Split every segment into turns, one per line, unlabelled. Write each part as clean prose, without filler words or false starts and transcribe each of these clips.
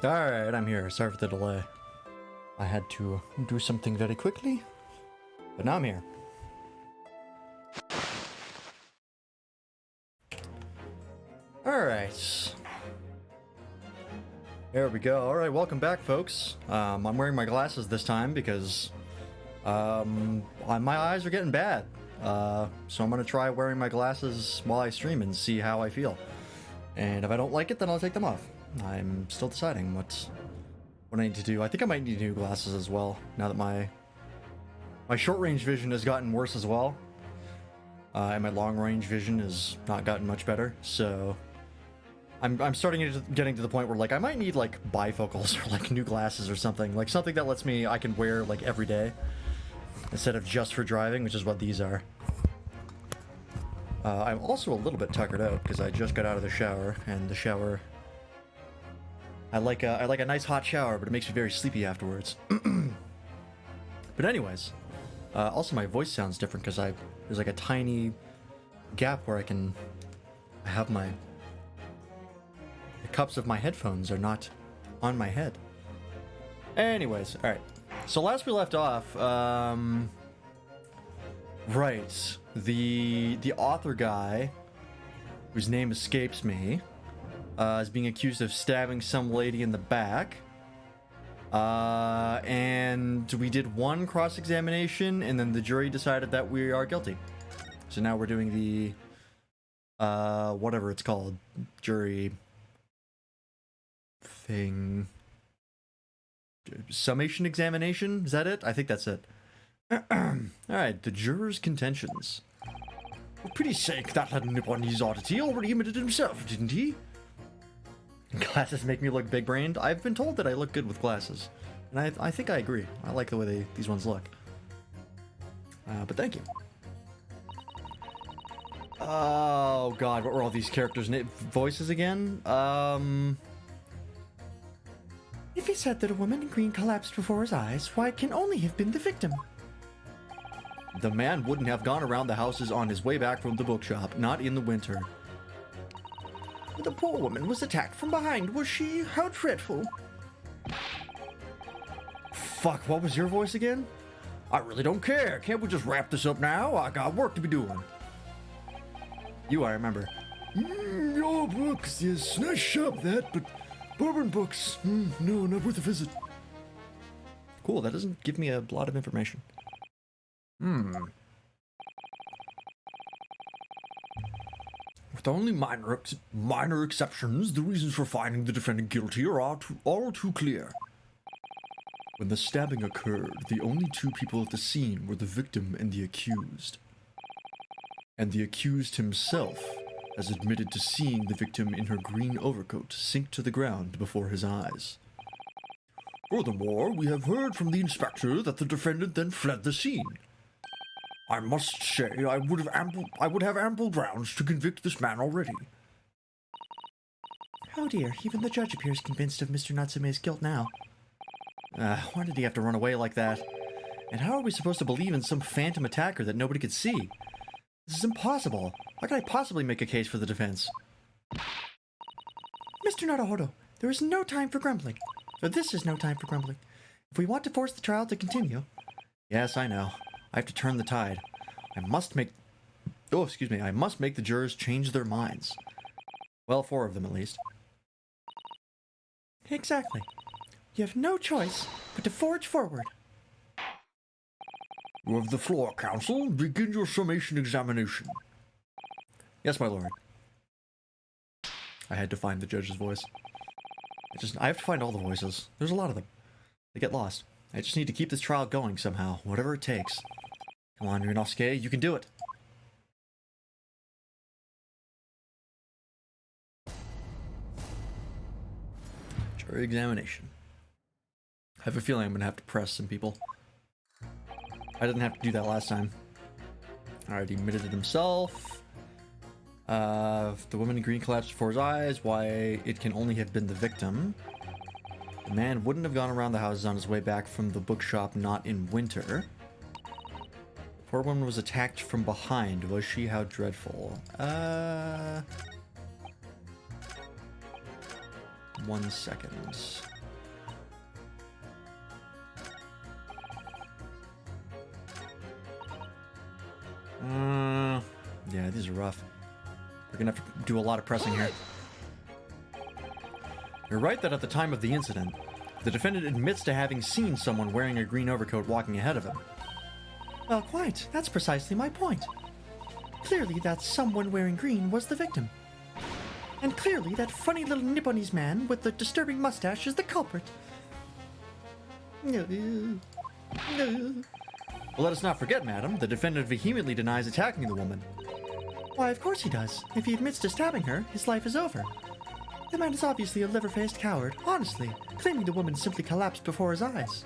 Alright, I'm here. Sorry for the delay. I had to do something very quickly, but now I'm here. Alright. There we go. Alright, welcome back, folks. I'm wearing my glasses this time because my eyes are getting bad. So I'm going to try wearing my glasses while I stream and see how I feel. And if I don't like it, then I'll take them off. I'm still deciding what I need to do. I think I might need new glasses as well, now that my short-range vision has gotten worse as well. And my long-range vision has not gotten much better, so I'm starting getting to the point where, like, I might need, like, bifocals or, like, new glasses or something. Like, something that lets me, I can wear, like, every day, instead of just for driving, which is what these are. I'm also a little bit tuckered out because I just got out of the shower, and the shower... I like a nice hot shower, but it makes me very sleepy afterwards. But anyways, also my voice sounds different because there's like a tiny gap where I can have the cups of my headphones are not on my head. Anyways, all right. So last we left off, right, the author guy, whose name escapes me, is being accused of stabbing some lady in the back. And we did one cross-examination, and then the jury decided that we are guilty. So now we're doing the, whatever it's called, jury thing. Summation examination? Is that it? I think that's it. Alright, the juror's contentions. For pity's sake, that had nip on his oddity already admitted himself, didn't he? Glasses make me look big-brained. I've been told that I look good with glasses. And I think I agree. I like the way these ones look. But thank you. Oh god, what were all these characters' voices again? If he said that a woman in green collapsed before his eyes, why it can only have been the victim. The man wouldn't have gone around the houses on his way back from the bookshop, not in the winter. The poor woman was attacked from behind, was she? How dreadful. Fuck, what was your voice again? I really don't care. Can't we just wrap this up now? I got work to be doing. You, I remember. Your books, yes. Nice shop, that, but Bourbon books, no, not worth a visit. Cool, that doesn't give me a lot of information. With only minor exceptions, the reasons for finding the defendant guilty are all too clear. When the stabbing occurred, the only two people at the scene were the victim and the accused. And the accused himself has admitted to seeing the victim in her green overcoat sink to the ground before his eyes. Furthermore, we have heard from the inspector that the defendant then fled the scene. I must say, I would have ample grounds to convict this man already. Oh dear, even the judge appears convinced of Mr. Natsume's guilt now. Why did he have to run away like that? And how are we supposed to believe in some phantom attacker that nobody could see? This is impossible. How can I possibly make a case for the defense? Mr. Naruhodo, there is no time for grumbling. Or this is no time for grumbling. If we want to force the trial to continue... Yes, I know. I have to turn the tide. I must make the jurors change their minds. Well, 4 of them at least. Exactly. You have no choice but to forge forward. You have the floor, counsel. Begin your summation examination. Yes, my lord. I had to find the judge's voice. I have to find all the voices. There's a lot of them. They get lost. I just need to keep this trial going somehow, whatever it takes. Come on, Ryunosuke, you can do it. Jury examination. I have a feeling I'm gonna have to press some people. I didn't have to do that last time. Alright, he admitted it himself. The woman in green collapsed before his eyes. Why it can only have been the victim. The man wouldn't have gone around the houses on his way back from the bookshop, not in winter. The poor woman was attacked from behind. Was she? How dreadful. 1 second. Yeah, these are rough. We're gonna have to do a lot of pressing here. You're right that at the time of the incident, the defendant admits to having seen someone wearing a green overcoat walking ahead of him. Well, quite. That's precisely my point. Clearly, that someone wearing green was the victim. And clearly, that funny little Nipponese man with the disturbing mustache is the culprit. Well, let us not forget, madam, the defendant vehemently denies attacking the woman. Why, of course he does. If he admits to stabbing her, his life is over. The man is obviously a liver-faced coward, honestly, claiming the woman simply collapsed before his eyes.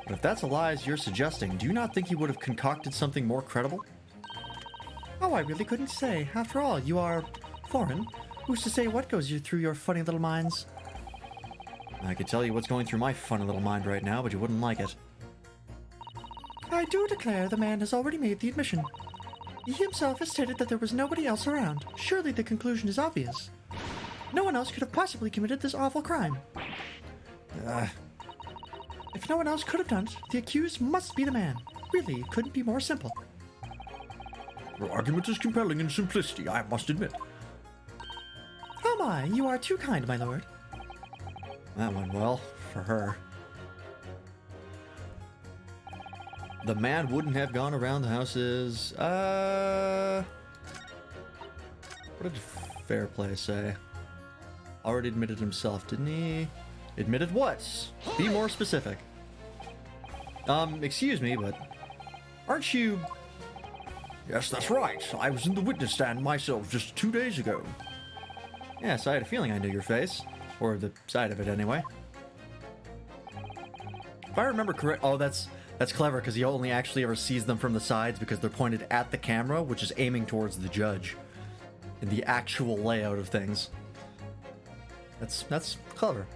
But if that's a lie as you're suggesting, do you not think he would have concocted something more credible? Oh, I really couldn't say. After all, you are foreign. Who's to say what goes through your funny little minds? I could tell you what's going through my funny little mind right now, but you wouldn't like it. I do declare the man has already made the admission. He himself has stated that there was nobody else around. Surely the conclusion is obvious. No one else could have possibly committed this awful crime. If no one else could have done it, the accused must be the man. Really, it couldn't be more simple.
Your argument is compelling in simplicity, I must admit.
Oh my, you are too kind, my lord. That went well, for her. The man wouldn't have gone around the houses. What did Fair Play say? Already admitted himself, didn't he? Admitted what? Be more specific. Excuse me, but aren't you...
Yes, that's right. I was in the witness stand myself just 2 days ago.
Yes, I had a feeling I knew your face. Or the side of it, anyway. If I remember correct... Oh, that's clever, because he only actually ever sees them from the sides because they're pointed at the camera, which is aiming towards the judge. In the actual layout of things. That's clever.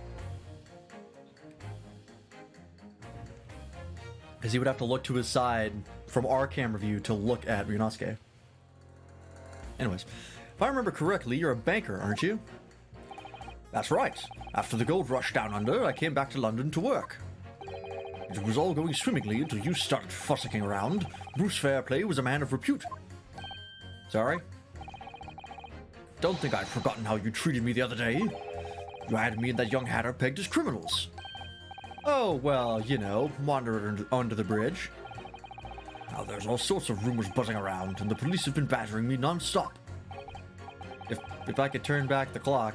Because he would have to look to his side from our camera view to look at Ryunosuke. Anyways, if I remember correctly, you're a banker, aren't you?
That's right. After the gold rush down under, I came back to London to work. It was all going swimmingly until you started fussing around. Bruce Fairplay was a man of repute.
Sorry?
Don't think I've forgotten how you treated me the other day. You had me and that young hatter pegged as criminals.
Oh, well, you know, wandered under the bridge.
Now there's all sorts of rumors buzzing around, and the police have been battering me non-stop.
If I could turn back the clock.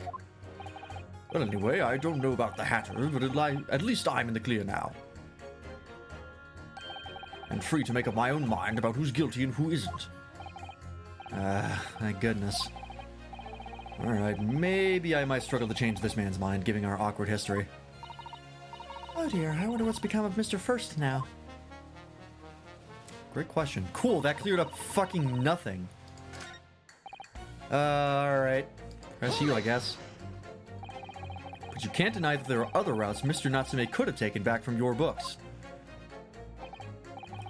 Well, anyway, I don't know about the hatter, but at least I'm in the clear now. And free to make up my own mind about who's guilty and who isn't.
Thank goodness. Alright, maybe I might struggle to change this man's mind, given our awkward history. Oh dear, I wonder what's become of Mr. First now. Great question. Cool, that cleared up fucking nothing. Alright. Press you, I guess. But you can't deny that there are other routes Mr. Natsume could have taken back from your books.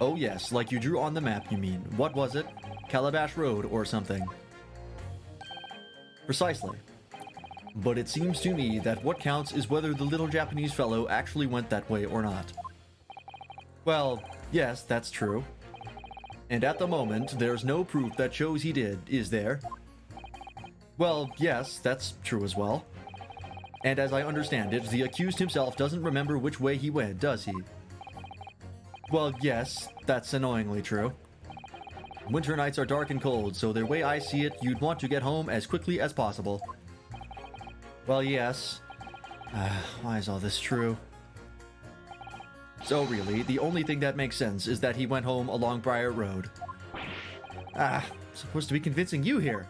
Oh yes, like you drew on the map, you mean. What was it? Calabash Road or something. Precisely. But it seems to me that what counts is whether the little Japanese fellow actually went that way or not. Well, yes, that's true. And at the moment, there's no proof that shows he did, is there? Well, yes, that's true as well. And as I understand it, the accused himself doesn't remember which way he went, does he? Well, yes, that's annoyingly true. Winter nights are dark and cold, so the way I see it, you'd want to get home as quickly as possible. Well, yes. Why is all this true? So really, the only thing that makes sense is that he went home along Briar Road. Supposed to be convincing you here.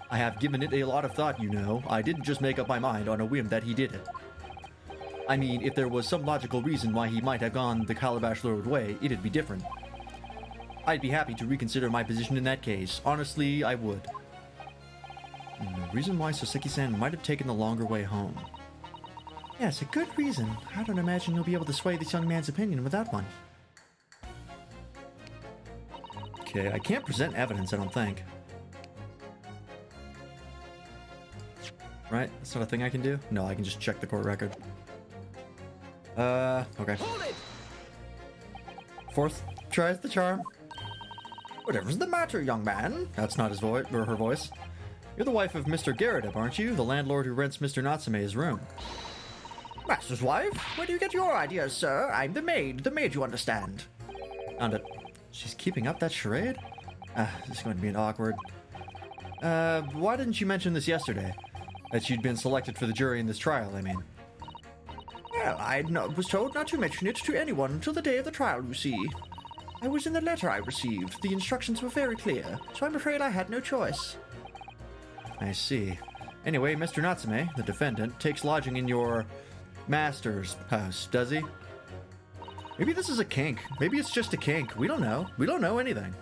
I have given it a lot of thought, you know. I didn't just make up my mind on a whim that he did it. I mean, if there was some logical reason why he might have gone the Calabash Road way, it'd be different. I'd be happy to reconsider my position in that case. Honestly, I would. The reason why Soseki-san might have taken the longer way home. Yes, a good reason. I don't imagine you'll be able to sway this young man's opinion without one. Okay, I can't present evidence, I don't think. Right? That's not a thing I can do? No, I can just check the court record. Okay.
Hold it!
Fourth tries the charm.
Whatever's the matter, young man?
That's not his voice, or her voice. You're the wife of Mr. Garrett, aren't you? The landlord who rents Mr. Natsume's room.
Master's wife? Where do you get your ideas, sir? I'm the maid you understand.
Found it. She's keeping up that charade? This is going to be an awkward. Why didn't you mention this yesterday? That you'd been selected for the jury in this trial, I mean.
Well, I was told not to mention it to anyone until the day of the trial, you see. I was in the letter I received. The instructions were very clear, so I'm afraid I had no choice.
I see. Anyway, Mr. Natsume, the defendant, takes lodging in your master's house, does he? Maybe this is a kink. Maybe it's just a kink. We don't know. We don't know anything.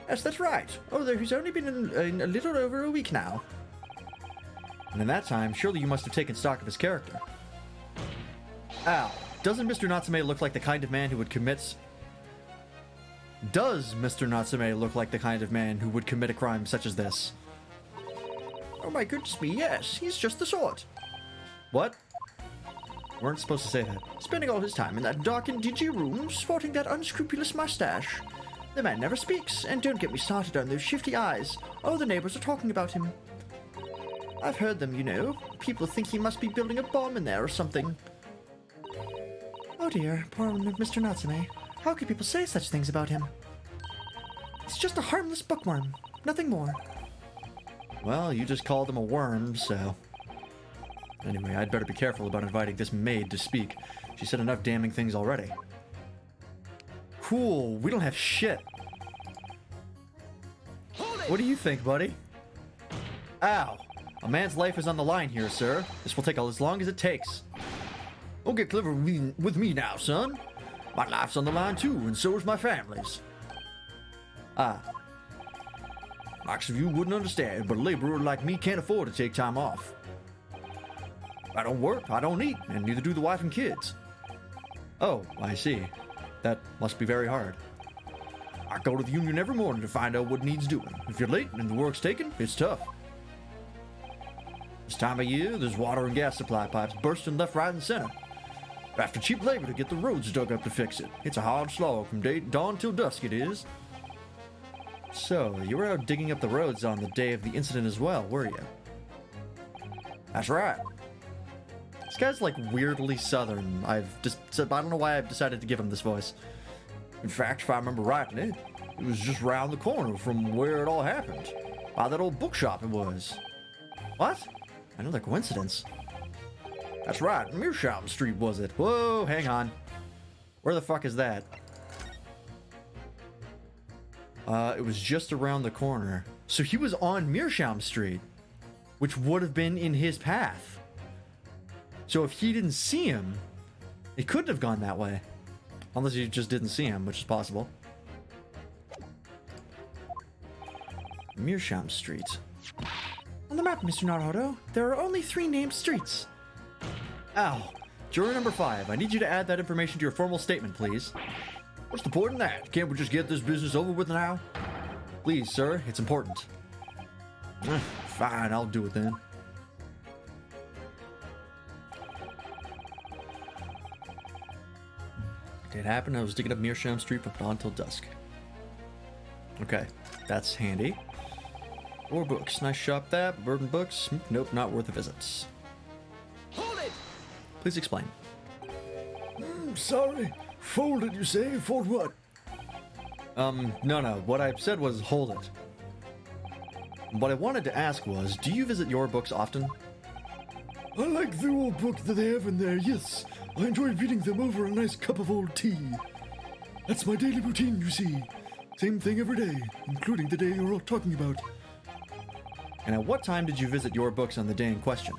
Yes, that's right. Although he's only been in a little over a week now.
And in that time, surely you must have taken stock of his character. Al, doesn't Mr. Natsume look like the kind of man who would commit... Does Mr. Natsume look like the kind of man who would commit a crime such as this?
Oh my goodness me, yes, he's just the sort.
What? Weren't supposed to say that.
Spending all his time in that dark and dingy room, sporting that unscrupulous mustache. The man never speaks, and don't get me started on those shifty eyes. Oh, the neighbors are talking about him. I've heard them, you know. People think he must be building a bomb in there or something. Oh dear, poor Mr. Natsume. How could people say such things about him? It's just a harmless bookworm, nothing more.
Well, you just called him a worm, so... Anyway, I'd better be careful about inviting this maid to speak. She said enough damning things already. Cool, we don't have shit. What do you think, buddy? Ow! A man's life is on the line here, sir. This will take as long as it takes.
Don't get clever with me now, son. My life's on the line too, and so is my family's.
Ah.
Lots of you wouldn't understand, but a laborer like me can't afford to take time off. I don't work, I don't eat, and neither do the wife and kids.
Oh, I see. That must be very hard.
I go to the union every morning to find out what needs doing. If you're late and the work's taken, it's tough. This time of year, there's water and gas supply pipes bursting left, right, and center. After cheap labor to get the roads dug up to fix it. It's a hard slog from dawn till dusk it is.
So, you were out digging up the roads on the day of the incident as well, were you?
That's right.
This guy's like weirdly southern. I don't know why I've decided to give him this voice.
In fact, if I remember rightly, it was just round the corner from where it all happened. By that old bookshop it was.
What? Another coincidence.
That's right, Meerschaum Street was it.
Whoa, hang on. Where the fuck is that? It was just around the corner. So he was on Meerschaum Street, which would have been in his path. So if he didn't see him, it couldn't have gone that way. Unless you just didn't see him, which is possible. Meerschaum Street.
On the map, Mr. Naruto, there are only 3 named streets.
Al, juror number 5, I need you to add that information to your formal statement, please.
What's the point in that? Can't we just get this business over with now?
Please, sir, it's important.
Fine, I'll do it then.
It happened, I was digging up Meerschaum Street from dawn till dusk. Okay, that's handy. Or books. Nice shop that. Burden books. Nope, not worth a visit.
Hold it!
Please explain.
Sorry. Fold it, you say? Fold what?
No. What I said was hold it. What I wanted to ask was, do you visit your books often?
I like the old book that they have in there, yes. I enjoy reading them over a nice cup of old tea. That's my daily routine, you see. Same thing every day, including the day you're all talking about.
And at what time did you visit your books on the day in question?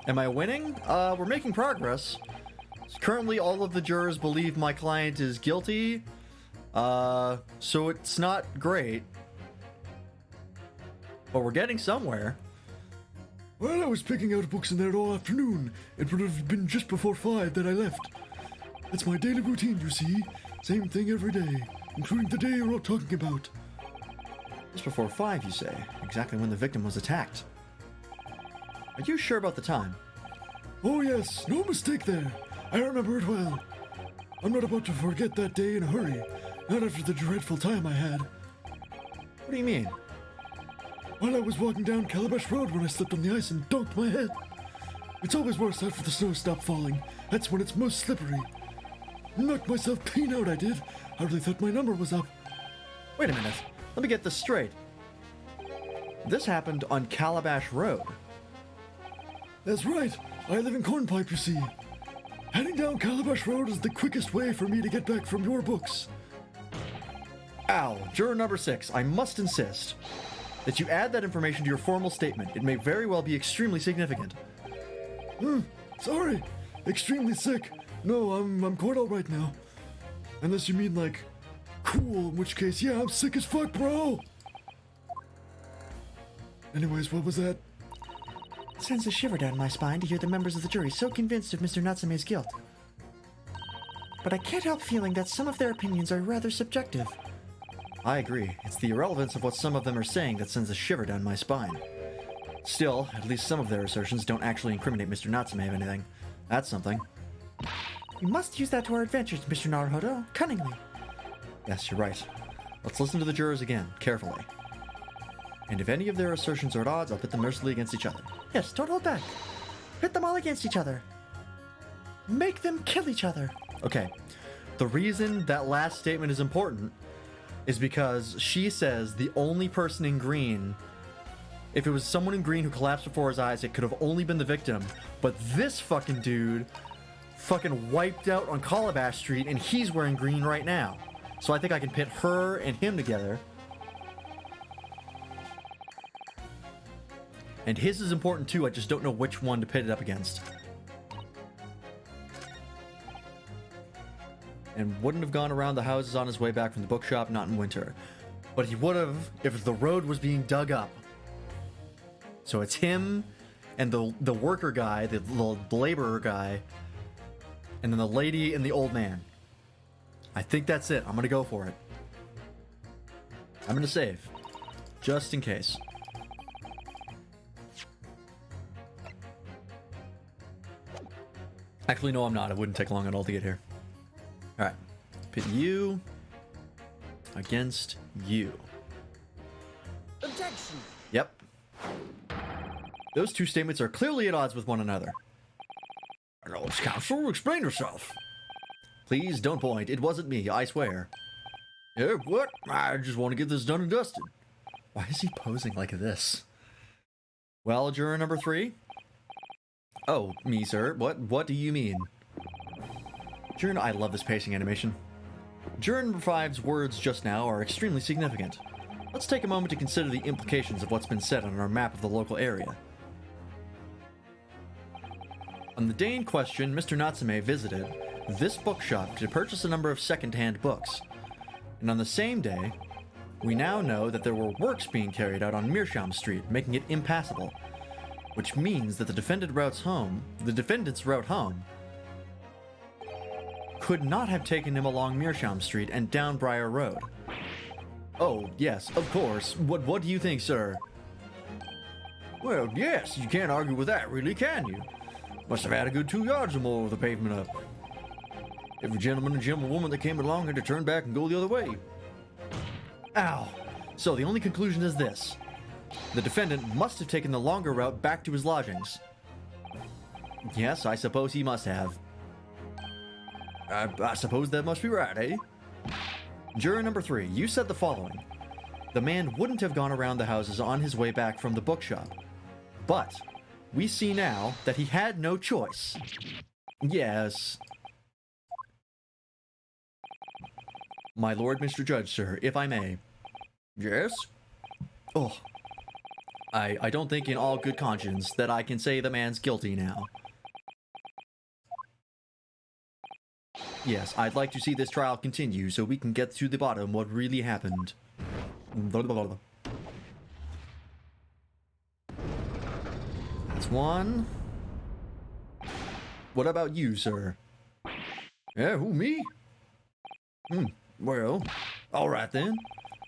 Am I winning? We're making progress. Currently, all of the jurors believe my client is guilty. So it's not great. But we're getting somewhere.
Well, I was picking out books in there all afternoon. It would have been just before 5 that I left. That's my daily routine, you see. Same thing every day, including the day you're all talking about.
Just before 5, you say? Exactly when the victim was attacked. Are you sure about the time?
Oh yes, no mistake there. I remember it well. I'm not about to forget that day in a hurry. Not after the dreadful time I had.
What do you mean?
While I was walking down Calabash Road when I slipped on the ice and donked my head. It's always worse after the snow stopped falling. That's when it's most slippery. Knocked myself clean out, I did. Hardly thought my number was up.
Wait a minute. Let me get this straight. This happened on Calabash Road.
That's right. I live in Cornpipe, you see. Heading down Calabash Road is the quickest way for me to get back from your books.
Al, juror number 6, I must insist that you add that information to your formal statement. It may very well be extremely significant.
Sorry. Extremely sick. No, I'm quite alright now. Unless you mean, like, Cool, in which case, yeah, I'm sick as fuck, bro! Anyways, what was that?
It sends a shiver down my spine to hear the members of the jury so convinced of Mr. Natsume's guilt. But I can't help feeling that some of their opinions are rather subjective.
I agree. It's the irrelevance of what some of them are saying that sends a shiver down my spine. Still, at least some of their assertions don't actually incriminate Mr. Natsume of anything. That's something.
We must use that to our advantage, Mr. Naruhodo, cunningly.
Yes, you're right. Let's listen to the jurors again, carefully. And if any of their assertions are at odds, I'll pit them mercilessly against each other.
Yes, don't hold back. Pit them all against each other. Make them kill each other.
Okay, the reason that last statement is important is because she says the only person in green, if it was someone in green who collapsed before his eyes, it could have only been the victim. But this fucking dude fucking wiped out on Calabash Street and he's wearing green right now. So I think I can pit her and him together. And his is important too, I just don't know which one to pit it up against. And wouldn't have gone around the houses on his way back from the bookshop, not in winter. But he would have if the road was being dug up. So it's him and the worker guy, the laborer guy, and then the lady and the old man. I think that's it. I'm gonna go for it. I'm gonna save. Just in case. Actually, no, I'm not. It wouldn't take long at all to get here. Alright. Pit you against you.
Objection!
Yep. Those two statements are clearly at odds with one another.
Lord's counsel, explain yourself.
Please don't point. It wasn't me, I swear.
Yeah, what? I just want to get this done and dusted.
Why is he posing like this? Well, juror number 3? Oh, me, sir. What do you mean? Juror, I love this pacing animation. Juror number 5's words just now are extremely significant. Let's take a moment to consider the implications of what's been said on our map of the local area. On the day in question, Mr. Natsume visited this bookshop to purchase a number of second-hand books. And on the same day, we now know that there were works being carried out on Meerschaum Street, making it impassable. Which means that the defendant's route home could not have taken him along Meerschaum Street and down Briar Road. Oh, yes, of course. What do you think, sir?
Well, yes, you can't argue with that, really, can you? Must have had a good 2 yards or more of the pavement up. Every gentleman and gentlewoman that came along had to turn back and go the other way.
Ow. So the only conclusion is this. The defendant must have taken the longer route back to his lodgings. Yes, I suppose he must have.
I suppose that must be right, eh?
Juror number 3, you said the following. The man wouldn't have gone around the houses on his way back from the bookshop. But we see now that he had no choice. Yes. My lord, Mr. Judge, sir, if I may.
Yes?
Oh. I don't think in all good conscience that I can say the man's guilty now. Yes, I'd like to see this trial continue so we can get to the bottom what really happened. Blah, blah, blah. That's one. What about you, sir?
Yeah, who, me? Well, all right then.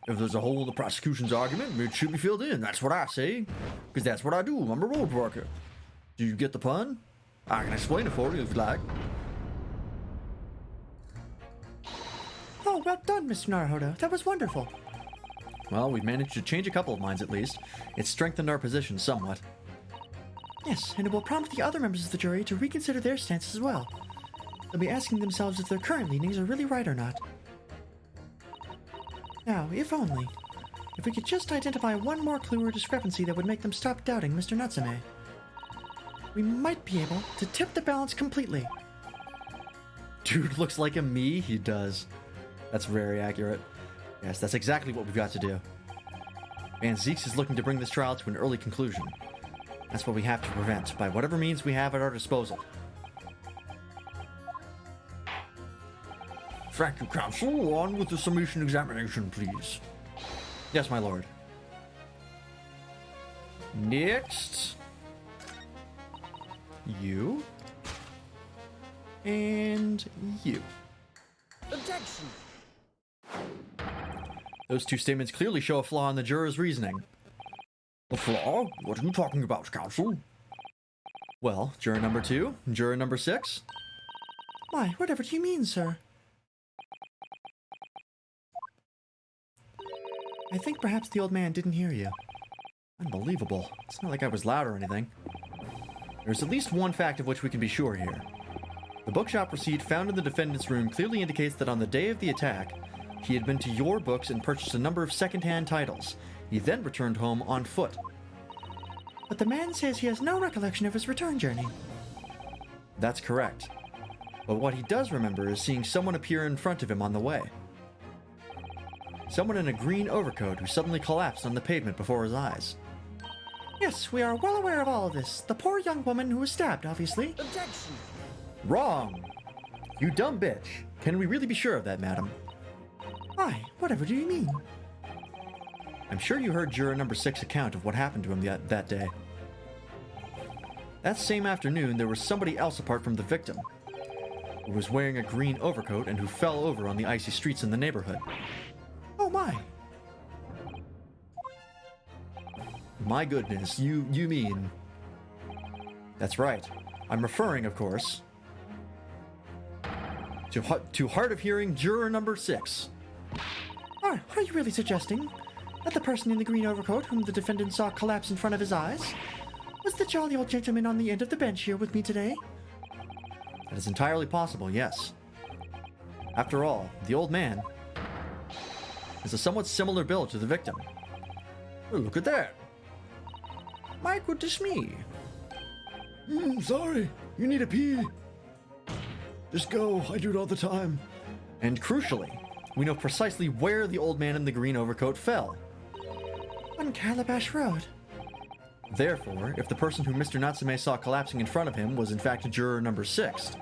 If there's a hole in the prosecution's argument, it should be filled in. That's what I say. Because that's what I do. I'm a road worker. Do you get the pun? I can explain it for you if you like.
Oh, well done, Mr. Naruhodo. That was wonderful.
Well, we've managed to change a couple of minds at least. It's strengthened our position somewhat.
Yes, and it will prompt the other members of the jury to reconsider their stance as well. They'll be asking themselves if their current leanings are really right or not. Now, if we could just identify one more clue or discrepancy that would make them stop doubting Mr. Natsume, we might be able to tip the balance completely.
Dude looks like a me? He does. That's very accurate. Yes, that's exactly what we've got to do. Van Zeeks is looking to bring this trial to an early conclusion. That's what we have to prevent, by whatever means we have at our disposal.
Thank you, counsel. On with the summation examination, please.
Yes, my lord. Next. You. And you.
Objection!
Those two statements clearly show a flaw in the juror's reasoning.
A flaw? What are you talking about, counsel?
Well, juror number 2, juror number 6.
Why, whatever do you mean, sir?
I think perhaps the old man didn't hear you. Unbelievable. It's not like I was loud or anything. There's at least one fact of which we can be sure here. The bookshop receipt found in the defendant's room clearly indicates that on the day of the attack, he had been to your books and purchased a number of second-hand titles. He then returned home on foot.
But the man says he has no recollection of his return journey.
That's correct. But what he does remember is seeing someone appear in front of him on the way. Someone in a green overcoat who suddenly collapsed on the pavement before his eyes.
Yes, we are well aware of all of this. The poor young woman who was stabbed, obviously.
Objection!
Wrong! You dumb bitch. Can we really be sure of that, madam?
Why, whatever do you mean?
I'm sure you heard juror number 6's account of what happened to him that day. That same afternoon, there was somebody else apart from the victim, who was wearing a green overcoat and who fell over on the icy streets in the neighborhood.
Oh my.
My goodness, you mean... That's right. I'm referring, of course, to hard of hearing juror number 6.
Are you really suggesting that the person in the green overcoat whom the defendant saw collapse in front of his eyes was the jolly old gentleman on the end of the bench here with me today?
That is entirely possible, yes. After all, the old man is a somewhat similar build to the victim.
Well, look at that. My goodness me.
Sorry. You need a pee. Just go. I do it all the time.
And crucially, we know precisely where the old man in the green overcoat fell.
On Calabash Road.
Therefore, if the person who Mr. Natsume saw collapsing in front of him was in fact juror number 6,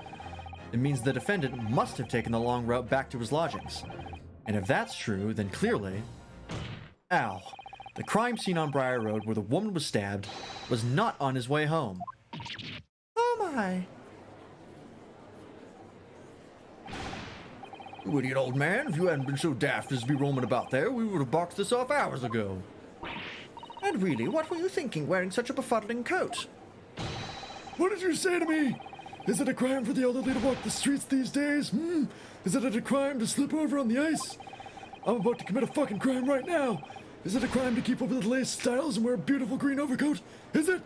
it means the defendant must have taken the long route back to his lodgings. And if that's true, then clearly... Ow. The crime scene on Briar Road where the woman was stabbed was not on his way home.
Oh my.
You idiot old man, if you hadn't been so daft as to be roaming about there, we would have boxed this off hours ago.
And really, what were you thinking wearing such a befuddling coat?
What did you say to me? Is it a crime for the elderly to walk the streets these days? Is it a crime to slip over on the ice? I'm about to commit a fucking crime right now. Is it a crime to keep up with the latest styles and wear a beautiful green overcoat? Is it?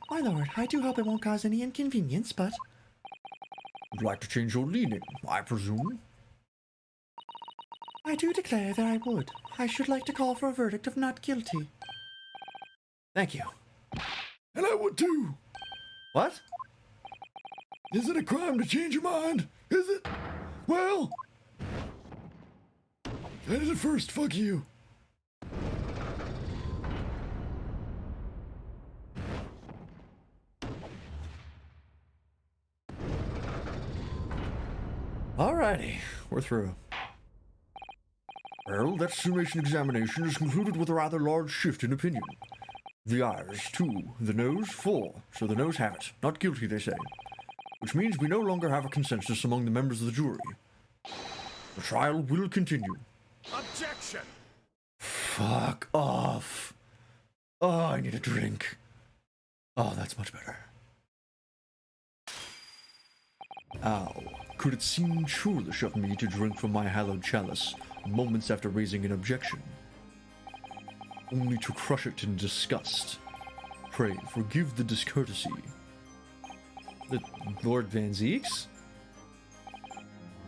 My lord, I do hope it won't cause any inconvenience, but...
Would like to change your leaning, I presume?
I do declare that I would. I should like to call for a verdict of not guilty.
Thank you.
And I would too.
What?
Is it a crime to change your mind? Is it? Well, I did it first. Fuck you.
Alrighty, we're through.
Well, that summation examination is concluded with a rather large shift in opinion. The eyes, 2. The nose, 4. So the nose have it. Not guilty, they say. Which means we no longer have a consensus among the members of the jury. The trial will continue.
Objection!
Fuck off. Oh, I need a drink. Oh, that's much better. Ow. Could it seem churlish of me to drink from my hallowed chalice moments after raising an objection, only to crush it in disgust? Pray, forgive the discourtesy. The Lord Van Zeeks?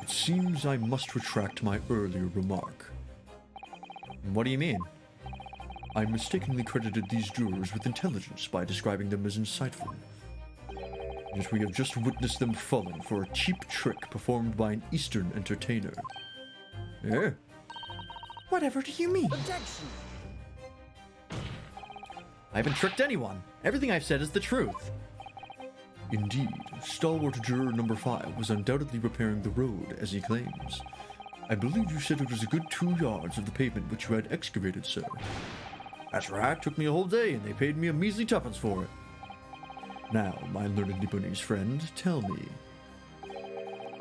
It seems I must retract my earlier remark. What do you mean? I mistakenly credited these jurors with intelligence by describing them as insightful. Yet we have just witnessed them falling for a cheap trick performed by an Eastern entertainer. Eh?
Whatever do you mean?
Objection!
I haven't tricked anyone. Everything I've said is the truth.
Indeed, stalwart juror number 5 was undoubtedly repairing the road, as he claims. I believe you said it was a good 2 yards of the pavement which you had excavated, sir.
That's right. Took me a whole day, and they paid me a measly tuppence for it.
Now, my learned Nipponese friend, tell me,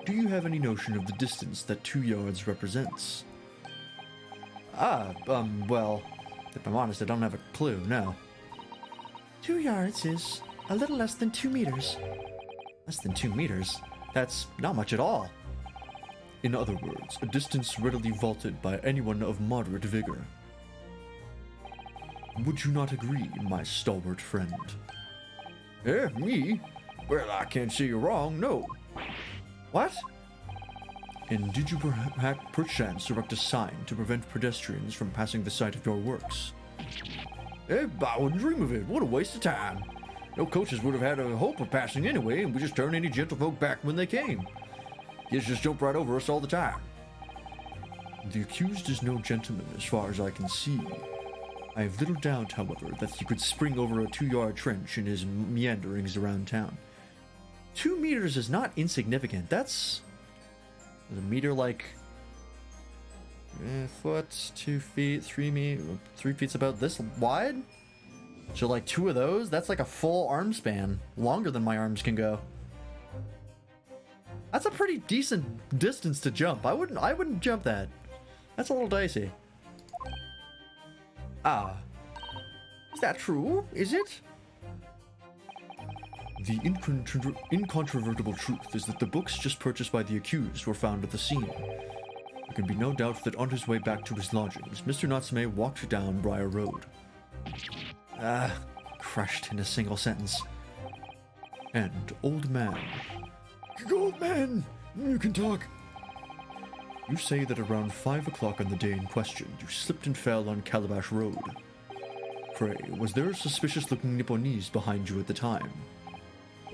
do you have any notion of the distance that 2 yards represents?
Well, if I'm honest, I don't have a clue, no.
2 yards is a little less than 2 meters.
Less than 2 meters? That's not much at all.
In other words, a distance readily vaulted by anyone of moderate vigor. Would you not agree, my stalwart friend?
Me? Well, I can't see you wrong, no. What?
And did you perchance erect a sign to prevent pedestrians from passing the site of your works?
I wouldn't dream of it. What a waste of time. No coaches would have had a hope of passing anyway, and we just turned any gentlefolk back when they came. Kids just jump right over us all the time.
The accused is no gentleman, as far as I can see. I have little doubt, however, that he could spring over a 2-yard trench in his meanderings around town.
2 meters is not insignificant. That's a meter, like a foot, 2 feet, 3 feet's about this wide. So like 2 of those, that's like a full arm span, longer than my arms can go. That's a pretty decent distance to jump. I wouldn't jump that. That's a little dicey. Is that true? Is it?
The incontrovertible truth is that the books just purchased by the accused were found at the scene. There can be no doubt that on his way back to his lodgings, Mr. Natsume walked down Briar Road.
Crushed in a single sentence.
And, old man.
Old man, you can talk.
You say that around 5 o'clock on the day in question, you slipped and fell on Calabash Road. Pray, was there a suspicious-looking Nipponese behind you at the time?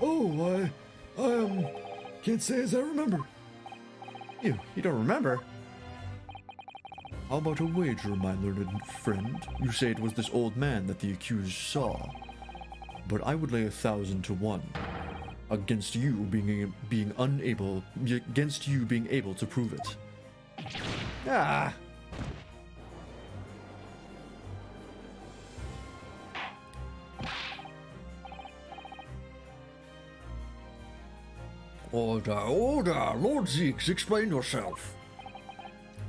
Oh, I can't say as I remember.
You don't remember?
How about a wager, my learned friend? You say it was this old man that the accused saw. But I would lay 1,000 to 1 against you being able to prove it.
Order, Lord Zeeks, explain yourself.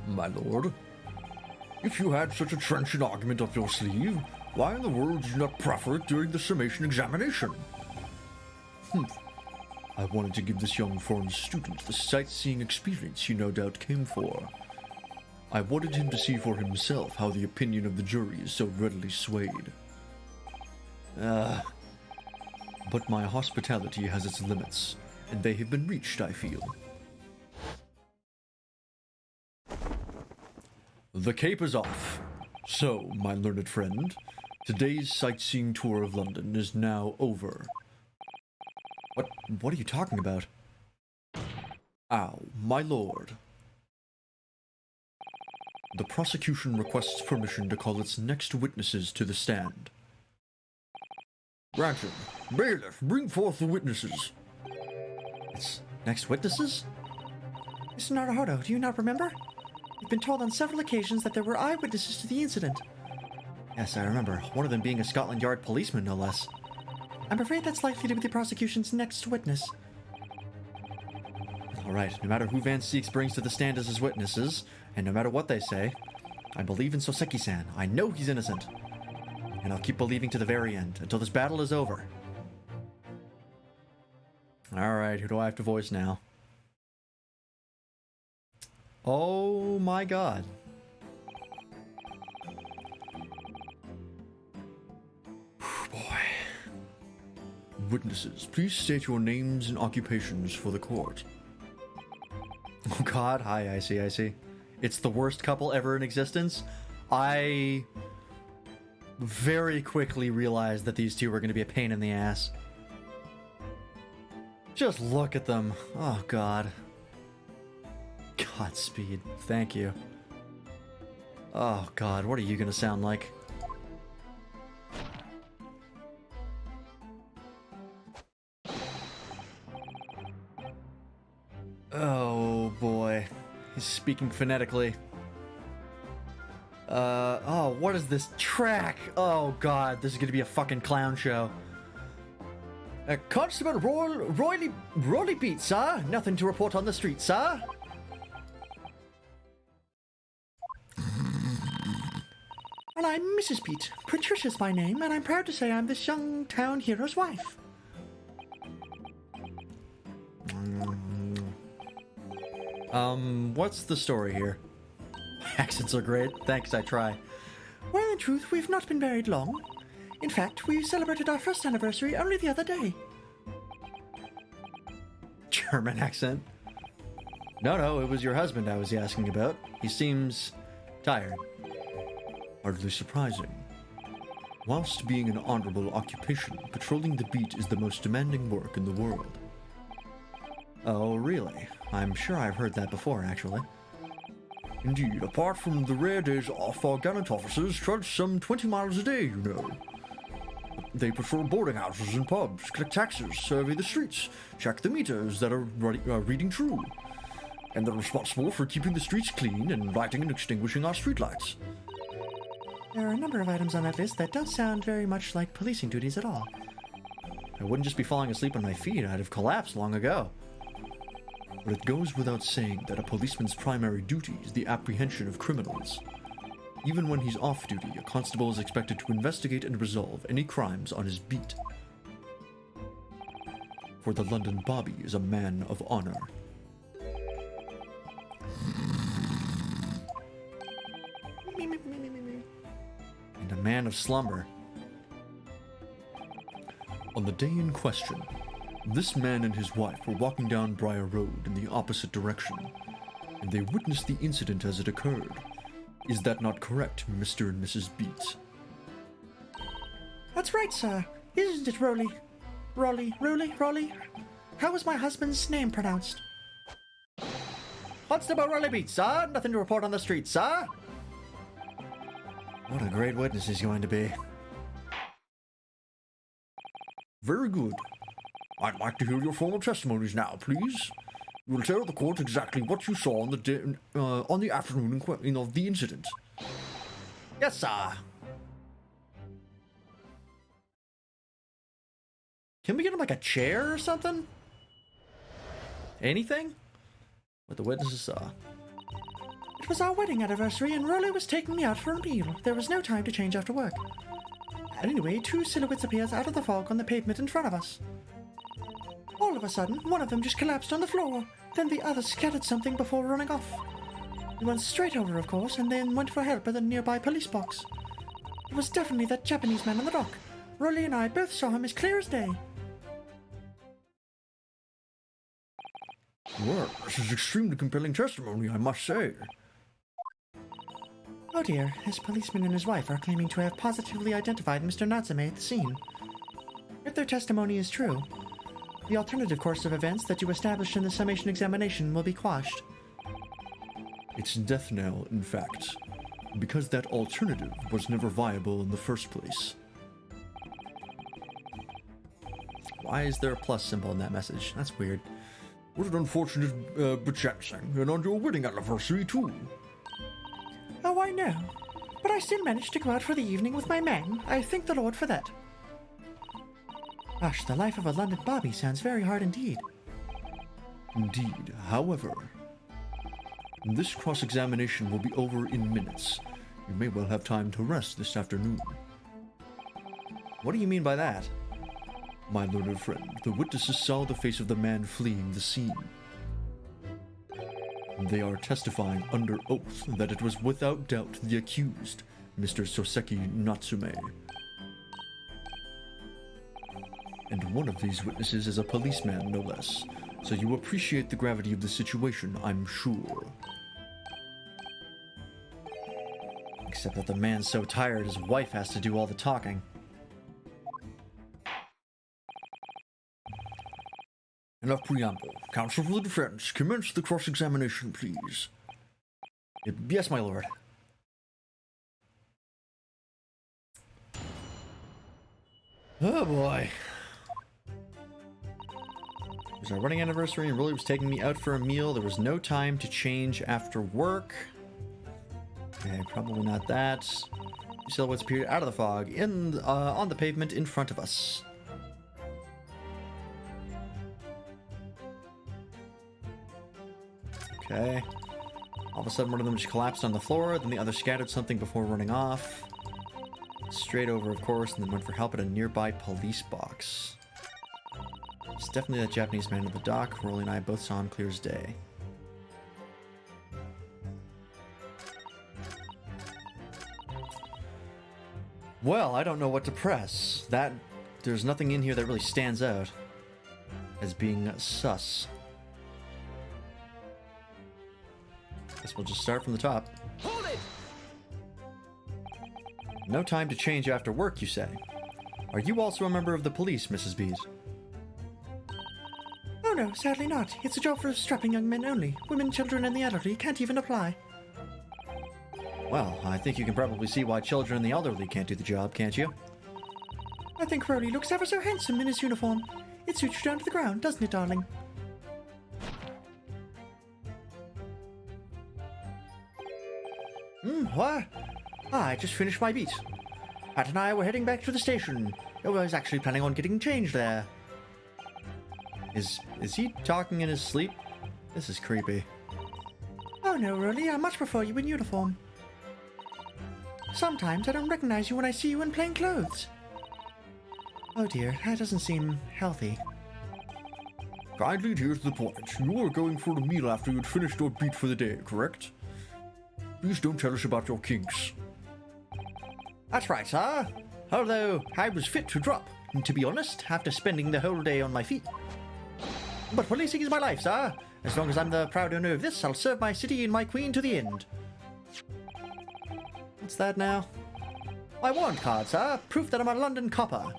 My lord, if you had such a trenchant argument up your sleeve, why in the world did you not proffer it during the summation examination?
I wanted to give this young foreign student the sightseeing experience he no doubt came for. I wanted him to see for himself how the opinion of the jury is so readily swayed. But my hospitality has its limits, and they have been reached, I feel. The cape is off. So, my learned friend, today's sightseeing tour of London is now over.
What are you talking about?
Ow, my lord. The prosecution requests permission to call its next witnesses to the stand.
Granted. Bailiff, bring forth the witnesses. It's next witnesses?
Mr. Naruhodo, do you not remember? You've been told on several occasions that there were eyewitnesses to the incident.
Yes, I remember. One of them being a Scotland Yard policeman, no less.
I'm afraid that's likely to be the prosecution's next witness.
Alright, no matter who Van Seeks brings to the stand as his witnesses, and no matter what they say, I believe in Soseki-san. I know he's innocent. And I'll keep believing to the very end, until this battle is over. Alright, who do I have to voice now? Oh my god.
Boy. Witnesses, please state your names and occupations for the court.
Oh god, hi, I see. It's the worst couple ever in existence. I very quickly realized that these two were going to be a pain in the ass. Just look at them. Oh god. Godspeed. Thank you. Oh god, what are you going to sound like? He's speaking phonetically. Oh, what is this track? Oh god, this is gonna be a fucking clown show. Constable Roily Beat, sir. Nothing to report on the street, sir.
Well, I'm Mrs. Pete. Patricia's my name, and I'm proud to say I'm this young town hero's wife.
What's the story here? Accents are great. Thanks, I try.
Well, in truth, we've not been married long. In fact, we celebrated our first anniversary only the other day.
German accent. No, it was your husband I was asking about. He seems tired.
Hardly surprising. Whilst being an honorable occupation, patrolling the beat is the most demanding work in the world.
Oh, really? I'm sure I've heard that before, actually.
Indeed, apart from the rare days off, our gallant officers trudge some 20 miles a day, you know. They patrol boarding houses and pubs, collect taxes, survey the streets, check the meters that are reading true. And they're responsible for keeping the streets clean and lighting and extinguishing our streetlights.
There are a number of items on that list that don't sound very much like policing duties at all.
I wouldn't just be falling asleep on my feet, I'd have collapsed long ago.
But it goes without saying that a policeman's primary duty is the apprehension of criminals. Even when he's off duty, a constable is expected to investigate and resolve any crimes on his beat. For the London Bobby is a man of honor.
And a man of slumber.
On the day in question, this man and his wife were walking down Briar Road in the opposite direction, and they witnessed the incident as it occurred. Is that not correct, Mr. and Mrs. Beats?
That's right, sir. Isn't it Rolly? Rolly? How was my husband's name pronounced?
Constable Roily Beat, sir. Nothing to report on the street, sir. What a great witness he's going to be.
Very good. I'd like to hear your formal testimonies now, please. You will tell the court exactly what you saw on the day, on the afternoon of the incident.
Yes, sir. Can we get him like a chair or something? Anything? What the witnesses saw.
It was our wedding anniversary, and Rolly was taking me out for a meal. There was no time to change after work. Anyway, two silhouettes appeared out of the fog on the pavement in front of us. All of a sudden, one of them just collapsed on the floor. Then the other scattered something before running off. We went straight over, of course, and then went for help at the nearby police box. It was definitely that Japanese man on the dock. Rolly and I both saw him as clear as day.
Well, this is extremely compelling testimony, I must say.
Oh dear, his policeman and his wife are claiming to have positively identified Mr. Natsume at the scene. If their testimony is true, the alternative course of events that you established in the summation examination will be quashed.
It's death knell, in fact, because that alternative was never viable in the first place.
Why is there a plus symbol in that message? That's weird.
What an unfortunate bechancing, and on your wedding anniversary, too.
Oh, I know. But I still managed to go out for the evening with my man. I thank the Lord for that. Gosh, the life of a London Bobby sounds very hard indeed.
Indeed. However, this cross-examination will be over in minutes. You may well have time to rest this afternoon.
What do you mean by that?
My learned friend, the witnesses saw the face of the man fleeing the scene. They are testifying under oath that it was without doubt the accused, Mr. Soseki Natsume. And one of these witnesses is a policeman, no less, so you appreciate the gravity of the situation, I'm sure.
Except that the man's so tired his wife has to do all the talking.
Enough preamble. Counsel for the defense, commence the cross-examination, please.
Yes, my lord. Oh boy. was our wedding anniversary and Rolly was taking me out for a meal. There was no time to change after work. Okay, probably not that. Silhouettes appeared out of the fog on the pavement in front of us. Okay. All of a sudden, one of them just collapsed on the floor, then the other scattered something before running off. Straight over, of course, and then went for help at a nearby police box. It's definitely that Japanese man at the dock. Rolly and I both saw him clear as day. Well, I don't know what to press. There's nothing in here that really stands out as being sus. Guess we'll just start from the top.
Hold it!
No time to change after work, you say. Are you also a member of the police, Mrs. Bees?
Oh no, sadly not. It's a job for strapping young men only. Women, children, and the elderly can't even apply.
Well, I think you can probably see why children and the elderly can't do the job, can't you?
I think Rolly looks ever so handsome in his uniform. It suits you down to the ground, doesn't it, darling?
What?
I just finished my beat. Pat and I were heading back to the station. I was actually planning on getting changed there.
Is he talking in his sleep? This is creepy.
Oh no, Rolly, I much prefer you in uniform. Sometimes I don't recognize you when I see you in plain clothes. Oh dear, that doesn't seem healthy.
Kindly adhere to the point. You were going for a meal after you'd finished your beat for the day, correct? Please don't tell us about your kinks.
That's right, sir. Although I was fit to drop, to be honest, after spending the whole day on my feet. But policing is my life, sir. As long as I'm the proud owner of this, I'll serve my city and my queen to the end.
What's that now?
My warrant card, sir. Proof that I'm a London copper.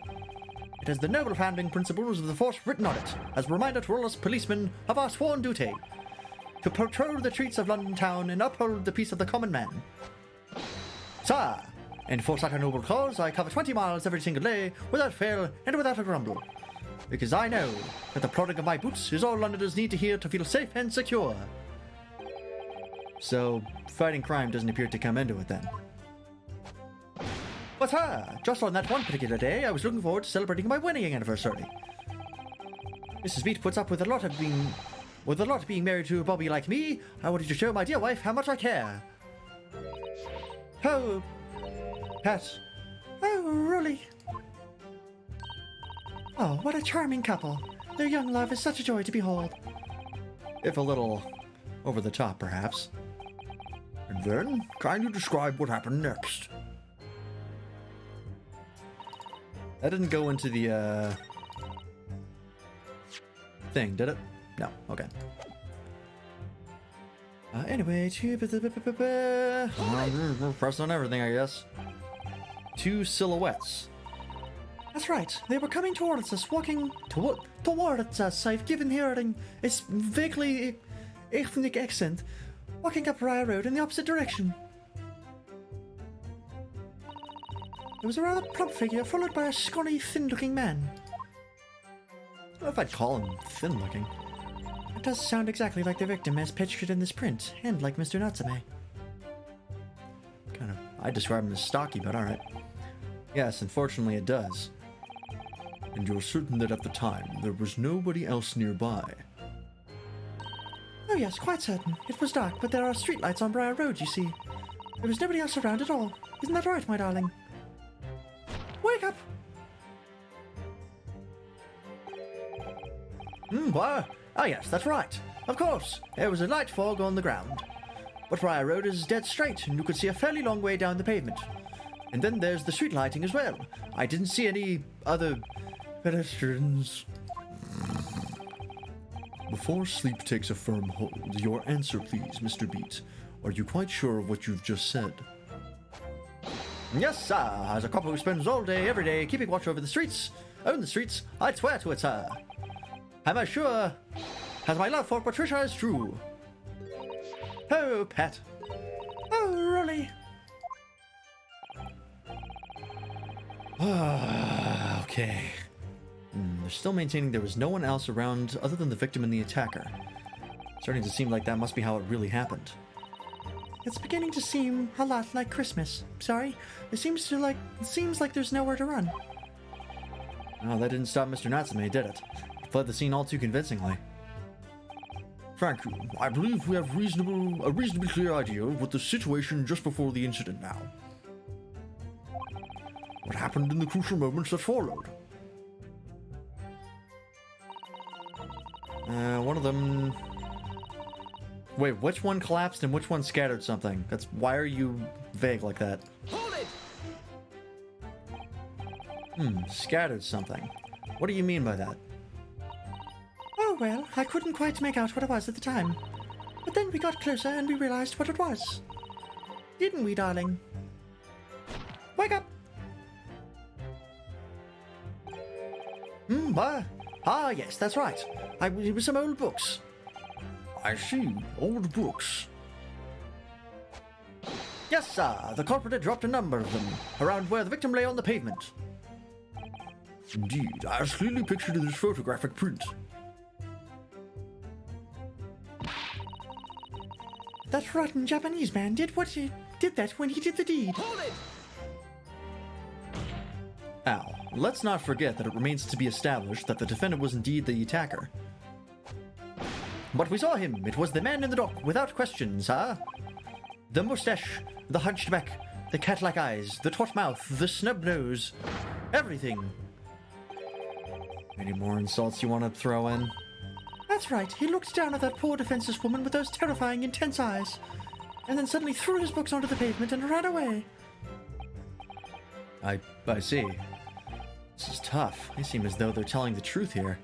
It has the noble founding principles of the force written on it, as a reminder to all us policemen of our sworn duty. To patrol the streets of London town and uphold the peace of the common man. Sir, and for such a noble cause, I cover 20 miles every single day, without fail and without a grumble. Because I know that the plodding of my boots is all Londoners need to hear to feel safe and secure.
So, fighting crime doesn't appear to come into it then.
But sir, just on that one particular day, I was looking forward to celebrating my wedding anniversary. Mrs. Beat puts up with a lot being married to a Bobby like me. I wanted to show my dear wife how much I care. Oh, Pat. Oh, Rolly. Oh, what a charming couple. Their young love is such a joy to behold.
If a little over the top, perhaps.
And then, kindly describe what happened next.
That didn't go into the, thing, did it? No, okay.
Anyway,
Press on everything, I guess. Two silhouettes.
That's right. They were coming towards us, walking towards us. I've given hearing a vaguely ethnic accent, walking up Rye Road in the opposite direction. There was a rather plump figure, followed by a scrawny, thin-looking man.
I don't know if I'd call him thin-looking.
It does sound exactly like the victim as pictured in this print, and like Mr. Natsume.
I'd describe him as stocky, but alright. Yes, unfortunately it does.
And you're certain that at the time, there was nobody else nearby?
Oh yes, quite certain. It was dark, but there are streetlights on Briar Road, you see. There was nobody else around at all. Isn't that right, my darling? Wake up! What? Ah yes, that's right. Of course, there was a light fog on the ground. But Briar Road is dead straight, and you could see a fairly long way down the pavement. And then there's the street lighting as well. I didn't see any other pedestrians.
Before sleep takes a firm hold, your answer please, Mr. Beat. Are you quite sure of what you've just said?
Yes, sir. As a copper who spends all day, every day, keeping watch over the streets, own the streets, I'd swear to it, sir. Am I sure as my love for Patricia is true? Oh, Pat. Oh, Rolly.
Okay. they're still maintaining there was no one else around other than the victim and the attacker. Starting to seem like that must be how it really happened.
It's beginning to seem a lot like Christmas. Sorry, it seems like there's nowhere to run.
Oh, that didn't stop Mr. Natsume, did it? He fled the scene all too convincingly.
Thank you. I believe we have a reasonably clear idea of what the situation just before the incident now. What happened in the crucial moments that followed?
One of them... Wait, which one collapsed and which one scattered something? Why are you vague like that?
Hold it!
Scattered something. What do you mean by that?
Oh well, I couldn't quite make out what it was at the time. But then we got closer and we realized what it was. Didn't we, darling? Wake up!
Yes, that's right. It was some old books.
I see. Old books.
Yes, sir. The culprit had dropped a number of them around where the victim lay on the pavement.
Indeed, as clearly pictured in this photographic print.
That rotten Japanese man did that when he did the deed.
Hold it! Al, let's not forget that it remains to be established that the defendant was indeed the attacker. But we saw him. It was the man in the dock, without question, sir. The mustache, the hunched back, the cat-like eyes, the taut mouth, the snub nose. Everything. Any more insults you want to throw in?
That's right, he looked down at that poor defenseless woman with those terrifying, intense eyes, and then suddenly threw his books onto the pavement and ran away.
I see. This is tough. They seem as though they're telling the truth here.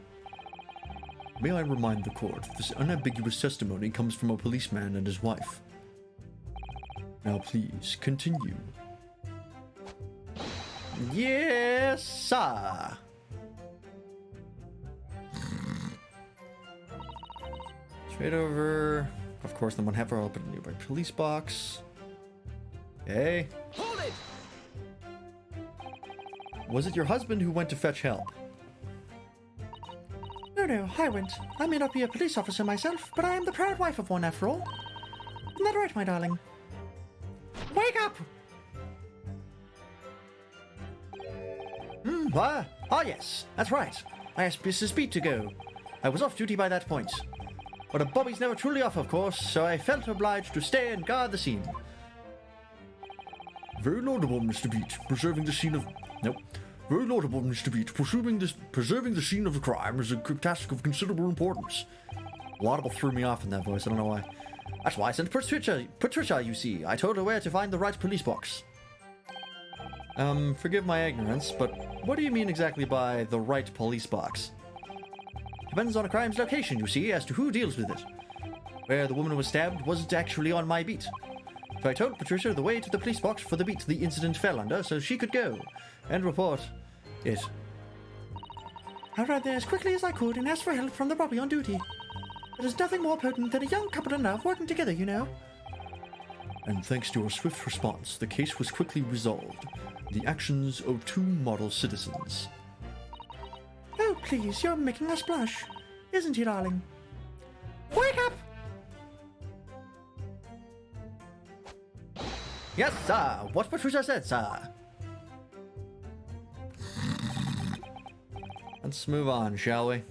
May I remind the court, this unambiguous testimony comes from a policeman and his wife. Now please, continue.
Yes, sir. Straight over. Of course, the one half are open nearby police box. Okay.
Hold it!
Was it your husband who went to fetch help?
No, I went. I may not be a police officer myself, but I am the proud wife of one after all. Isn't that right, my darling? Wake up!
Yes, that's right. I asked Mrs. Beat to go. I was off duty by that point. But a Bobby's never truly off, of course, so I felt obliged to stay and guard the scene.
Very laudable, Mr. Beat, preserving the scene of...
Nope.
Very laudable, Mr. Beat. Preserving the scene of the crime is a task of considerable importance.
Laudable threw me off in that voice, I don't know why. That's why I sent Patricia, you see. I told her where to find the right police box. Forgive my ignorance, but what do you mean exactly by the right police box? Depends on a crime's location, you see, as to who deals with it. Where the woman was stabbed wasn't actually on my beat. So I told Patricia the way to the police box for the beat the incident fell under, so she could go and report it.
I ran there as quickly as I could and asked for help from the Bobby on duty. There's nothing more potent than a young couple in love working together, you know.
And thanks to your swift response, the case was quickly resolved. The actions of two model citizens.
Oh, please, you're making us blush. Isn't he, darling? Wake up!
Yes, sir. What Patricia said, sir. Let's move on, shall we?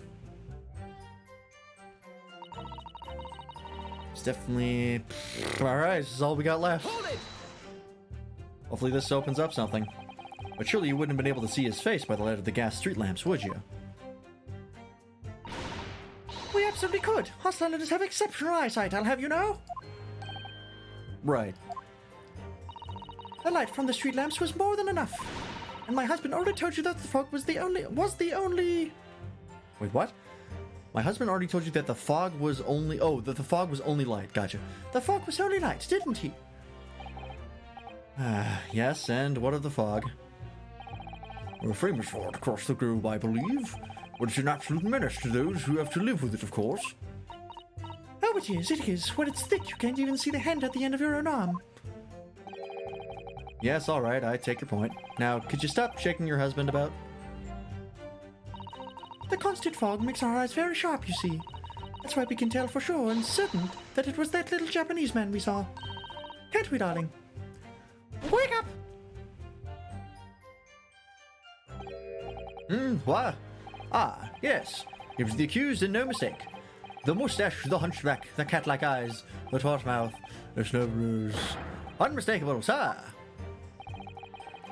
It's definitely... Alright, this is all we got left. Hopefully this opens up something. But surely you wouldn't have been able to see his face by the light of the gas street lamps, would you?
We absolutely could. Hostlanders have exceptional eyesight, I'll have you know.
Right.
The light from the street lamps was more than enough. And my husband already told you that the fog was the only...
Wait, what? My husband already told you that the fog was only... Oh, that the fog was only light. Gotcha.
The fog was only light, didn't he?
Yes, and what of the fog?
We're famous for it across the globe, I believe. But it's an absolute menace to those who have to live with it, of course.
Oh, it is. When it's thick, you can't even see the hand at the end of your own arm.
Yes, alright, I take your point. Now, could you stop shaking your husband about?
The constant fog makes our eyes very sharp, you see. That's why we can tell for sure and certain that it was that little Japanese man we saw. Can't we, darling? Wake up!
What? Ah, yes. It was the accused and no mistake. The mustache, the hunchback, the cat-like eyes, the taut mouth, the snub nose. Unmistakable, sir!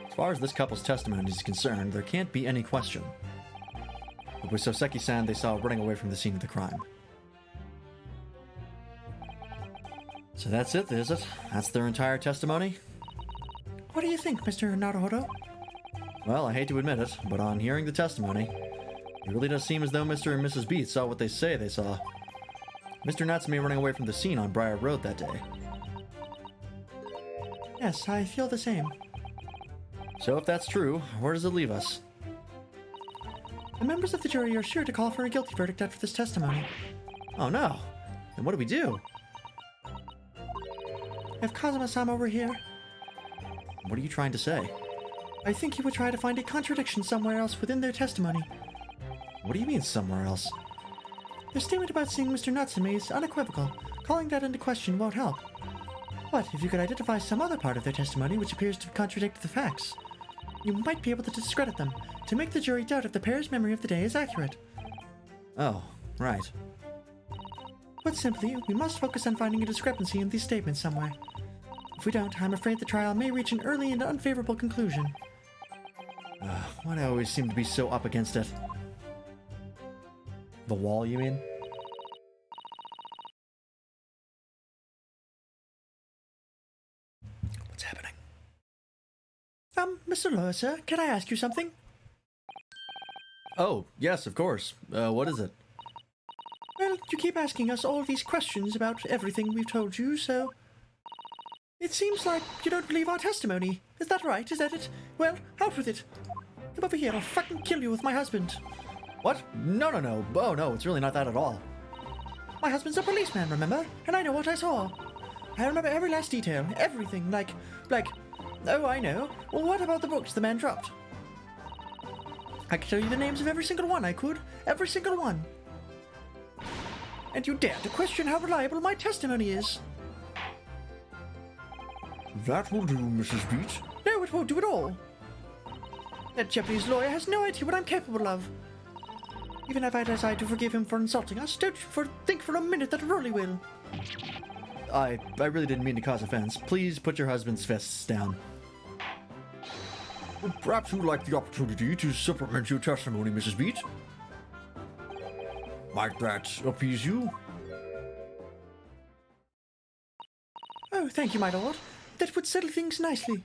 As far as this couple's testimony is concerned, there can't be any question. It was Soseki-san they saw running away from the scene of the crime. So that's it, is it? That's their entire testimony?
What do you think, Mr. Naruhodo?
Well, I hate to admit it, but on hearing the testimony, it really does seem as though Mr. and Mrs. Beat saw what they say they saw. Mr. Natsume running away from the scene on Briar Road that day.
Yes, I feel the same.
So if that's true, where does it leave us?
The members of the jury are sure to call for a guilty verdict after this testimony.
Oh no! Then what do we do?
If Kazuma-sama were here,
What are you trying to say?
I think he would try to find a contradiction somewhere else within their testimony.
What do you mean somewhere else?
Their statement about seeing Mr. Natsume is unequivocal. Calling that into question won't help. But if you could identify some other part of their testimony which appears to contradict the facts, you might be able to discredit them, to make the jury doubt if the pair's memory of the day is accurate.
Oh, right.
Put simply, we must focus on finding a discrepancy in these statements somewhere. If we don't, I'm afraid the trial may reach an early and unfavorable conclusion.
Why do I always seem to be so up against it? The wall, you mean? What's happening?
Mr. Loa, sir, can I ask you something?
Oh, yes, of course. What is it?
Well, you keep asking us all these questions about everything we've told you, so... It seems like you don't believe our testimony. Is that right? Is that it? Well, out with it. Come over here, I'll fucking kill you with my husband.
What? No. Oh, no, it's really not that at all.
My husband's a policeman, remember? And I know what I saw. I remember every last detail, everything, like... Oh, I know. Well, what about the books the man dropped? I could tell you the names of every single one, I could. Every single one. And you dare to question how reliable my testimony is.
That will do, Mrs. Beat.
No, it won't do at all. That Japanese lawyer has no idea what I'm capable of. Even if I decide to forgive him for insulting us, don't think for a minute that Rolly will.
I really didn't mean to cause offense. Please put your husband's fists down.
Perhaps you'd like the opportunity to supplement your testimony, Mrs. Beat. Might that appease you?
Oh, thank you, my lord. That would settle things nicely.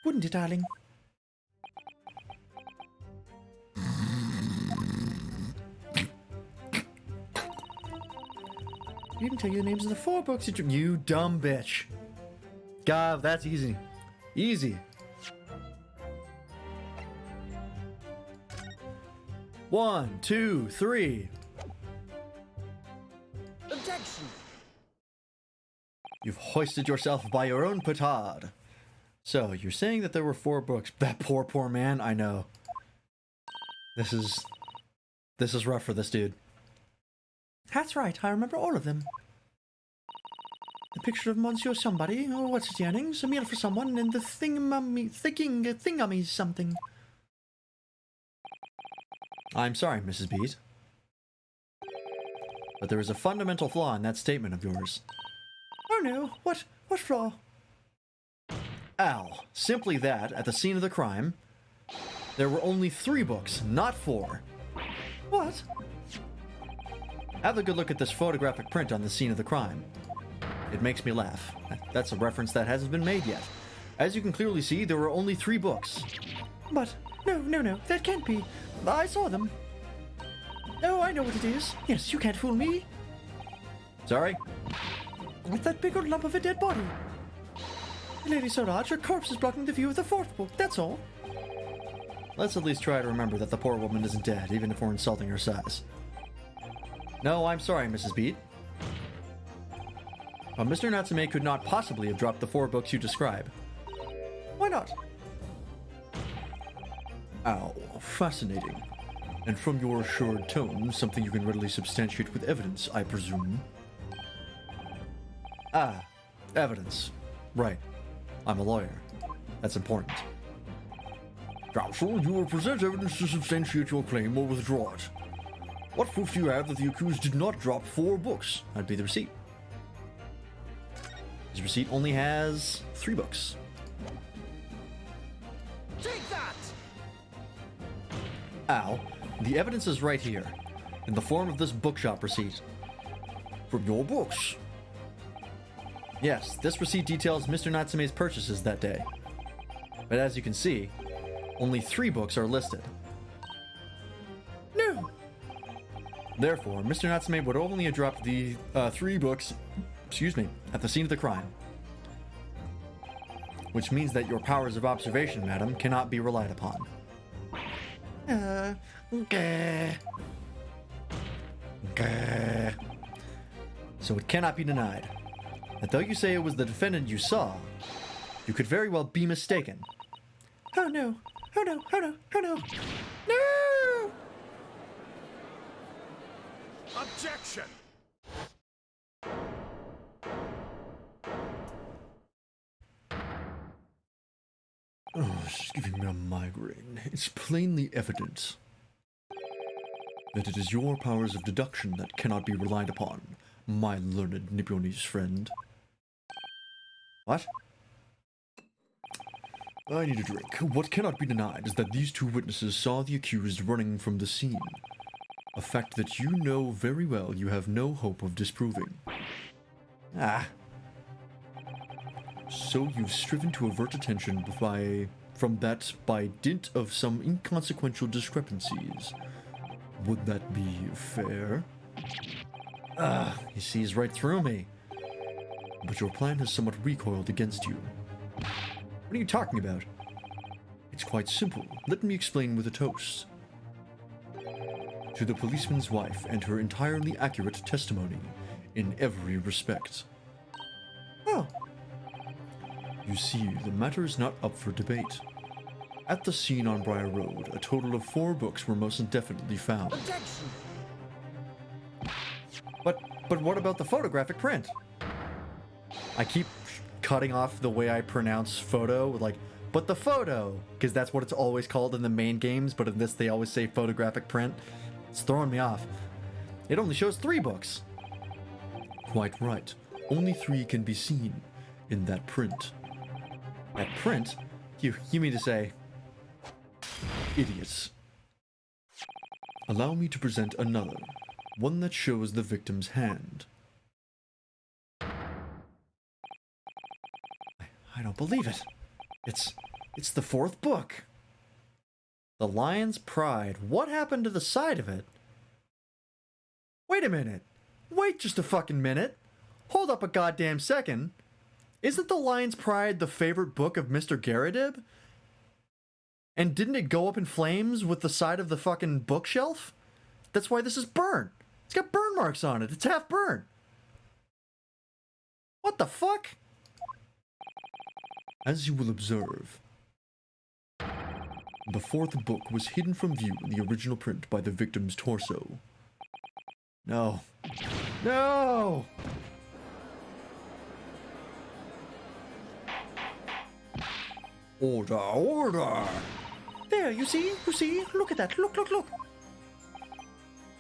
Wouldn't it, darling? You didn't tell you the names of the 4 books you
You dumb bitch. God, that's easy. Easy. One, two, three.
Objection!
You've hoisted yourself by your own petard. So, you're saying that there were 4 books. That poor man, I know. This is rough for this dude.
That's right, I remember all of them. The picture of Monsieur somebody, or what's his earnings, a meal for someone, and the thingammy something.
I'm sorry, Mrs. Beat. But there is a fundamental flaw in that statement of yours.
Oh no, what flaw?
Al, simply that, at the scene of the crime, there were only 3 books, not 4.
What?
Have a good look at this photographic print on the scene of the crime. It makes me laugh. That's a reference that hasn't been made yet. As you can clearly see, there were only 3 books.
But, no, that can't be. I saw them. Oh, I know what it is. Yes, you can't fool me.
Sorry?
With that big old lump of a dead body. Lady Siraj, her corpse is blocking the view of the 4th book, that's all.
Let's at least try to remember that the poor woman isn't dead, even if we're insulting her size. No, I'm sorry, Mrs. Beat. But Mr. Natsume could not possibly have dropped the 4 books you describe.
Why not?
Oh, fascinating. And from your assured tone, something you can readily substantiate with evidence, I presume. Ah, evidence. Right. I'm a lawyer. That's important.
Counsel, you will present evidence to substantiate your claim or withdraw it. What proof do you have that the accused did not drop 4 books?
That'd be the receipt. His receipt only has 3 books.
Take that!
Ow. The evidence is right here, in the form of this bookshop receipt.
From your books.
Yes, this receipt details Mr. Natsume's purchases that day. But as you can see, only 3 books are listed.
No.
Therefore, Mr. Natsume would only have dropped the 3 books, at the scene of the crime. Which means that your powers of observation, madam, cannot be relied upon.
Okay.
So it cannot be denied that though you say it was the defendant you saw, you could very well be mistaken.
Oh no. Oh no. Oh no. Oh no. No!
Objection!
Oh, she's giving me a migraine. It's plainly evident that it is your powers of deduction that cannot be relied upon, my learned Nipponese friend.
What?
I need a drink. What cannot be denied is that these 2 witnesses saw the accused running from the scene. A fact that you know very well you have no hope of disproving.
Ah,
So you've striven to avert attention from that by dint of some inconsequential discrepancies. Would that be fair?
he sees right through me.
But your plan has somewhat recoiled against you.
What are you talking about?
It's quite simple. Let me explain with a toast. To the policeman's wife and her entirely accurate testimony in every respect.
Oh.
You see, the matter is not up for debate. At the scene on Briar Road, a total of 4 books were most definitely found.
Objection!
But what about the photographic print? I keep cutting off the way I pronounce photo with but the photo, because that's what it's always called in the main games, but in this they always say photographic print. It's throwing me off. It only shows 3 books.
Quite right. Only 3 can be seen in that print.
That print? You mean to say...
Idiots. Allow me to present another, one that shows the victim's hand.
I don't believe it. It's the 4th book. The Lion's Pride. What happened to the side of it? Wait a minute. Wait just a fucking minute. Hold up a goddamn second. Isn't The Lion's Pride the favorite book of Mr. Garridib? And didn't it go up in flames with the side of the fucking bookshelf? That's why this is burnt. It's got burn marks on it. It's half burnt. What the fuck?
As you will observe, the 4th book was hidden from view in the original print by the victim's torso.
No. No!
Order, order!
There, you see? Look at that. Look.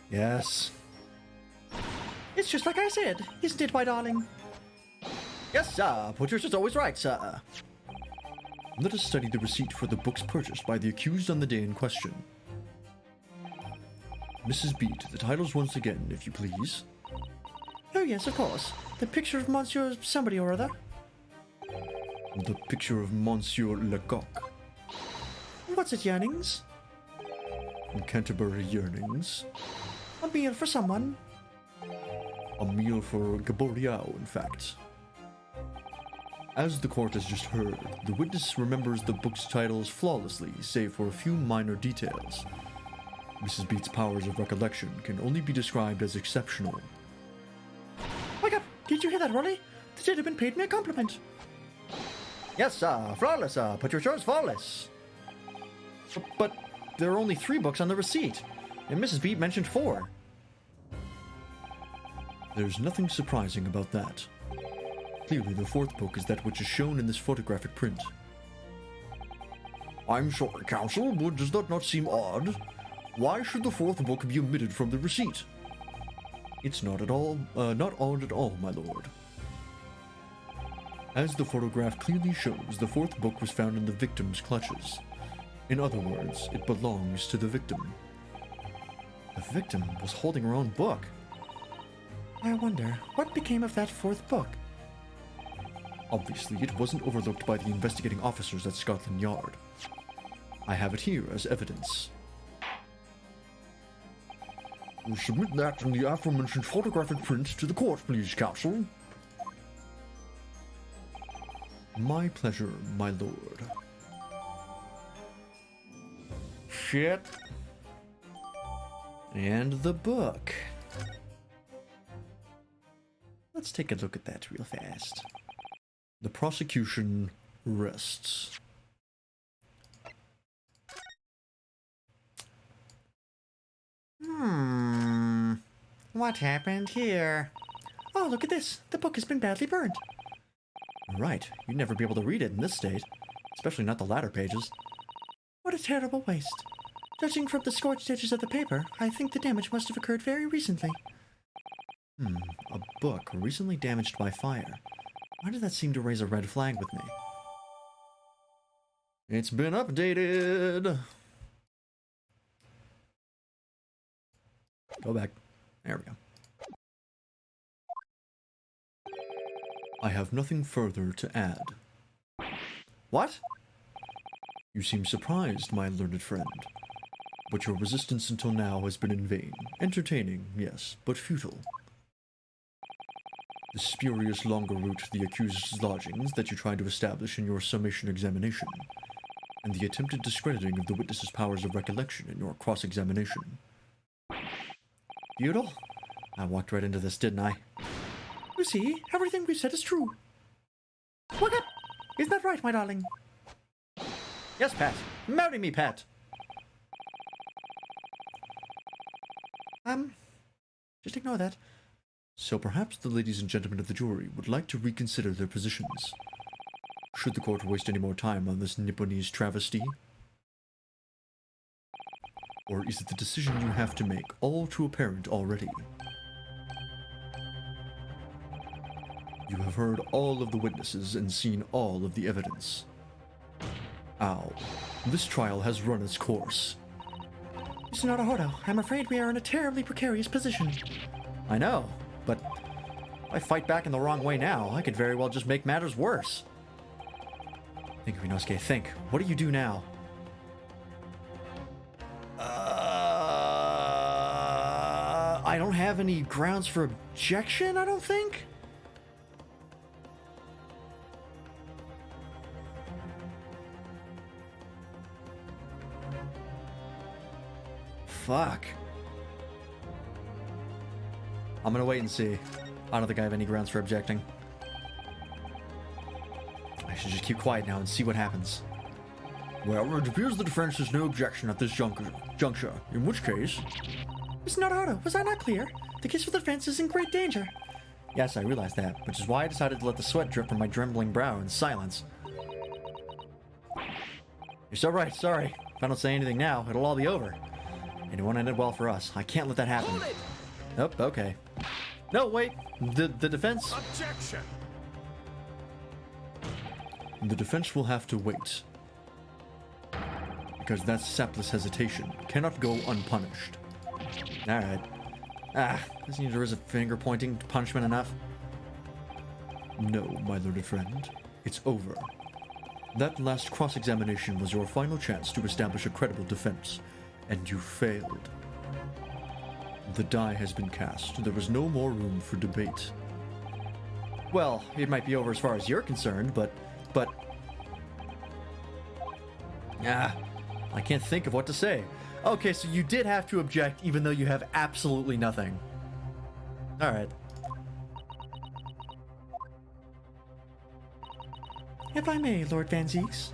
Yes.
It's just like I said, isn't it, my darling?
Yes, sir. Patricia's always right, sir.
Let us study the receipt for the books purchased by the accused on the day in question. Mrs. Beat, the titles once again, if you please.
Oh yes, of course. The picture of Monsieur somebody or other.
The picture of Monsieur Lecoq.
What's it, yearnings?
Canterbury Yearnings.
A meal for someone.
A meal for Gaboriau, in fact. As the court has just heard, the witness remembers the book's titles flawlessly, save for a few minor details. Mrs. Beat's powers of recollection can only be described as exceptional.
Wake up! Did you hear that, Rolly? The gentleman paid me a compliment.
Yes, sir. Flawless, sir. Patricia's flawless. But there are only 3 books on the receipt. And Mrs. B mentioned 4.
There's nothing surprising about that. Clearly, the fourth book is that which is shown in this photographic print. I'm sorry, Counsel, but does that not seem odd? Why should the fourth book be omitted from the receipt? It's not odd at all, my lord. As the photograph clearly shows, the fourth book was found in the victim's clutches. In other words, it belongs to the victim.
The victim was holding her own book. I wonder, what became of that fourth book?
Obviously, it wasn't overlooked by the investigating officers at Scotland Yard. I have it here as evidence. We'll submit that in the aforementioned photographic print to the court, please, Counsel. My pleasure, my lord.
Shit. And the book. Let's take a look at that real fast.
The prosecution rests.
What happened here? Oh, look at this. The book has been badly burned.
Right, you'd never be able to read it in this state. Especially not the latter pages.
What a terrible waste. Judging from the scorched edges of the paper, I think the damage must have occurred very recently.
A book recently damaged by fire. Why did that seem to raise a red flag with me? It's been updated! Go back. There we go.
I have nothing further to add.
What?
You seem surprised, my learned friend. But your resistance until now has been in vain. Entertaining, yes, but futile. The spurious longer route to the accused's lodgings that you tried to establish in your summation examination, and the attempted discrediting of the witness's powers of recollection in your cross-examination.
Feudal? I walked right into this, didn't I?
You see, everything we said is true. Wake up! Isn't that right, my darling?
Yes, Pat. Marry me, Pat.
Just ignore that.
So perhaps the ladies and gentlemen of the jury would like to reconsider their positions. Should the court waste any more time on this Nipponese travesty? Or is it the decision you have to make all too apparent already? You have heard all of the witnesses and seen all of the evidence. Ow. This trial has run its course.
Mr. Naruhodo, I'm afraid we are in a terribly precarious position.
I know, but if I fight back in the wrong way now, I could very well just make matters worse. Think, Rinosuke, think. What do you do now? I don't have any grounds for objection, I don't think? Fuck. I'm gonna wait and see. I don't think I have any grounds for objecting. I should just keep quiet now and see what happens.
Well, it appears the defense has no objection at this juncture, in which case...
Mr. Naruhodo, was I not clear? The case for the defense is in great danger.
Yes, I realize that, which is why I decided to let the sweat drip from my trembling brow in silence. You're so right, sorry. If I don't say anything now, it'll all be over. And it won't end well for us. I can't let that happen.
Hold it!
Nope, okay. No, wait. The defense...
Objection!
The defense will have to wait. Because that sapless hesitation cannot go unpunished.
Alright. Doesn't need to raise a finger pointing to punishment enough?
No, my learned friend. It's over. That last cross-examination was your final chance to establish a credible defense, and you failed. The die has been cast. There is no more room for debate.
Well, it might be over as far as you're concerned, but... I can't think of what to say. Okay, so you did have to object even though you have absolutely nothing. Alright.
If I may, Lord Van Zieks,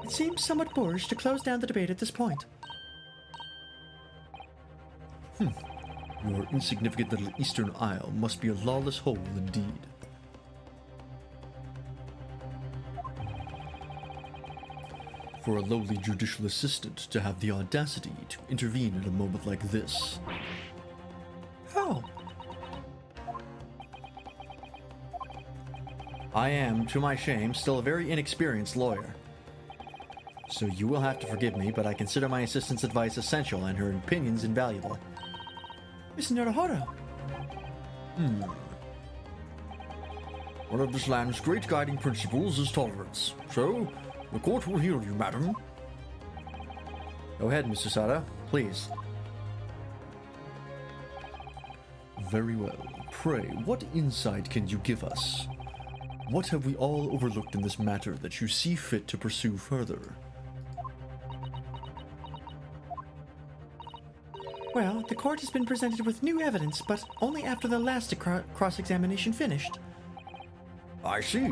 it seems somewhat boorish to close down the debate at this point.
Your insignificant little Eastern Isle must be a lawless hole indeed. For a lowly judicial assistant to have the audacity to intervene at a moment like this.
Oh,
I am, to my shame, still a very inexperienced lawyer. So you will have to forgive me, but I consider my assistant's advice essential and her opinions invaluable.
Mr. Naruhodo.
One of this land's great guiding principles is tolerance. So, the court will hear you, madam.
Go ahead, Mr. Sada, please. Very well. Pray, what insight can you give us? What have we all overlooked in this matter that you see fit to pursue further?
Well, the court has been presented with new evidence, but only after the last cross-examination finished.
I see.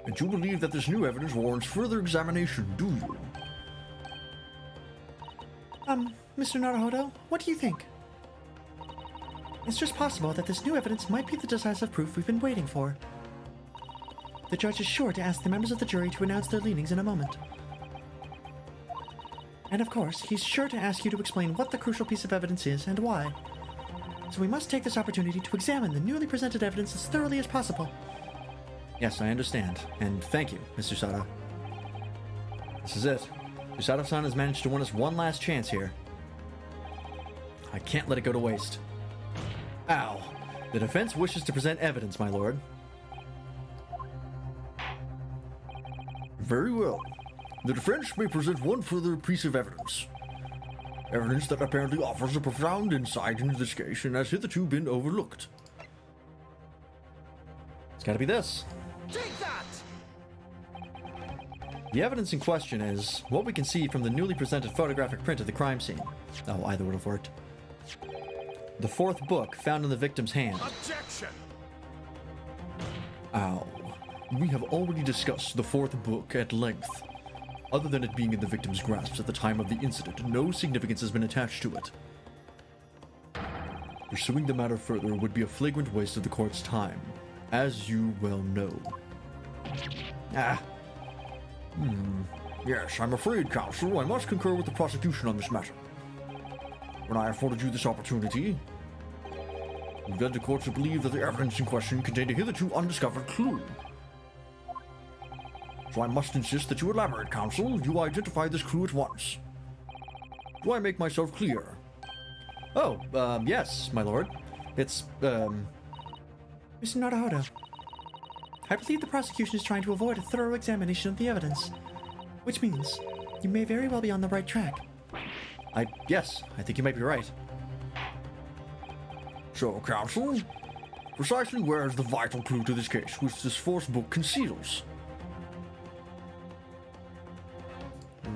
And you believe that this new evidence warrants further examination, do you?
Mr. Naruhodo, what do you think? It's just possible that this new evidence might be the decisive proof we've been waiting for. The judge is sure to ask the members of the jury to announce their leanings in a moment. And of course, he's sure to ask you to explain what the crucial piece of evidence is and why. So we must take this opportunity to examine the newly presented evidence as thoroughly as possible.
Yes, I understand, and thank you, Mr. Sada. This is it. Usada-san has managed to win us one last chance here. I can't let it go to waste. Ow! The defense wishes to present evidence, my lord.
Very well. The defense may present one further piece of evidence. Evidence that apparently offers a profound insight into this case and has hitherto been overlooked.
It's gotta be this.
Take that!
The evidence in question is what we can see from the newly presented photographic print of the crime scene. Oh, either would have worked. The fourth book found in the victim's hand.
Objection!
Ow. We have already discussed the fourth book at length. Other than it being in the victim's grasp at the time of the incident, no significance has been attached to it. Pursuing the matter further would be a flagrant waste of the court's time, as you well know. Yes, I'm afraid, counsel, I must concur with the prosecution on this matter. When I afforded you this opportunity, you led the court to believe that the evidence in question contained a hitherto undiscovered clue. So I must insist that you elaborate, counsel. You identify this clue at once. Do I make myself clear?
Oh, yes, my lord. It's,
Mr. Naruhodo, I believe the prosecution is trying to avoid a thorough examination of the evidence, which means you may very well be on the right track.
yes, I think you might be right.
So, counsel, precisely where is the vital clue to this case, which this fourth book conceals?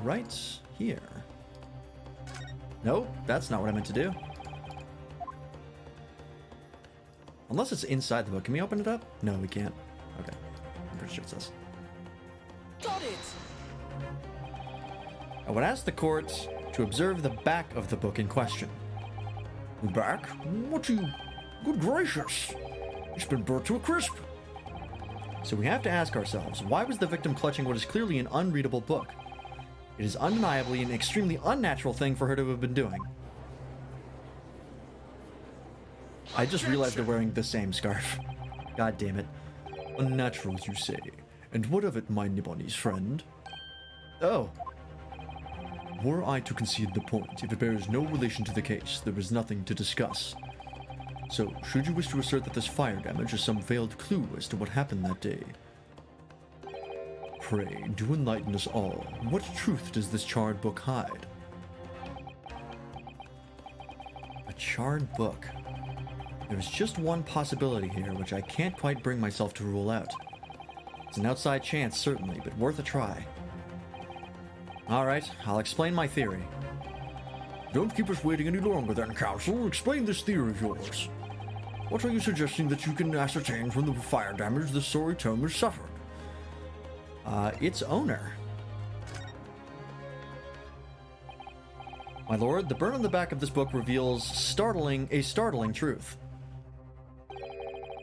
Right here. Nope, that's not what I meant to do. Unless it's inside the book. Can we open it up? No, we can't. Okay. I'm pretty sure it says.
Got it!
I would ask the court to observe the back of the book in question.
Back? What do you... Good gracious! It's been burnt to a crisp!
So we have to ask ourselves, why was the victim clutching what is clearly an unreadable book? It is undeniably an extremely unnatural thing for her to have been doing. I just realized they're wearing the same scarf. God damn it.
Unnatural, you say. And what of it, my Nibbonese friend?
Oh.
Were I to concede the point, if it bears no relation to the case, there is nothing to discuss. So, should you wish to assert that this fire damage is some veiled clue as to what happened that day? Pray, do enlighten us all. What truth does this charred book hide?
A charred book. There's just one possibility here, which I can't quite bring myself to rule out. It's an outside chance, certainly, but worth a try. Alright, I'll explain my theory.
Don't keep us waiting any longer then, counsel. Explain this theory of yours. What are you suggesting that you can ascertain from the fire damage the sorry tome has suffered?
Its owner. My lord, the burn on the back of this book reveals a startling truth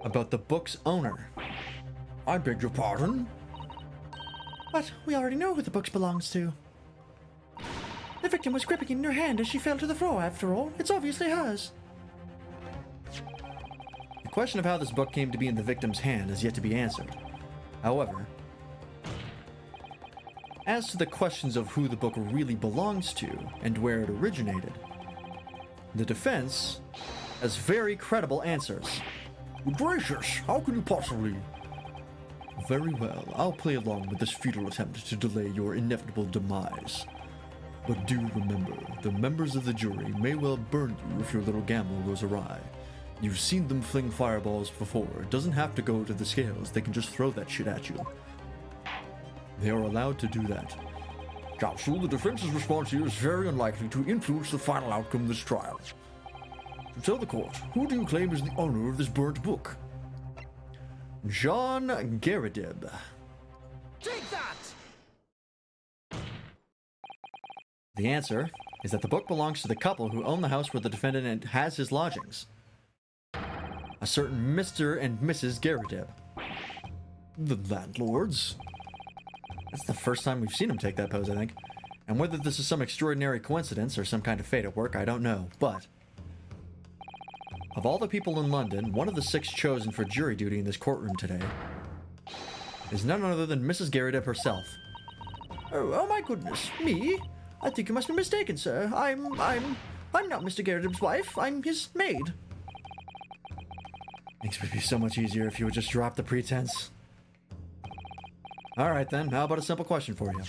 about the book's owner.
I beg your pardon?
But we already know who the book belongs to. The victim was gripping it in her hand as she fell to the floor, after all. It's obviously hers.
The question of how this book came to be in the victim's hand is yet to be answered. However, as to the questions of who the book really belongs to and where it originated, the defense has very credible answers.
Gracious, how can you possibly?
Very well, I'll play along with this futile attempt to delay your inevitable demise. But do remember, the members of the jury may well burn you if your little gamble goes awry. You've seen them fling fireballs before. It doesn't have to go to the scales, they can just throw that shit at you. They are allowed to do that.
Counsel, the defense's response here is very unlikely to influence the final outcome of this trial. So tell the court, who do you claim is the owner of this burnt book?
John Garadib.
Take that!
The answer is that the book belongs to the couple who own the house where the defendant has his lodgings. A certain Mr. and Mrs. Garadib.
The landlords?
That's the first time we've seen him take that pose, I think. And whether this is some extraordinary coincidence or some kind of fate at work, I don't know, but of all the people in London, one of the 6 chosen for jury duty in this courtroom today is none other than Mrs. Garadib herself.
Oh my goodness, me? I think you must be mistaken, sir. I'm not Mr. Garadib's wife. I'm his maid.
Things would be so much easier if you would just drop the pretense. Alright then, how about a simple question for you?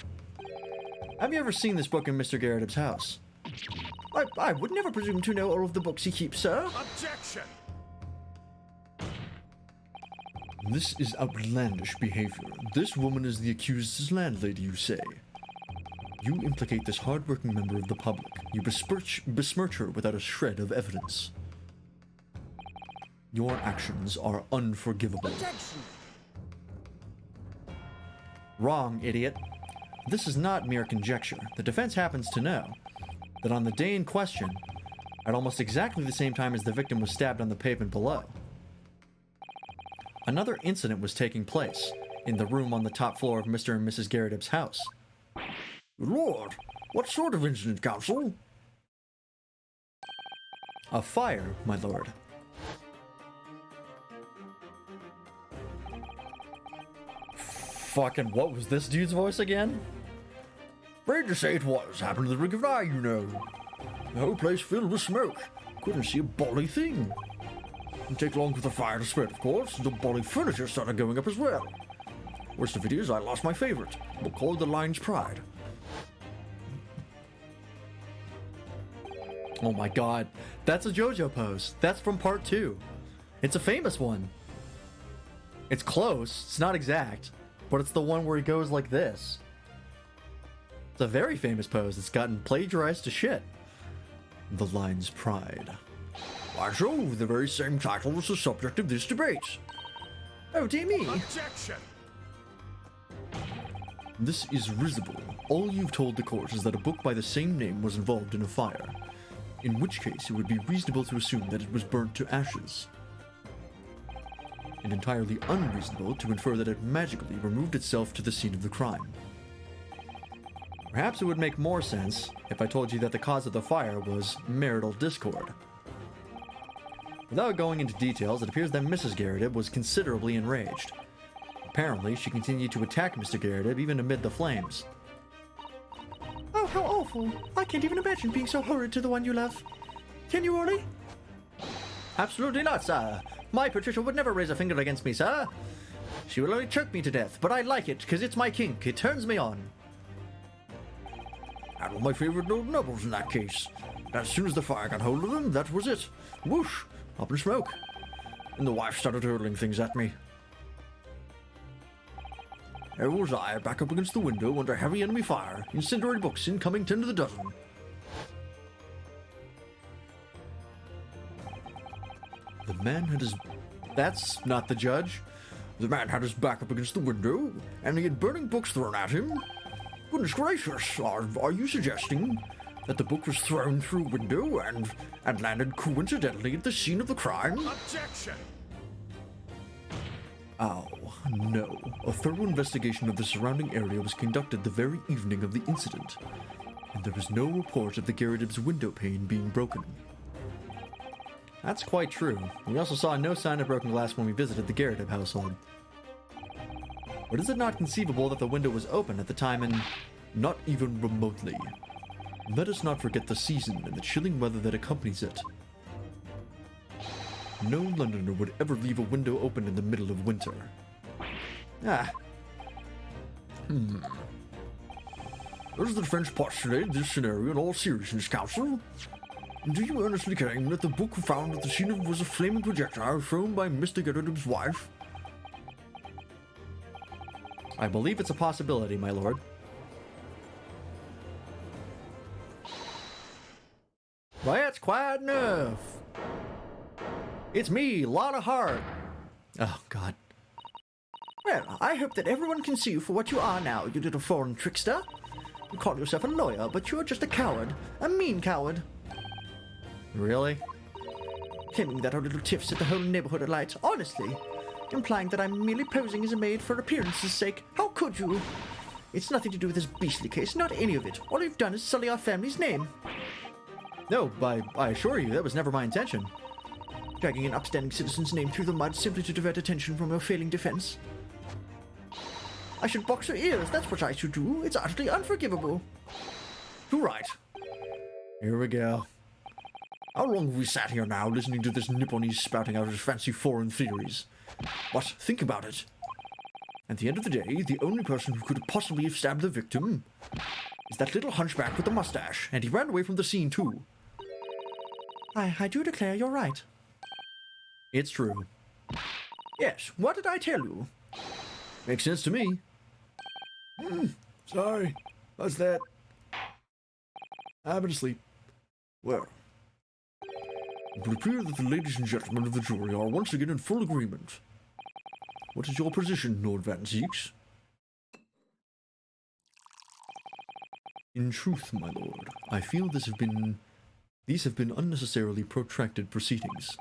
Have you ever seen this book in Mr. Garadib's house?
I would never presume to know all of the books he keeps, sir.
Objection!
This is outlandish behavior. This woman is the accused's landlady, you say. You implicate this hard-working member of the public. You besmirch her without a shred of evidence. Your actions are unforgivable.
Objection!
Wrong, idiot. This is not mere conjecture. The defense happens to know that on the day in question, at almost exactly the same time as the victim was stabbed on the pavement below, another incident was taking place in the room on the top floor of Mr. and Mrs. Garadib's house.
Lord, what sort of incident, counsel?
A fire, my lord. Fucking what was this dude's voice again?
Afraid to say it was. Happened to the blink of an eye, you know. The whole place filled with smoke. Couldn't see a bolly thing. Didn't take long for the fire to spread, of course. The bolly furniture started going up as well. Worst of it is, I lost my favorite. We'll call it the Lion's Pride.
Oh my god, that's a JoJo pose. That's from part 2. It's a famous one. It's close, it's not exact, but it's the one where he goes like this. It's a very famous pose. It's gotten plagiarized to shit.
The Lion's Pride. Why so? The very same title was the subject of this debate.
Oh, dear me.
Objection!
This is risible. All you've told the court is that a book by the same name was involved in a fire, in which case it would be reasonable to assume that it was burnt to ashes, and entirely unreasonable to infer that it magically removed itself to the scene of the crime.
Perhaps it would make more sense if I told you that the cause of the fire was marital discord. Without going into details, it appears that Mrs. Garadib was considerably enraged. Apparently, she continued to attack Mr. Garadib even amid the flames.
Oh, how awful. I can't even imagine being so horrid to the one you love. Can you, Ollie?
Absolutely not, sir. My Patricia would never raise a finger against me, sir. She will only choke me to death, but I like it, because it's my kink. It turns me on.
Handle my favorite little nubbles in that case. As soon as the fire got hold of them, that was it. Whoosh! Up in smoke. And the wife started hurling things at me. There was I, back up against the window under heavy enemy fire, incendiary books incoming 10 to the dozen.
The man had his... That's not the judge.
The man had his back up against the window, and he had burning books thrown at him. Goodness gracious, are you suggesting
that the book was thrown through a window and landed coincidentally at the scene of the crime?
Objection!
Oh, no. A thorough investigation of the surrounding area was conducted the very evening of the incident, and there was no report of the Gyarados window pane being broken.
That's quite true. We also saw no sign of broken glass when we visited the Gyarados household. But is it not conceivable that the window was open at the time and...
Not even remotely. Let us not forget the season and the chilling weather that accompanies it. No Londoner would ever leave a window open in the middle of winter. Does the defense postulate this scenario in all seriousness, counsel? Do you earnestly claim that the book found at the scene of was a flaming projectile thrown by Mr. Gyarados' wife?
I believe it's a possibility, my lord.
Well, that's quiet enough. It's me, Lotta Hart.
Oh, God.
Well, I hope that everyone can see you for what you are now, you little foreign trickster. You call yourself a lawyer, but you're just a coward. A mean coward.
Really?
Claiming that our little tiff set the whole neighborhood alight, honestly. Implying that I'm merely posing as a maid for appearance's sake. How could you? It's nothing to do with this beastly case, not any of it. All you've done is sully our family's name.
No, I assure you, that was never my intention.
Dragging an upstanding citizen's name through the mud simply to divert attention from your failing defense. I should box your ears, that's what I should do. It's utterly unforgivable.
Too right. Here we go.
How long have we sat here now listening to this Nipponese spouting out his fancy foreign theories? But think about it. At the end of the day, the only person who could possibly have stabbed the victim is that little hunchback with the mustache, and he ran away from the scene too. I do declare you're right.
It's true.
Yes, what did I tell you?
Makes sense to me.
Sorry. How's that? I've been asleep.
Well, it would appear that the ladies and gentlemen of the jury are once again in full agreement. What is your position, Lord Van Zeeks? In truth, my lord, I feel these have been unnecessarily protracted proceedings.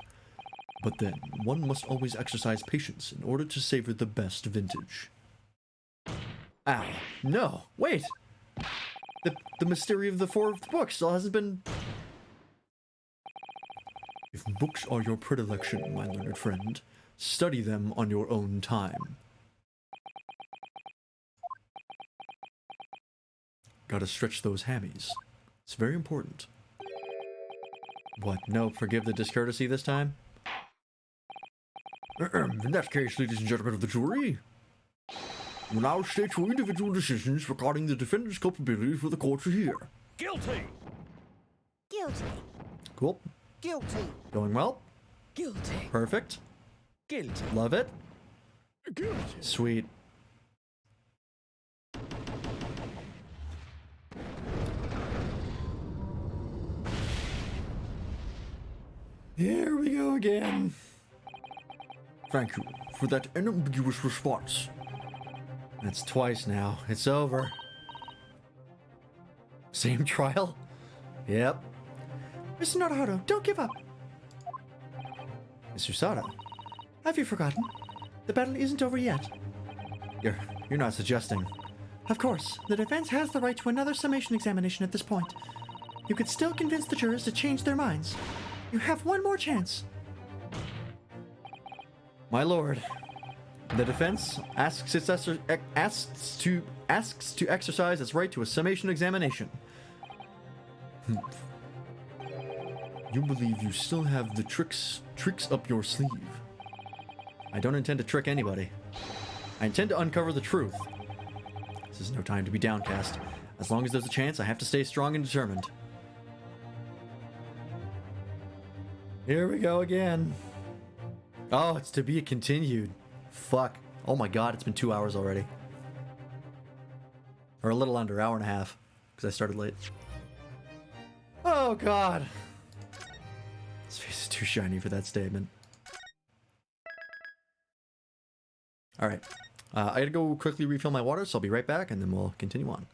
But then, one must always exercise patience in order to savor the best vintage.
Ow. No, wait! The mystery of the fourth book still hasn't been...
If books are your predilection, my learned friend, study them on your own time. Gotta stretch those hammies. It's very important.
What, no, forgive the discourtesy this time?
In that case, ladies and gentlemen of the jury, you now state your individual decisions regarding the defendant's culpability for the court to hear.
Guilty!
Guilty.
Cool.
Guilty.
Going well.
Guilty.
Perfect.
Guilty.
Love it.
Guilty.
Sweet.
Here we go again.
Thank you for that unambiguous response.
That's twice now. It's over. Same trial? Yep.
Mr. Naruto, don't give up.
Mr. Sada,
Have you forgotten? The battle isn't over yet.
you're not suggesting.
Of course, the defense has the right to another summation examination at this point. You could still convince the jurors to change their minds. You have one more chance.
My lord, the defense asks to exercise its right to a summation examination.
You believe you still have the tricks up your sleeve.
I don't intend to trick anybody. I intend to uncover the truth. This is no time to be downcast. As long as there's a chance, I have to stay strong and determined. Here we go again. Oh, it's to be continued. Fuck. Oh my god, it's been 2 hours already. Or a little under, hour and a half. Because I started late. Oh god. This face is too shiny for that statement. Alright. I gotta go quickly refill my water, so I'll be right back, and then we'll continue on.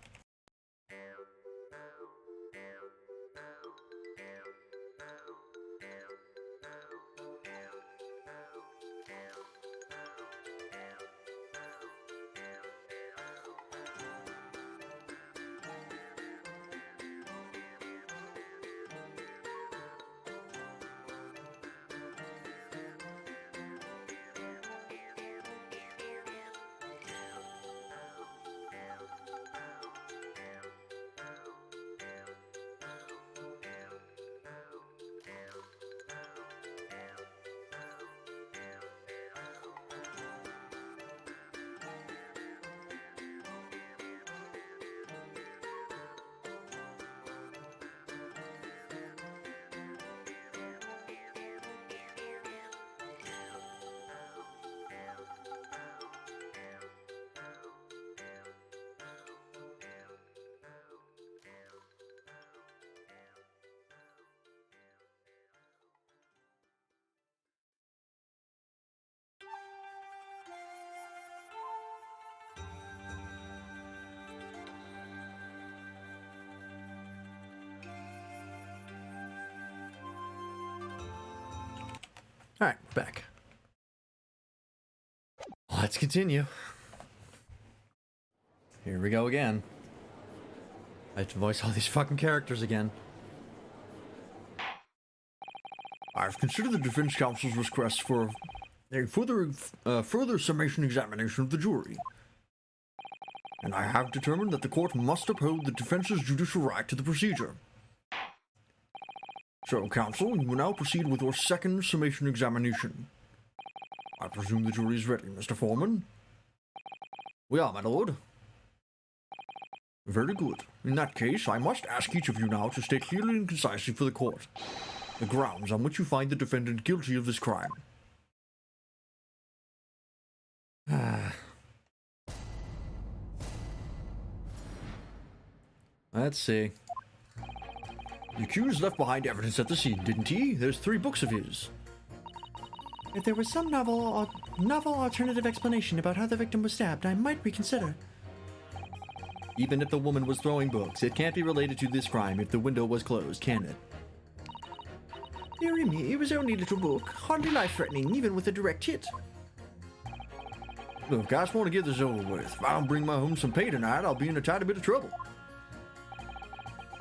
Alright, back. Let's continue. Here we go again. I have to voice all these fucking characters again.
I've considered the defense counsel's request for a further summation examination of the jury. And I have determined that the court must uphold the defense's judicial right to the procedure. So, counsel, you will now proceed with your second summation examination. I presume the jury is ready, Mr. Foreman?
We are, my lord.
Very good. In that case, I must ask each of you now to state clearly and concisely for the court the grounds on which you find the defendant guilty of this crime.
Let's see.
The accused left behind evidence at the scene, didn't he? There's 3 books of his.
If there was some novel alternative explanation about how the victim was stabbed, I might reconsider.
Even if the woman was throwing books, it can't be related to this crime if the window was closed, can it?
Dearie me, it was only a little book, hardly life-threatening, even with a direct hit.
Look, guys, want to get this over with. If I don't bring my home some pay tonight, I'll be in a tiny bit of trouble.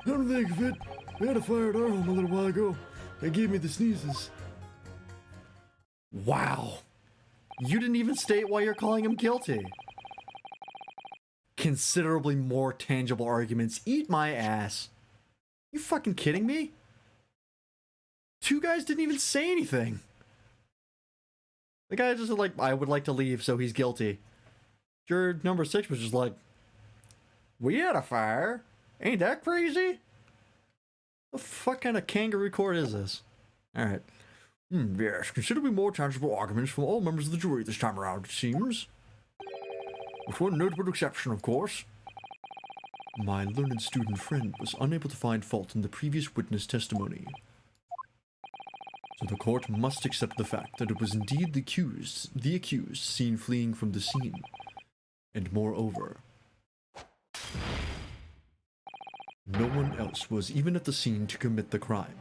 Come to think of it, we had a fire at our home a little while ago. They gave me the sneezes.
Wow. You didn't even state why you're calling him guilty. Considerably more tangible arguments. Eat my ass. You fucking kidding me? 2 guys didn't even say anything. The guy just like, I would like to leave, so he's guilty. Juror number 6 was just like, we had a fire. Ain't that crazy? The fuck kind of kangaroo court is this? Alright.
Yes, considerably more tangible arguments from all members of the jury this time around, it seems. With one notable exception, of course.
My learned student friend was unable to find fault in the previous witness testimony. So the court must accept the fact that it was indeed the accused seen fleeing from the scene. And moreover, no one else was even at the scene to commit the crime.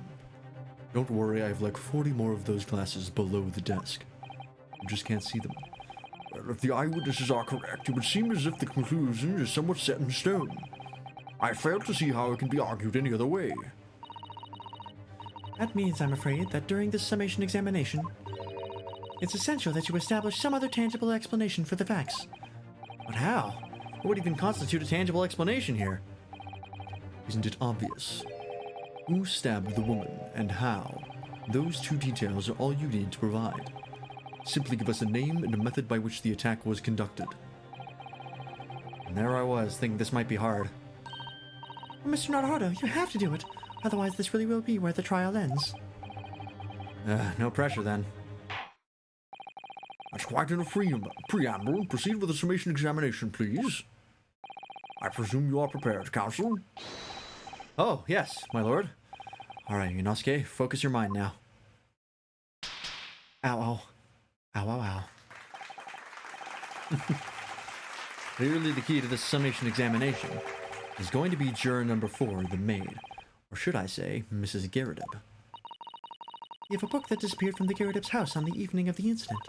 Don't worry, I have like 40 more of those glasses below the desk. You just can't see them.
Well, if the eyewitnesses are correct, it would seem as if the conclusion is somewhat set in stone. I fail to see how it can be argued any other way.
That means, I'm afraid, that during this summation examination, it's essential that you establish some other tangible explanation for the facts.
But how? What would even constitute a tangible explanation here?
Isn't it obvious? Who stabbed the woman and how? Those 2 details are all you need to provide. Simply give us a name and a method by which the attack was conducted.
And there I was, thinking this might be hard.
Mr. Naruto, you have to do it. Otherwise, this really will be where the trial ends.
No pressure then.
That's quite enough preamble. Proceed with the summation examination, please. I presume you are prepared, counsel?
Oh, yes, my lord. Alright, Inosuke, focus your mind now. Ow, ow. Ow, ow, ow. Clearly the key to this summation examination is going to be juror number 4, the maid. Or should I say, Mrs. Garrideb.
You have a book that disappeared from the Garrideb's house on the evening of the incident.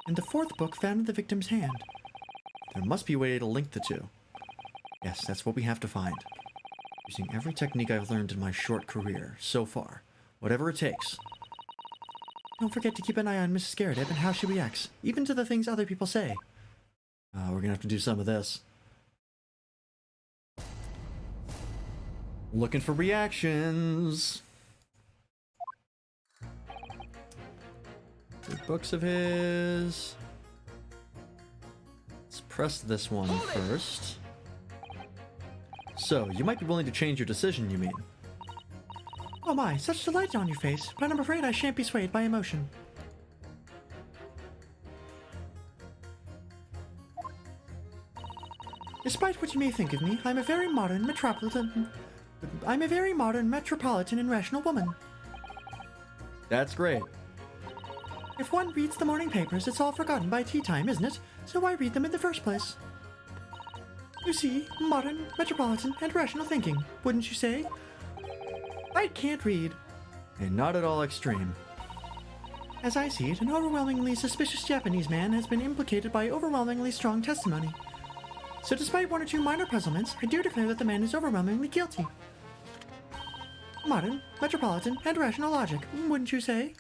And the 4th book found in the victim's hand.
There must be a way to link the 2. Yes, that's what we have to find. Using every technique I've learned in my short career, so far. Whatever it takes.
Don't forget to keep an eye on Mrs. Garrideb and how she reacts, even to the things other people say.
We're gonna have to do some of this. Looking for reactions. Good books of his. Let's press this one first. So, you might be willing to change your decision, you mean?
Oh my, such delight on your face, but I'm afraid I shan't be swayed by emotion. Despite what you may think of me, I'm a very modern metropolitan and rational woman.
That's great.
If one reads the morning papers, it's all forgotten by tea time, isn't it? So why read them in the first place? You see, modern, metropolitan, and rational thinking, wouldn't you say? I can't read.
And not at all extreme.
As I see it, an overwhelmingly suspicious Japanese man has been implicated by overwhelmingly strong testimony. So despite one or two minor puzzlements, I do declare that the man is overwhelmingly guilty. Modern, metropolitan, and rational logic, wouldn't you say?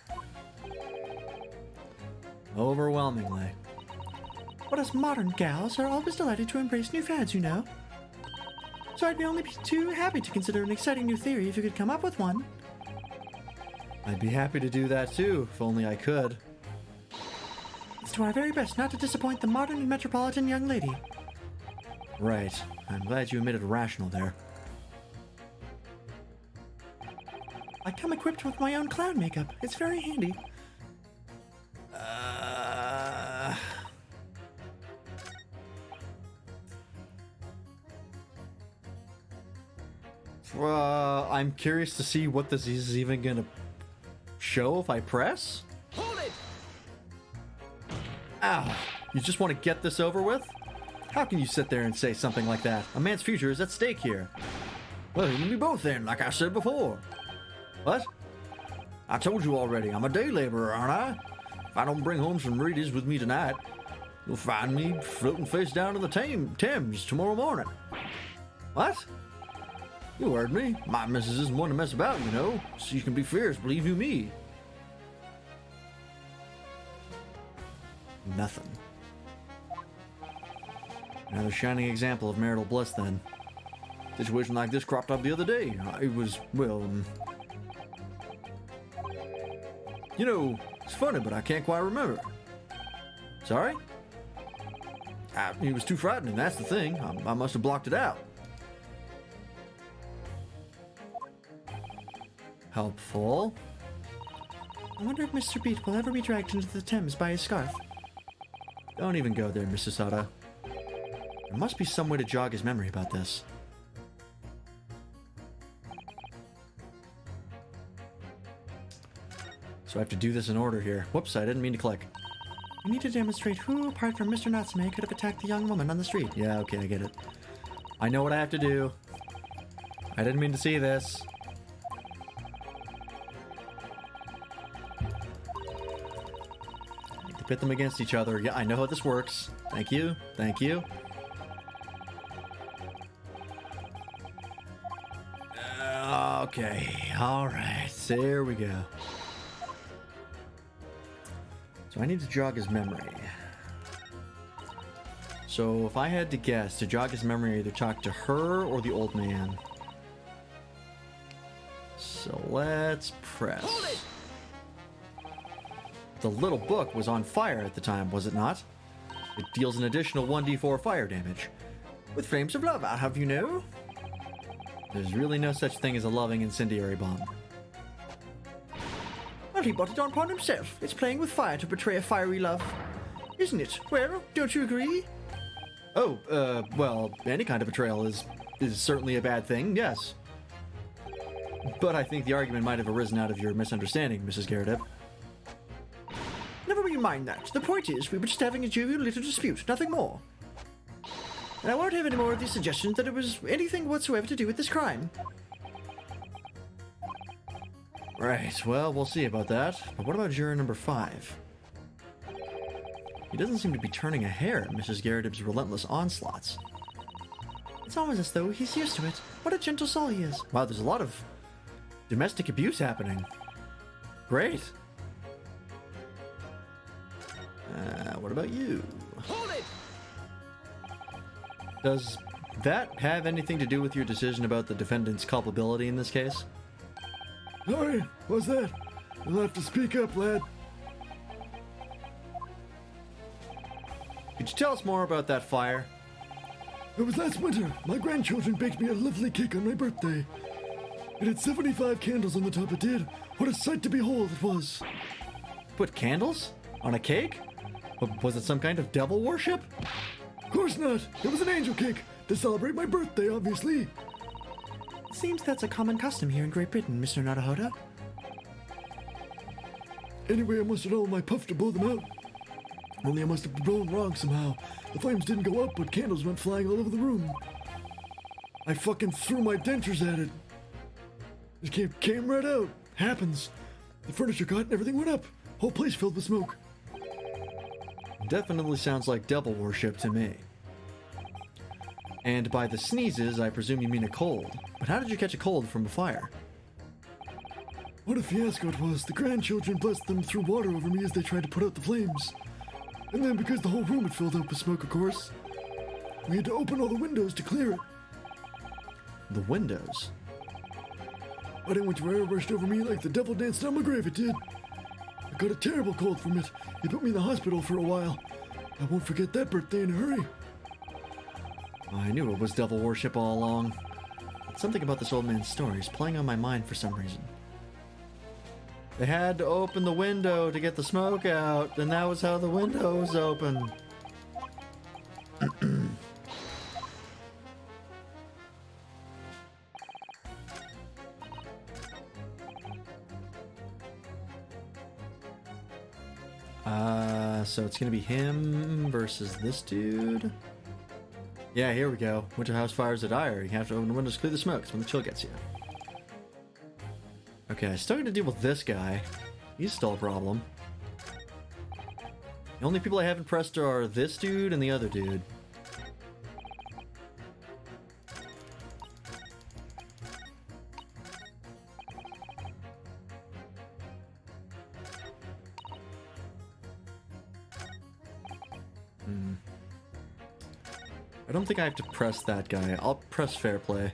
Overwhelmingly.
But us modern gals are always delighted to embrace new fads, you know. So I'd be only be too happy to consider an exciting new theory if you could come up with one.
I'd be happy to do that too, if only I could.
Let's do our very best not to disappoint the modern and metropolitan young lady.
Right. I'm glad you admitted rational there.
I come equipped with my own clown makeup. It's very handy.
I'm curious to see what this is even gonna show if I press.
Hold it!
Ow! You just want to get this over with? How can you sit there and say something like that? A man's future is at stake here.
Well, you and me both then, like I said before.
What?
I told you already, I'm a day laborer, aren't I? If I don't bring home some Reedy's with me tonight, you'll find me floating face down to the Thames tomorrow morning.
What?
You heard me. My missus isn't one to mess about, you know. She can be fierce, believe you me.
Nothing. Another shining example of marital bliss, then.
Situation like this cropped up the other day. It was, well, you know, it's funny, but I can't quite remember.
Sorry?
It was too frightening, that's the thing. I must have blocked it out.
Helpful.
I wonder if Mr. Beat will ever be dragged into the Thames by his scarf.
Don't even go there, Mrs. Sada. There must be some way to jog his memory about this. So I have to do this in order here. Whoops, I didn't mean to click.
We need to demonstrate who, apart from Mr. Natsume, could have attacked the young woman on the street.
Yeah, okay, I get it. I know what I have to do. I didn't mean to see this. To pit them against each other. Yeah, I know how this works. Thank you. Thank you. Okay, alright, there we go. So I need to jog his memory. So if I had to guess, to jog his memory, I either talk to her or the old man. So let's press. The little book was on fire at the time, was it not? It deals an additional 1d4 fire damage.
With flames of love, I'll have you know.
There's really no such thing as a loving incendiary bomb.
Well, he brought it on upon himself. It's playing with fire to betray a fiery love. Isn't it? Well, don't you agree?
Oh, well, any kind of betrayal is certainly a bad thing, yes. But I think the argument might have arisen out of your misunderstanding, Mrs. Garrett.
Never really mind that. The point is, we were just having a jovial little dispute, nothing more. And I won't have any more of these suggestions that it was anything whatsoever to do with this crime.
Right, well, we'll see about that. But what about juror number 5? He doesn't seem to be turning a hair at Mrs. Garrett's relentless onslaughts.
It's almost as though he's used to it. What a gentle soul he is.
Wow, there's a lot of domestic abuse happening. Great. What about you?
Hold it!
Does that have anything to do with your decision about the defendant's culpability in this case?
Sorry, what's that? You'll have to speak up, lad.
Could you tell us more about that fire?
It was last winter. My grandchildren baked me a lovely cake on my birthday. It had 75 candles on the top, it did. What a sight to behold it was.
Put candles? On a cake? Was it some kind of devil worship?
Of course not. It was an angel cake. To celebrate my birthday, obviously.
Seems that's a common custom here in Great Britain, Mr. Naruhodo.
Anyway, I mustered all my puff to blow them out. Only I must have blown wrong somehow. The flames didn't go up, but candles went flying all over the room. I fucking threw my dentures at it. It came right out. Happens. The furniture caught and everything went up. Whole place filled with smoke.
Definitely sounds like devil worship to me. And by the sneezes, I presume you mean a cold. But how did you catch a cold from a fire?
What a fiasco it was. The grandchildren blessed them threw water over me as they tried to put out the flames. And then because the whole room had filled up with smoke, of course, we had to open all the windows to clear it.
The windows?
But it went to air rushed over me like the devil danced on my grave, it did. I got a terrible cold from it. It put me in the hospital for a while. I won't forget that birthday in a hurry.
I knew it was devil worship all along. But something about this old man's story is playing on my mind for some reason. They had to open the window to get the smoke out, and that was how the window was open. So it's gonna be him versus this dude. Yeah, here we go. Winter house fires at ire. You have to open the windows to clear the smoke. It's when the chill gets you. Okay, starting to deal with this guy. He's still a problem. The only people I haven't pressed are this dude and the other dude. I don't think I have to press that guy. I'll press fair play.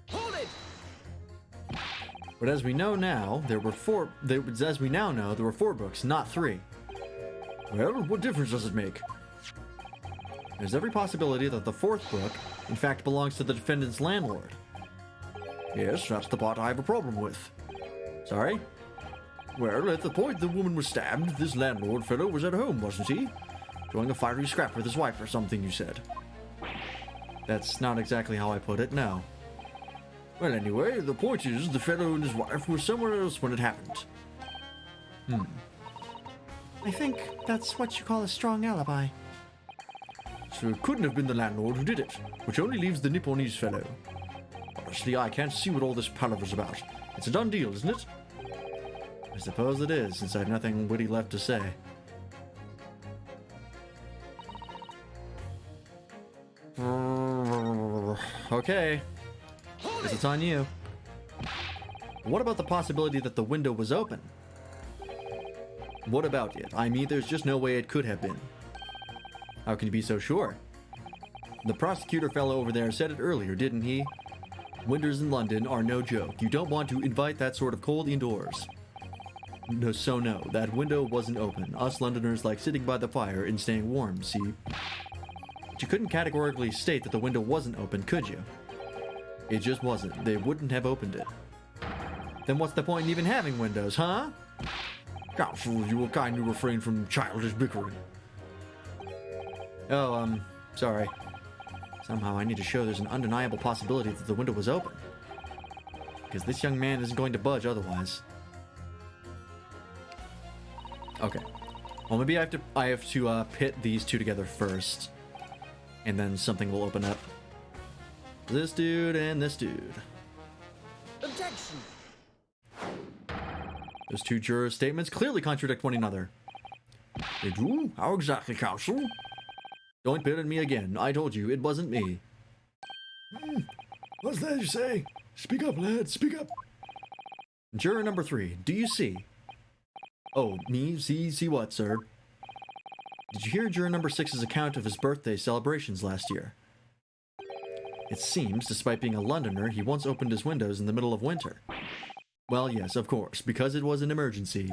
Hold it!
But as we know now, there were four books, not 3. Well, what difference does it make? There's every possibility that the 4th book, in fact, belongs to the defendant's landlord. Yes, that's the part I have a problem with. Sorry? Well, at the point the woman was stabbed, this landlord fellow was at home, wasn't he? Enjoying a fiery scrap with his wife or something, you said. That's not exactly how I put it, no. Well, anyway, the point is the fellow and his wife were somewhere else when it happened.
I think that's what you call a strong alibi.
So it couldn't have been the landlord who did it, which only leaves the Nipponese fellow. Honestly, I can't see what all this palaver's about. It's a done deal, isn't it? I suppose it is, since I have nothing witty left to say. Okay. Guess it's on you. What about the possibility that the window was open? What about it? I mean, there's just no way it could have been. How can you be so sure? The prosecutor fellow over there said it earlier, didn't he? Winters in London are no joke. You don't want to invite that sort of cold indoors. No, so no, that window wasn't open. Us Londoners like sitting by the fire and staying warm, see? But you couldn't categorically state that the window wasn't open, could you? It just wasn't. They wouldn't have opened it. Then what's the point in even having windows, huh? Counsel, you will kindly refrain from childish bickering. Oh, sorry. Somehow I need to show there's an undeniable possibility that the window was open. Because this young man isn't going to budge otherwise. Okay. Well, maybe I have to pit these two together first. And then something will open up. This dude and this dude.
Objection!
Those two jurors' statements clearly contradict one another. They do? How exactly, counsel? Don't pit at me again. I told you, it wasn't me.
What's that you say? Speak up, lad, speak up.
Juror number 3, do you see? Oh, me? See what, sir? Did you hear juror number 6's account of his birthday celebrations last year? It seems, despite being a Londoner, he once opened his windows in the middle of winter. Well, yes, of course, because it was an emergency.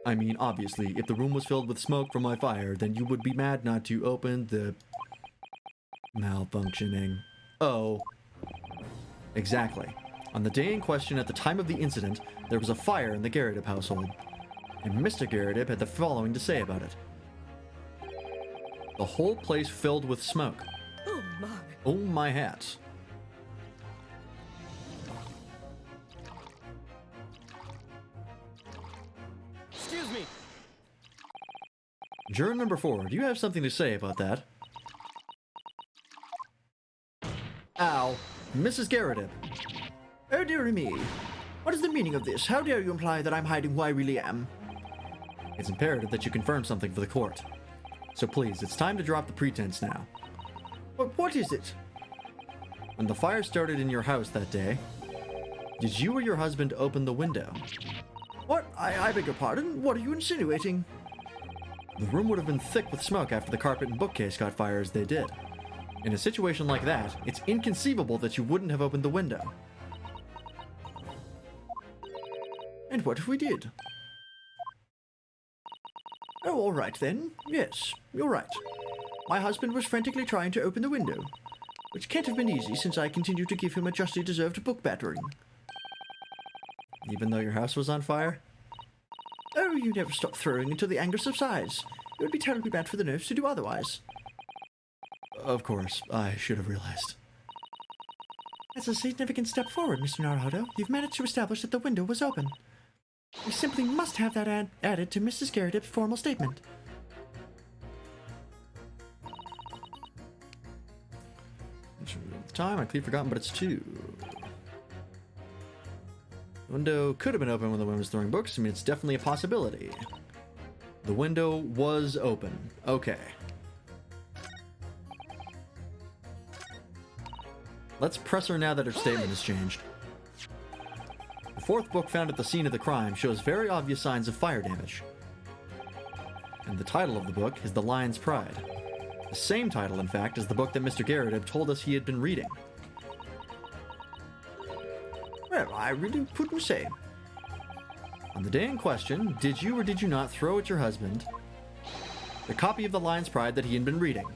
I mean, obviously, if the room was filled with smoke from my fire, then you would be mad not to open the... malfunctioning. Oh. Exactly. On the day in question, at the time of the incident, there was a fire in the Garrideb household. And Mr. Garrideb had the following to say about it. The whole place filled with smoke.
Oh my.
Oh my hat.
Excuse me.
Juror number 4, do you have something to say about that? Ow. Mrs. Garrideb.
Oh dearie me. What is the meaning of this? How dare you imply that I'm hiding who I really am?
It's imperative that you confirm something for the court. So please, it's time to drop the pretense now.
But what is it?
When the fire started in your house that day, did you or your husband open the window?
What? I beg your pardon? What are you insinuating?
The room would have been thick with smoke after the carpet and bookcase caught fire as they did. In a situation like that, it's inconceivable that you wouldn't have opened the window.
And what if we did? Oh, all right then. Yes, you're right. My husband was frantically trying to open the window, which can't have been easy since I continued to give him a justly deserved book battering.
Even though your house was on fire?
Oh, you never stop throwing until the anger subsides. It would be terribly bad for the nerves to do otherwise.
Of course, I should have realized.
That's a significant step forward, Mr. Naruto. You've managed to establish that the window was open. We simply must have that added to Mrs. Garrett's formal statement.
Time, I clearly forgotten, but it's 2. The window could have been open when the woman was throwing books. I mean, it's definitely a possibility. The window was open. Okay. Let's press her now that her statement has changed. The 4th book found at the scene of the crime shows very obvious signs of fire damage. And the title of the book is The Lion's Pride. The same title, in fact, as the book that Mr. Garrett had told us he had been reading.
Well, I really couldn't say.
On the day in question, did you or did you not throw at your husband the copy of The Lion's Pride that he had been reading?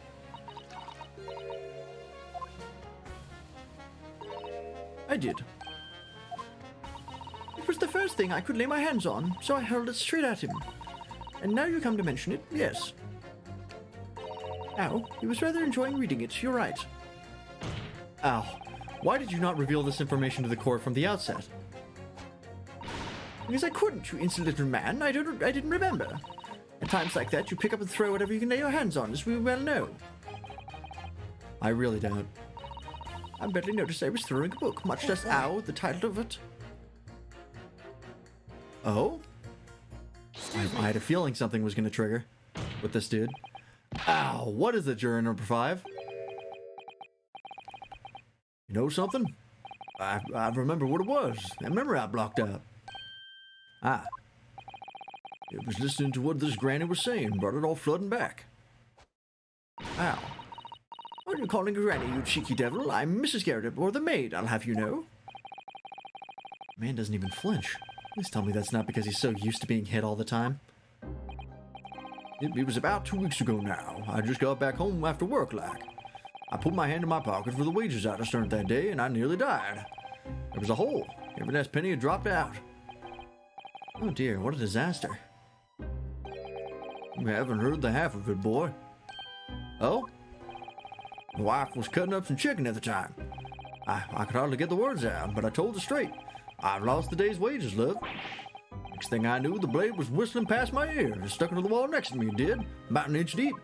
I did. It was the first thing I could lay my hands on, so I hurled it straight at him. And now you come to mention it, yes. Ow, he was rather enjoying reading it, you're right.
Ow. Why did you not reveal this information to the court from the outset?
Because I couldn't, you insolent little man. I didn't remember. At times like that, you pick up and throw whatever you can lay your hands on, as we well know.
I really don't.
I barely noticed I was throwing a book, much less ow, the title of it.
Oh? I had a feeling something was going to trigger with this dude. Ow, what is it, juror number 5?
You know something? I remember what it was. That memory I blocked out. Ah. It was listening to what this granny was saying, brought it all flooding back.
Ow. What are you calling granny, you cheeky devil? I'm Mrs. Garrett, or the maid, I'll have you know.
Man doesn't even flinch. Please tell me that's not because he's so used to being hit all the time.
It was about 2 weeks ago now. I just got back home after work, like. I put my hand in my pocket for the wages I'd earned that day, and I nearly died. There was a hole. Every last penny had dropped out.
Oh dear, what a disaster.
You haven't heard the half of it, boy.
Oh?
My wife was cutting up some chicken at the time. I could hardly get the words out, but I told her straight. I've lost the day's wages, love. Next thing I knew, the blade was whistling past my ear and stuck into the wall next to me, it did. About an inch deep.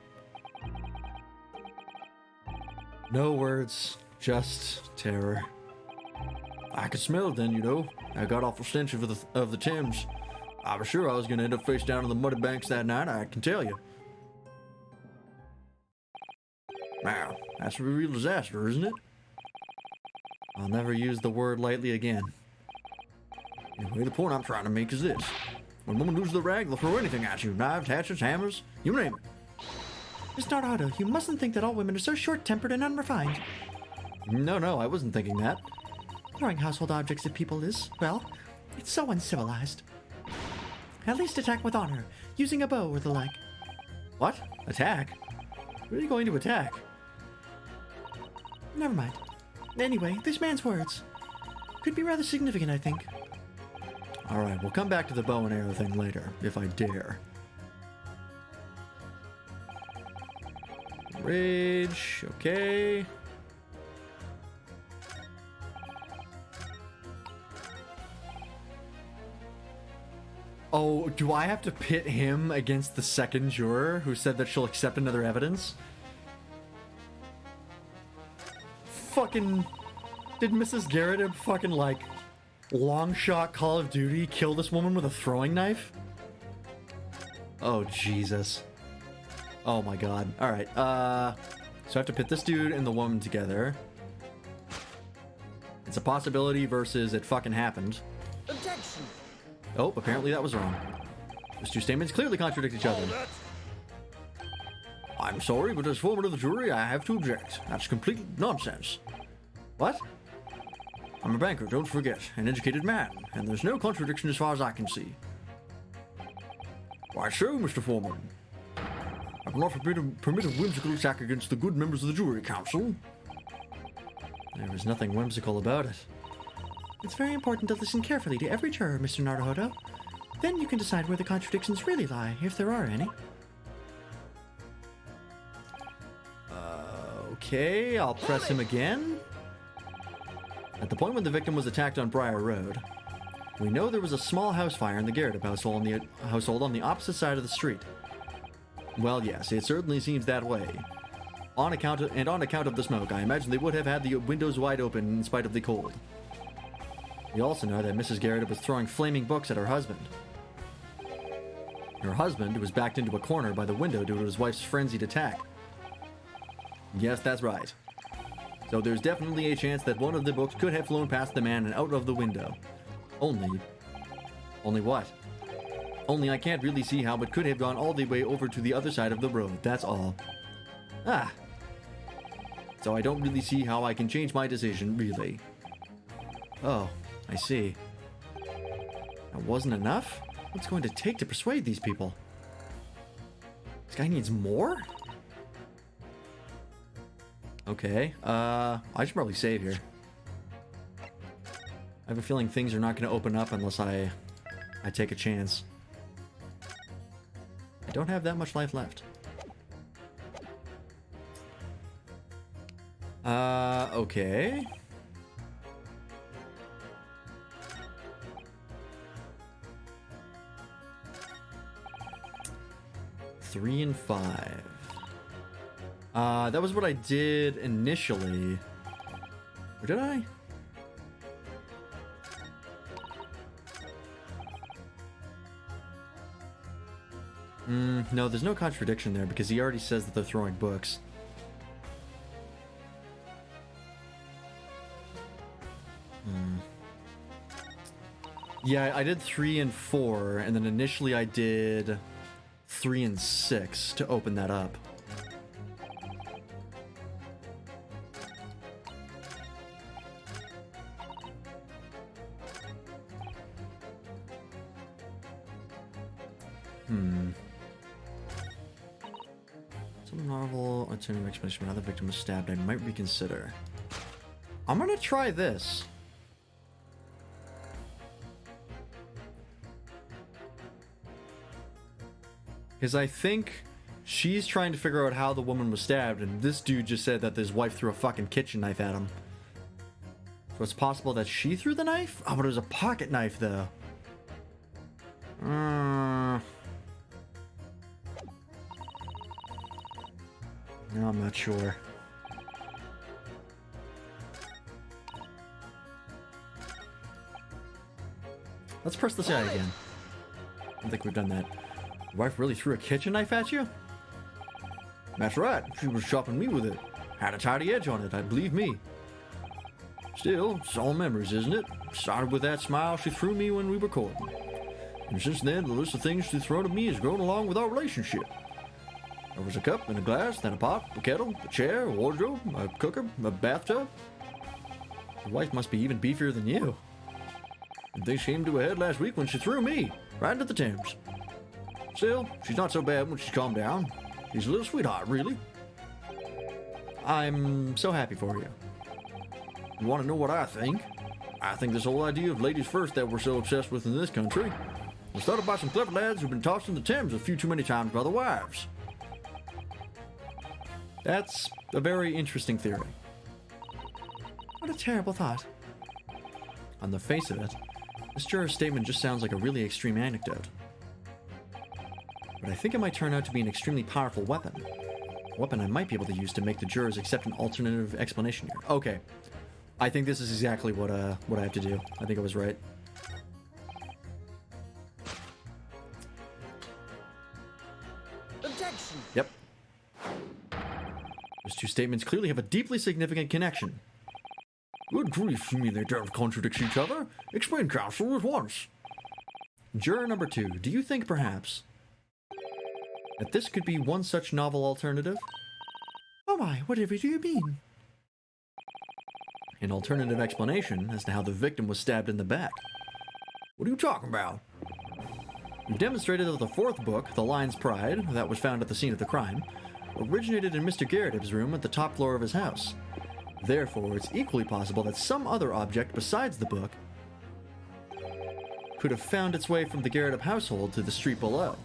No words, just terror.
I could smell it then, you know. I got awful stench of the Thames. I was sure I was going to end up face down in the muddy banks that night, I can tell you. Now, that's a real disaster, isn't it?
I'll never use the word lightly again.
Anyway, the point I'm trying to make is this. When women lose the rag, they'll throw anything at you. Knives, hatchets, hammers, you name it.
Mr. Naruto, you mustn't think that all women are so short-tempered and unrefined.
No, I wasn't thinking that.
Throwing household objects at people is, well, it's so uncivilized. At least attack with honor, using a bow or the like.
What? Attack? What are you going to attack?
Never mind. Anyway, this man's words could be rather significant, I think.
Alright, we'll come back to the bow and arrow thing later, if I dare. Rage, okay. Oh, do I have to pit him against the second juror who said that she'll accept another evidence? Fucking... Did Mrs. Garrett fucking, like, long shot Call of Duty kill this woman with a throwing knife? Oh, Jesus. Oh my god. Alright, so I have to pit this dude and the woman together. It's a possibility versus it fucking happened.
Objection!
Oh, apparently that was wrong. Those two statements clearly contradict each other. I'm sorry, but as foreman of the jury, I have to object. That's complete nonsense. What? I'm a banker, don't forget. An educated man. And there's no contradiction as far as I can see. Why so, Mr. Foreman? I will not permit a whimsical attack against the good members of the jury council. There was nothing whimsical about it. It's very important to listen carefully to every juror, Mr. Naruhodo. Then you can decide where the contradictions really lie, if there are any. Okay, I'll press him again. At the point when the victim was attacked on Briar Road, we know there was a small house fire in the Garrett household on the opposite side of the street. Well, yes, it certainly seems that way. On account of the smoke, I imagine they would have had the windows wide open in spite of the cold. We also know that Mrs. Garrett was throwing flaming books at her husband. Her husband was backed into a corner by the window due to his wife's frenzied attack. Yes, that's right. So there's definitely a chance that one of the books could have flown past the man and out of the window. Only what? Only I can't really see how it could have gone all the way over to the other side of the road, that's all. So I don't really see how I can change my decision, really. Oh, I see. That wasn't enough? What's it going to take to persuade these people? This guy needs more? Okay, I should probably save here. I have a feeling things are not going to open up unless I take a chance. I don't have that much life left. Okay. Three and 5. That was what I did initially. Or did I? No, there's no contradiction there because he already says that they're throwing books. Yeah, I did 3 and 4, and then initially I did 3 and 6 to open that up. Some novel alternative explanation when another victim was stabbed, I might reconsider. I'm gonna try this. Because I think she's trying to figure out how the woman was stabbed, and this dude just said that his wife threw a fucking kitchen knife at him. So it's possible that she threw the knife? Oh, but it was a pocket knife, though. No, I'm not sure. Let's press this guy again. I don't think we've done that. Your wife really threw a kitchen knife at you? That's right. She was chopping me with it. Had a tidy edge on it, I believe me. Still, it's all memories, isn't it? Started with that smile she threw me when we were courting. And since then, the list of things she's thrown at me has grown along with our relationship. There was a cup and a glass, then a pot, a kettle, a chair, a wardrobe, a cooker, a bathtub. Your wife must be even beefier than you. And things came to a head last week when she threw me right into the Thames. Still, she's not so bad when she's calmed down. She's a little sweetheart, really. I'm so happy for you. You want to know what I think? I think this whole idea of ladies first that we're so obsessed with in this country was started by some clever lads who've been tossed in the Thames a few too many times by their wives. That's a very interesting theory. What a terrible thought. On the face of it, this juror's statement just sounds like a really extreme anecdote. But I think it might turn out to be an extremely powerful weapon. A weapon I might be able to use to make the jurors accept an alternative explanation here. Okay. I think this is exactly what I have to do. I think I was right.
Objection!
Yep. Those two statements clearly have a deeply significant connection.
Good grief, you mean they don't contradict each other? Explain, counsel, at once.
Juror number 2, do you think perhaps that this could be one such novel alternative?
Oh my, whatever do you mean?
An alternative explanation as to how the victim was stabbed in the back.
What are you talking about?
We've demonstrated that the fourth book, The Lion's Pride, that was found at the scene of the crime, originated in Mr. Garrett's room at the top floor of his house. Therefore, it's equally possible that some other object besides the book could have found its way from the Garrett household to the street below.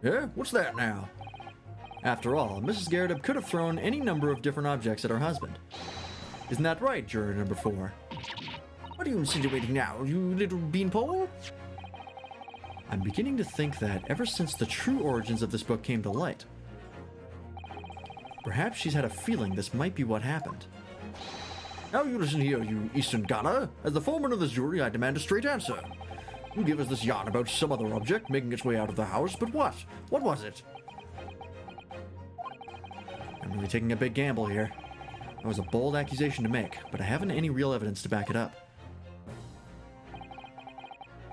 Yeah? What's that now?
After all, Mrs. Garrett could have thrown any number of different objects at her husband. Isn't that right, juror number 4?
What are you insinuating now, you little beanpole?
I'm beginning to think that ever since the true origins of this book came to light, perhaps she's had a feeling this might be what happened.
Now you listen here, you Eastern Ghana. As the foreman of this jury, I demand a straight answer. You give us this yarn about some other object making its way out of the house, but what? What was it?
I'm really taking a big gamble here. That was a bold accusation to make, but I haven't any real evidence to back it up.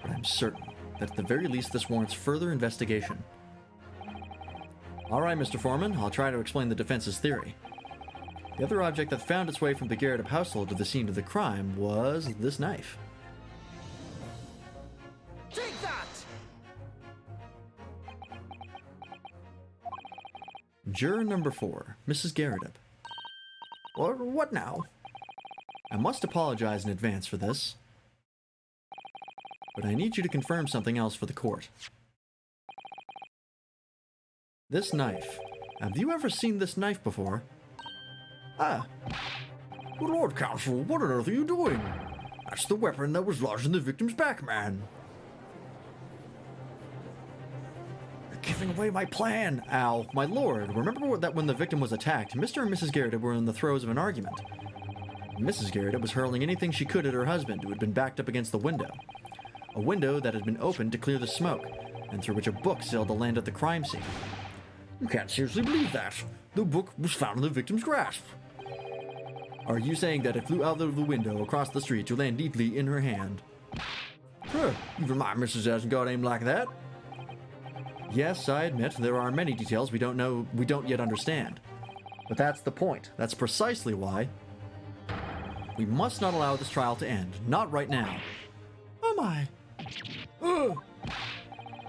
But I'm certain that at the very least this warrants further investigation. Alright, Mr. Foreman, I'll try to explain the defense's theory. The other object that found its way from the Garrett household to the scene of the crime was this knife.
Take that!
Juror number 4, Mrs. Garrett.
What now?
I must apologize in advance for this, but I need you to confirm something else for the court. This knife. Have you ever seen this knife before?
Ah,
Good Lord, counsel, what on earth are you doing? That's the weapon that was lodged in the victim's back, man.
You're giving away my plan! Ow, my lord, remember that when the victim was attacked, Mr. and Mrs. Garrett were in the throes of an argument. Mrs. Garrett was hurling anything she could at her husband, who had been backed up against the window. A window that had been opened to clear the smoke, and through which a book sailed to land at the crime scene.
You can't seriously believe that. The book was found in the victim's grasp.
Are you saying that it flew out of the window across the street to land neatly in her hand?
Even my missus hasn't got aim like that.
Yes, I admit there are many details we don't yet understand. But that's the point. That's precisely why we must not allow this trial to end. Not right now.
oh my.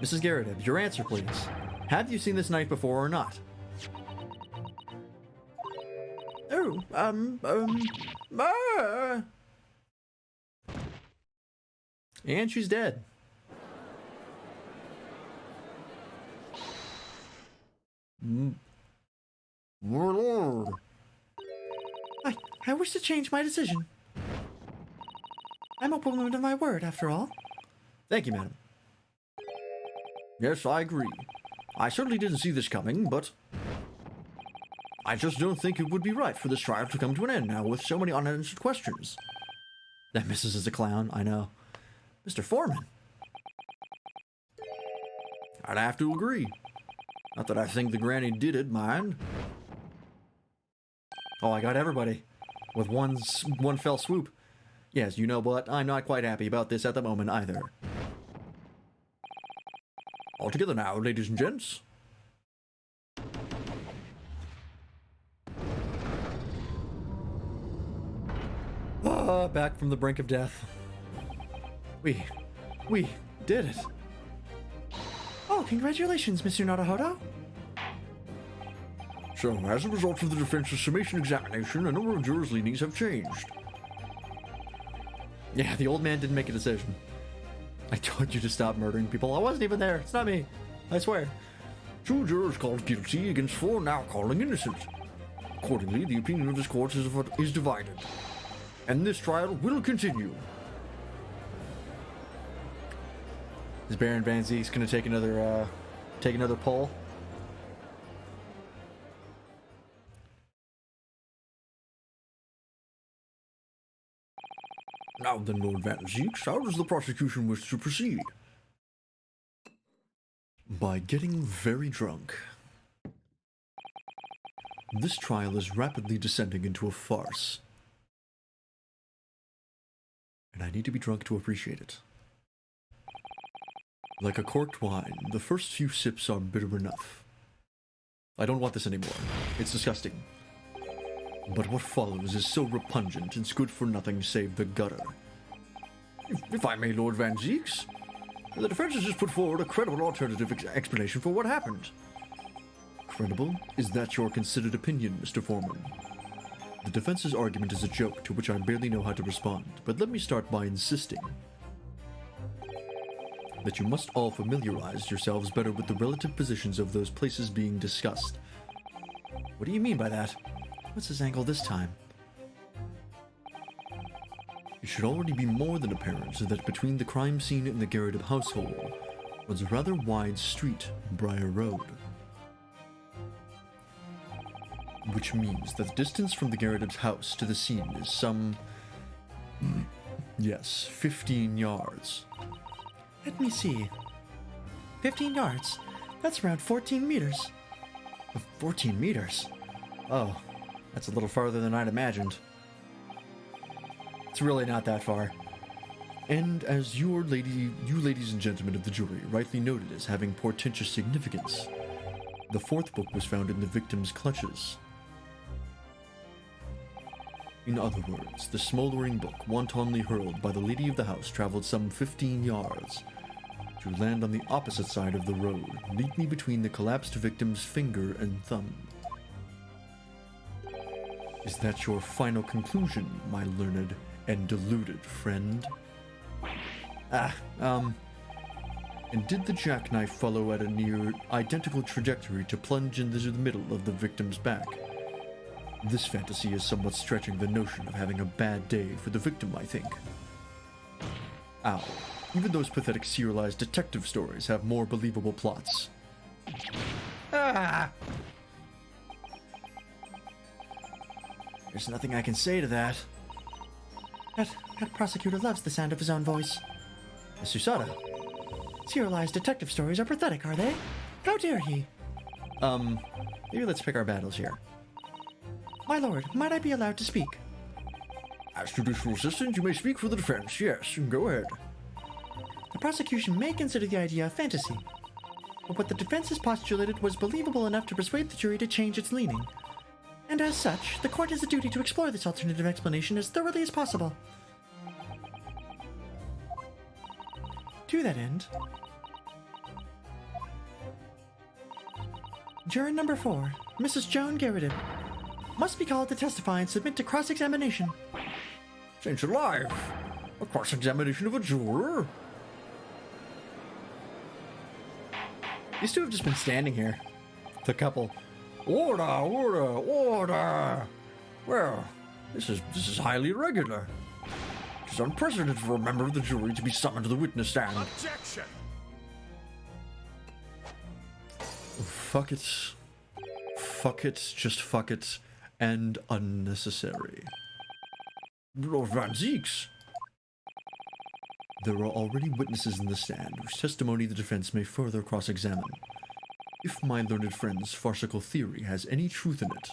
Mrs. Garrett, your answer, please. Have you seen this knife before or not?
Oh,
And she's dead.
My lord.
I wish to change my decision. I'm a woman of my word, after all.
Thank you, madam.
Yes, I agree. I certainly didn't see this coming, but I just don't think it would be right for this trial to come to an end now with so many unanswered questions.
That missus is a clown, I know. Mr. Foreman.
I'd have to agree. Not that I think the granny did it, mind.
Oh, I got everybody. With one fell swoop. Yes, you know what? I'm not quite happy about this at the moment either.
All together now, ladies and gents.
Back from the brink of death. We did it.
Oh, congratulations, Mr. Naruhodo.
So, as a result of the defense's summation examination, a number of jurors' leanings have changed.
Yeah, the old man didn't make a decision. I told you to stop murdering people. I wasn't even there. It's not me. I swear.
2 jurors called guilty against 4 now calling innocent. Accordingly, the opinion of this court is divided. And this trial will continue.
Is Baron Van Zeke's gonna take another poll?
Now then, Lord Van Zeeks, how does the prosecution wish to proceed?
By getting very drunk. This trial is rapidly descending into a farce. And I need to be drunk to appreciate it. Like a corked wine, the first few sips are bitter enough. I don't want this anymore. It's disgusting. But what follows is so repugnant, it's good for nothing save the gutter.
If I may, Lord Van Zeeks, the defense has just put forward a credible alternative explanation for what happened.
Credible? Is that your considered opinion, Mr. Foreman? The defense's argument is a joke to which I barely know how to respond, but let me start by insisting that you must all familiarize yourselves better with the relative positions of those places being discussed.
What do you mean by that? What's his angle this time?
It should already be more than apparent that between the crime scene and the Garrett household was a rather wide street, Briar Road. Which means that the distance from the Garrett's house to the scene is some... yes, 15 yards.
Let me see. 15 yards. That's around 14 meters.
14 meters? Oh, that's a little farther than I'd imagined. It's really not that far.
And as you ladies and gentlemen of the jury rightly noted as having portentous significance, the fourth book was found in the victim's clutches. In other words, the smoldering book wantonly hurled by the lady of the house traveled some 15 yards to land on the opposite side of the road, neatly between the collapsed victim's finger and thumb. Is that your final conclusion, my learned and deluded friend? And did the jackknife follow at a near identical trajectory to plunge into the middle of the victim's back? This fantasy is somewhat stretching the notion of having a bad day for the victim, I think. Ow. Even those pathetic serialized detective stories have more believable plots.
There's nothing I can say to that.
That prosecutor loves the sound of his own voice.
Miss Usada.
Serialized detective stories are pathetic, are they? How dare he?
Maybe let's pick our battles here.
My lord, might I be allowed to speak?
As judicial assistant, you may speak for the defense. Yes, go ahead.
The prosecution may consider the idea a fantasy, but what the defense has postulated was believable enough to persuade the jury to change its leaning. And as such, the court has a duty to explore this alternative explanation as thoroughly as possible. To that end, juror number 4, Mrs. Joan Garrett, must be called to testify and submit to cross-examination.
Saints alive! A cross-examination of a juror?
These two have just been standing here. The couple.
Order, order, order! Well, this is highly irregular. It is unprecedented for a member of the jury to be summoned to the witness stand.
Objection!
Fuck it. Fuck it, just fuck it, and unnecessary.
Lord Van Zeeks!
There are already witnesses in the stand whose testimony the defense may further cross-examine. If my learned friend's farcical theory has any truth in it,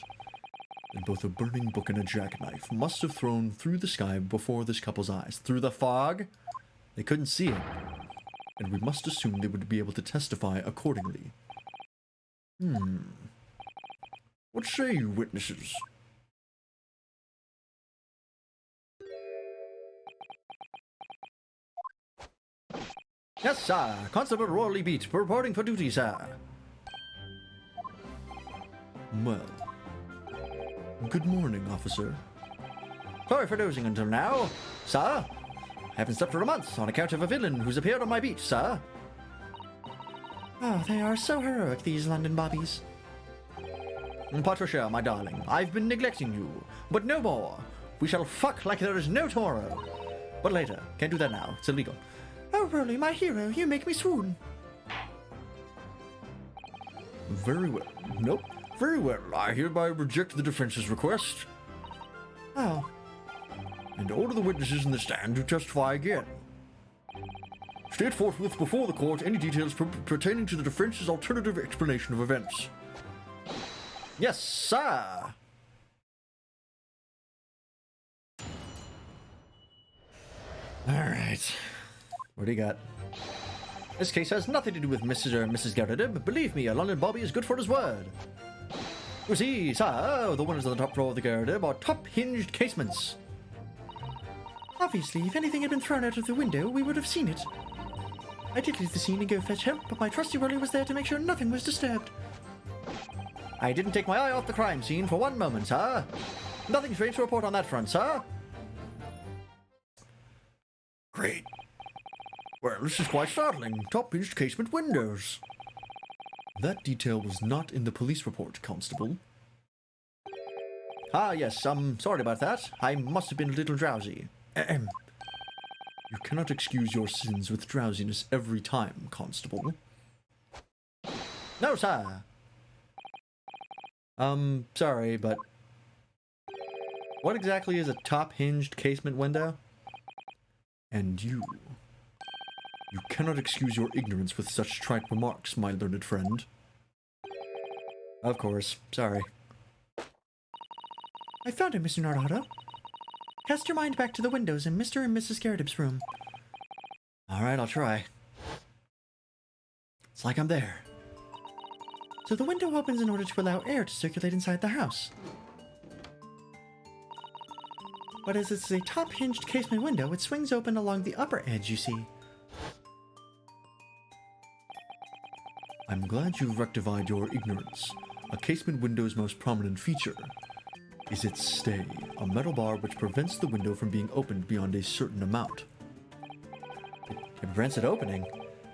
then both a burning book and a jackknife must have thrown through the sky before this couple's eyes. Through the fog? They couldn't see it. And we must assume they would be able to testify accordingly.
What say you, witnesses?
Yes, sir. Constable Rory Beat, reporting for duty, sir.
Well, good morning, officer.
Sorry for dozing until now, sir. Haven't slept for a month on account of a villain who's appeared on my beat, sir.
Oh, they are so heroic, these London bobbies.
Patricia, my darling, I've been neglecting you, but no more. We shall fuck like there is no tomorrow. But later. Can't do that now. It's illegal.
Oh, Roly, my hero, you make me swoon.
Very well. Nope. Very well. I hereby reject the defense's request
Oh,
and order the witnesses in the stand to testify again. State forthwith before the court any details pertaining to the defense's alternative explanation of events.
Yes, sir. All right. What do you got? This case has nothing to do with Mrs. or Mrs. Garrett, but believe me, a London Bobby is good for his word. You see, sir, the windows on the top floor of the Garrett are top-hinged casements.
Obviously, if anything had been thrown out of the window, we would have seen it. I did leave the scene and go fetch help, but my trusty Rolly was there to make sure nothing was disturbed.
I didn't take my eye off the crime scene for one moment, sir. Nothing strange to report on that front, sir. Great. Well, this is quite startling. Top-hinged casement windows.
That detail was not in the police report, Constable.
Ah, yes, sorry about that. I must have been a little drowsy. Ahem.
You cannot excuse your sins with drowsiness every time, Constable.
No, sir. Sorry, but what exactly is a top-hinged casement window?
And you cannot excuse your ignorance with such trite remarks, my learned friend.
Of course. Sorry.
I found it, Mr. Naruto. Cast your mind back to the windows in Mr. and Mrs. Garrett's room.
All right, I'll try. It's like I'm there.
So the window opens in order to allow air to circulate inside the house. But as it's a top-hinged casement window, it swings open along the upper edge, you see.
I'm glad you've rectified your ignorance. A casement window's most prominent feature is its stay, a metal bar which prevents the window from being opened beyond a certain amount.
It prevents it opening?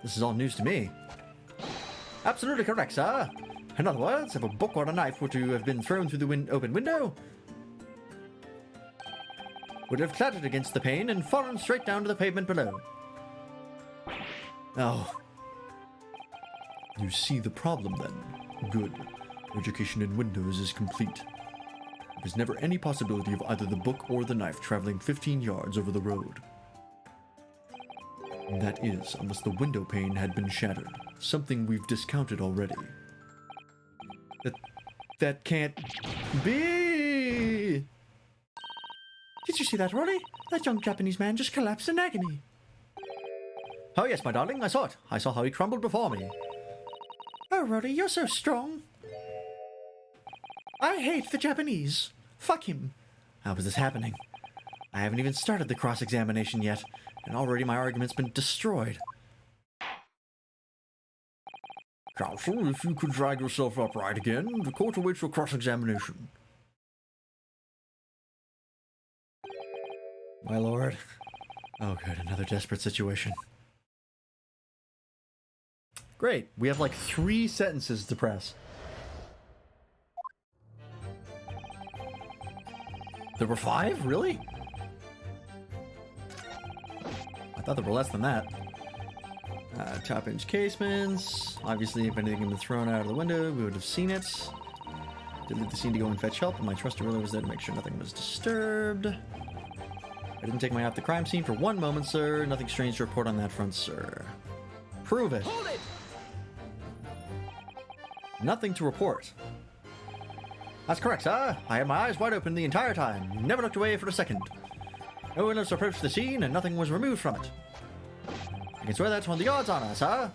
This is all news to me. Absolutely correct, sir. In other words, if a book or a knife were to have been thrown through the open window, would have clattered against the pane and fallen straight down to the pavement below. Oh.
You see the problem then? Good. Education in windows is complete. There was never any possibility of either the book or the knife traveling 15 yards over the road. That is, unless the window pane had been shattered, something we've discounted already.
That can't be!
Did you see that, Rolly? That young Japanese man just collapsed in agony.
Oh yes, my darling, I saw it. I saw how he crumbled before me.
Oh, Rolly, you're so strong. I hate the Japanese. Fuck him.
How is this happening? I haven't even started the cross-examination yet, and already my argument's been destroyed.
Counsel, if you could drag yourself upright again, the court awaits your cross-examination.
My lord. Oh good, another desperate situation. Great, we have like 3 sentences to press. There were 5? Really? I thought there were less than that. Top-inch casements. Obviously, if anything had been thrown out of the window, we would have seen it. Did leave the scene to go and fetch help, and my trusty ruler was there to make sure nothing was disturbed. I didn't take my eye off the crime scene for one moment, sir. Nothing strange to report on that front, sir. Prove it.
Hold it!
Nothing to report. That's correct, sir. I had my eyes wide open the entire time. Never looked away for a second. No one else approached the scene, and nothing was removed from it. I can swear that's one of the odds on us, sir.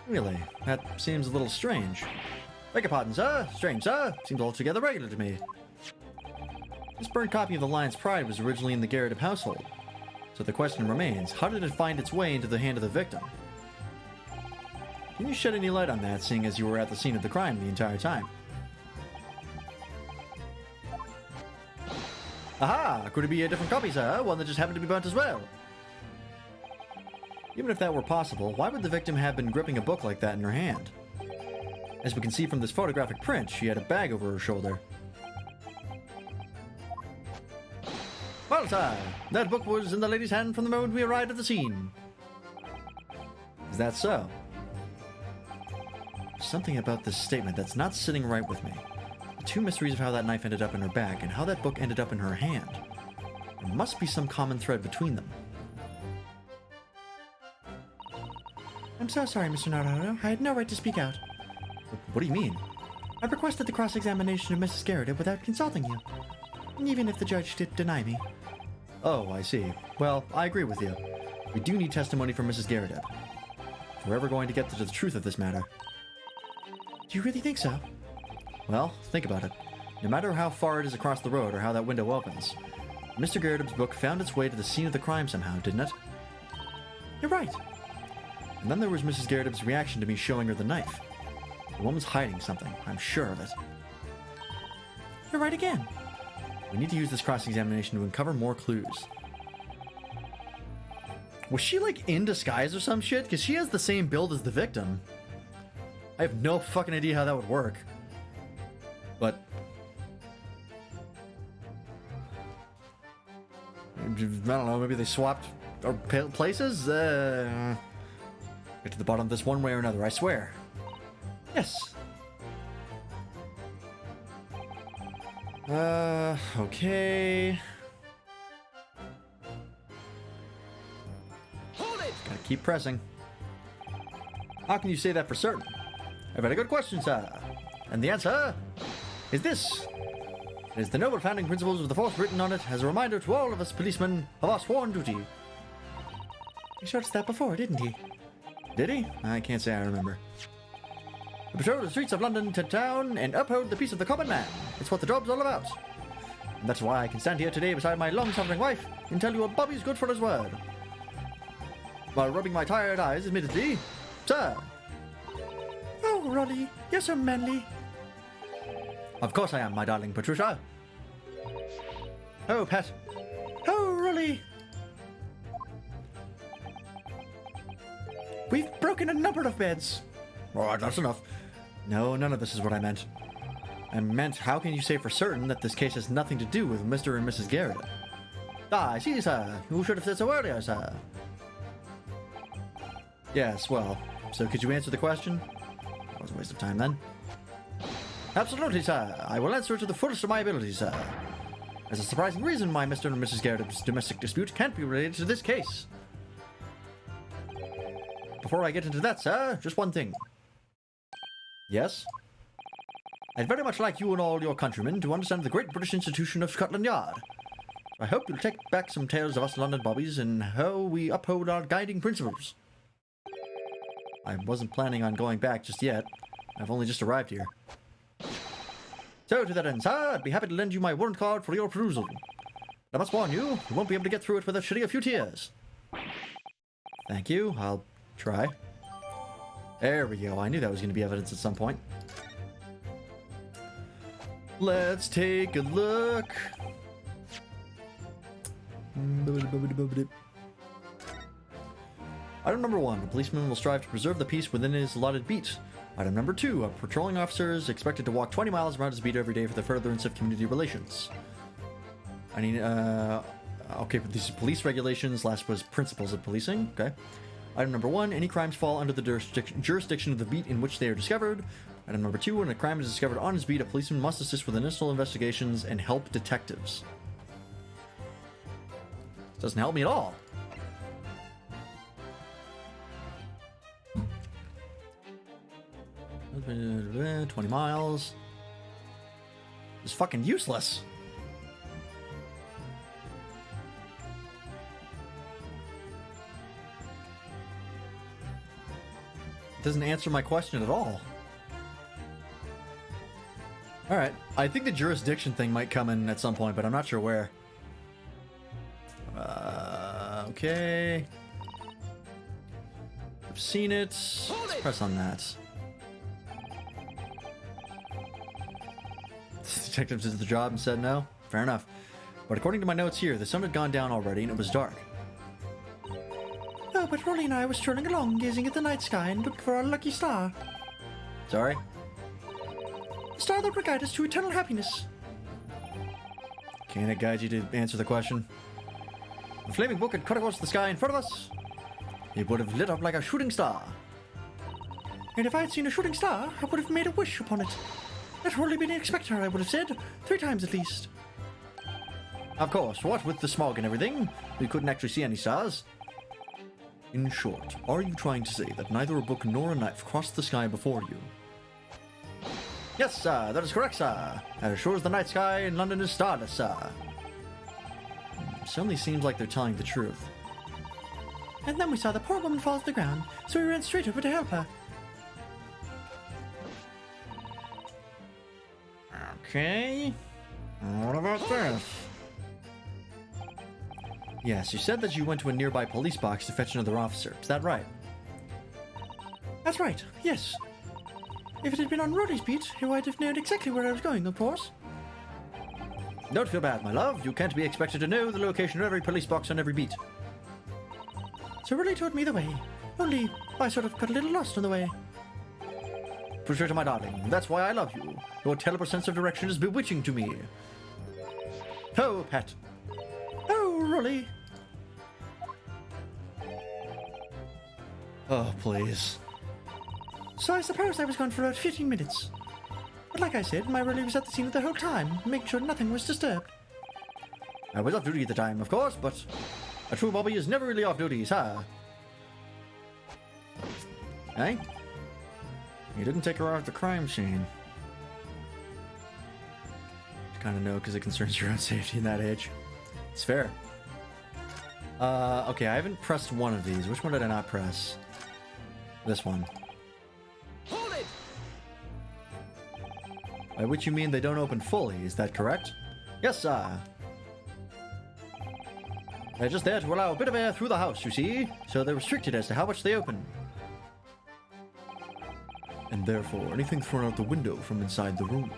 Really? That seems a little strange. Beg your pardon, sir. Strange, sir. Seems altogether regular to me. This burnt copy of The Lion's Pride was originally in the Garrett household. So the question remains, how did it find its way into the hand of the victim? Can you shed any light on that, seeing as you were at the scene of the crime the entire time? Aha! Could it be a different copy, sir? One that just happened to be burnt as well? Even if that were possible, why would the victim have been gripping a book like that in her hand? As we can see from this photographic print, she had a bag over her shoulder. Well, sir, that book was in the lady's hand from the moment we arrived at the scene. Is that so? Something about this statement that's not sitting right with me. The 2 mysteries of how that knife ended up in her bag and how that book ended up in her hand. There must be some common thread between them.
I'm so sorry, Mr. Naruto. I had no right to speak out.
What do you mean?
I've requested the cross-examination of Mrs. Garrett without consulting you, even if the judge did deny me.
Oh, I see. Well, I agree with you. We do need testimony from Mrs. Garrett. If we're ever going to get to the truth of this matter.
Do you really think so?
Well, think about it. No matter how far it is across the road or how that window opens, Mr. Garrett's book found its way to the scene of the crime somehow, didn't it?
You're right.
And then there was Mrs. Garrett's reaction to me showing her the knife. The woman's hiding something, I'm sure of it.
You're right again.
We need to use this cross-examination to uncover more clues. Was she, like, in disguise or some shit? Because she has the same build as the victim. I have no fucking idea how that would work. But... I don't know, maybe they swapped places? Get to the bottom of this one way or another, I swear. Yes. Okay.
Hold it!
Gotta keep pressing. How can you say that for certain? A very good question, sir. And the answer is this. It is the noble founding principles of the force written on it as a reminder to all of us policemen of our sworn duty.
He showed us that before, didn't he?
Did he? I can't say I remember. To patrol the streets of London to town and uphold the peace of the common man. It's what the job's all about. And that's why I can stand here today beside my long-suffering wife and tell you a Bobby's good for his word. While rubbing my tired eyes, admittedly, sir.
Oh, Rolly, you're so manly.
Of course I am, my darling Patricia. Oh, Pat.
Oh, Rolly. We've broken a number of beds.
All right, that's enough. No, none of this is what I meant. I meant, how can you say for certain that this case has nothing to do with Mr. and Mrs. Garrett? Ah, I see, sir. You should have said so earlier, sir. Yes, well, so could you answer the question? That was a waste of time then. Absolutely, sir. I will answer it to the fullest of my abilities, sir. There's a surprising reason why Mr. and Mrs. Garrett's domestic dispute can't be related to this case. Before I get into that, sir, just one thing. Yes? I'd very much like you and all your countrymen to understand the great British institution of Scotland Yard. I hope you'll take back some tales of us London bobbies and how we uphold our guiding principles. I wasn't planning on going back just yet. I've only just arrived here. So, to that end, sir, I'd be happy to lend you my warrant card for your perusal. I must warn you, you won't be able to get through it without shedding a few tears. Thank you, I'll try. There we go, I knew that was going to be evidence at some point. Let's take a look. Item number 1, a policeman will strive to preserve the peace within his allotted beat. Item number 2, a patrolling officer is expected to walk 20 miles around his beat every day for the furtherance of community relations. I need, okay, but these police regulations, last was principles of policing, okay. Item number 1, any crimes fall under the jurisdiction of the beat in which they are discovered. Item number 2, when a crime is discovered on his beat, a policeman must assist with initial investigations and help detectives. Doesn't help me at all. – 20 miles. It's fucking useless. It doesn't answer my question at all. Alright, I think the jurisdiction thing might come in at some point, but I'm not sure where. Okay. I've seen it. Let's press on that. Detectives did the job and said no. Fair enough. But according to my notes here, the sun had gone down already and it was dark.
Oh, but Rolly and I were strolling along, gazing at the night sky and looked for our lucky star.
Sorry?
The star that would guide us to eternal happiness.
Can it guide you to answer the question? The flaming book had cut across the sky in front of us. It would have lit up like a shooting star.
And if I had seen a shooting star, I would have made a wish upon it. Let Rolly be an expector, I would have said. 3 times at least.
Of course, what with the smog and everything, we couldn't actually see any stars.
In short, are you trying to say that neither a book nor a knife crossed the sky before you?
Yes, sir, that is correct, sir. As sure as the night sky in London is starless, sir. Certainly seems like they're telling the truth.
And then we saw the poor woman fall to the ground, so we ran straight over to help her.
Okay. What about this? Yes, you said that you went to a nearby police box to fetch another officer. Is that right?
That's right, yes. If it had been on Roddy's beat, he might have known exactly where I was going, of course.
Don't feel bad, my love. You can't be expected to know the location of every police box on every beat.
So Roddy told me the way, only I sort of got a little lost on the way.
Patricia, my darling, that's why I love you. Your terrible sense of direction is bewitching to me. Oh, Pat.
Oh, Rolly.
Oh, please.
So I suppose I was gone for about 15 minutes. But like I said, my Rolly was at the scene the whole time, making sure nothing was disturbed.
I was off duty at the time, of course, but a true Bobby is never really off duty, sir. Eh? You didn't take her off the crime scene. You kind of know because it concerns your own safety in that age. It's fair. Okay, I haven't pressed one of these. Which one did I not press? This one.
Hold it!
By which you mean they don't open fully, is that correct? Yes, sir. They're just there to allow a bit of air through the house, you see, so they're restricted as to how much they open.
And therefore, anything thrown out the window from inside the room,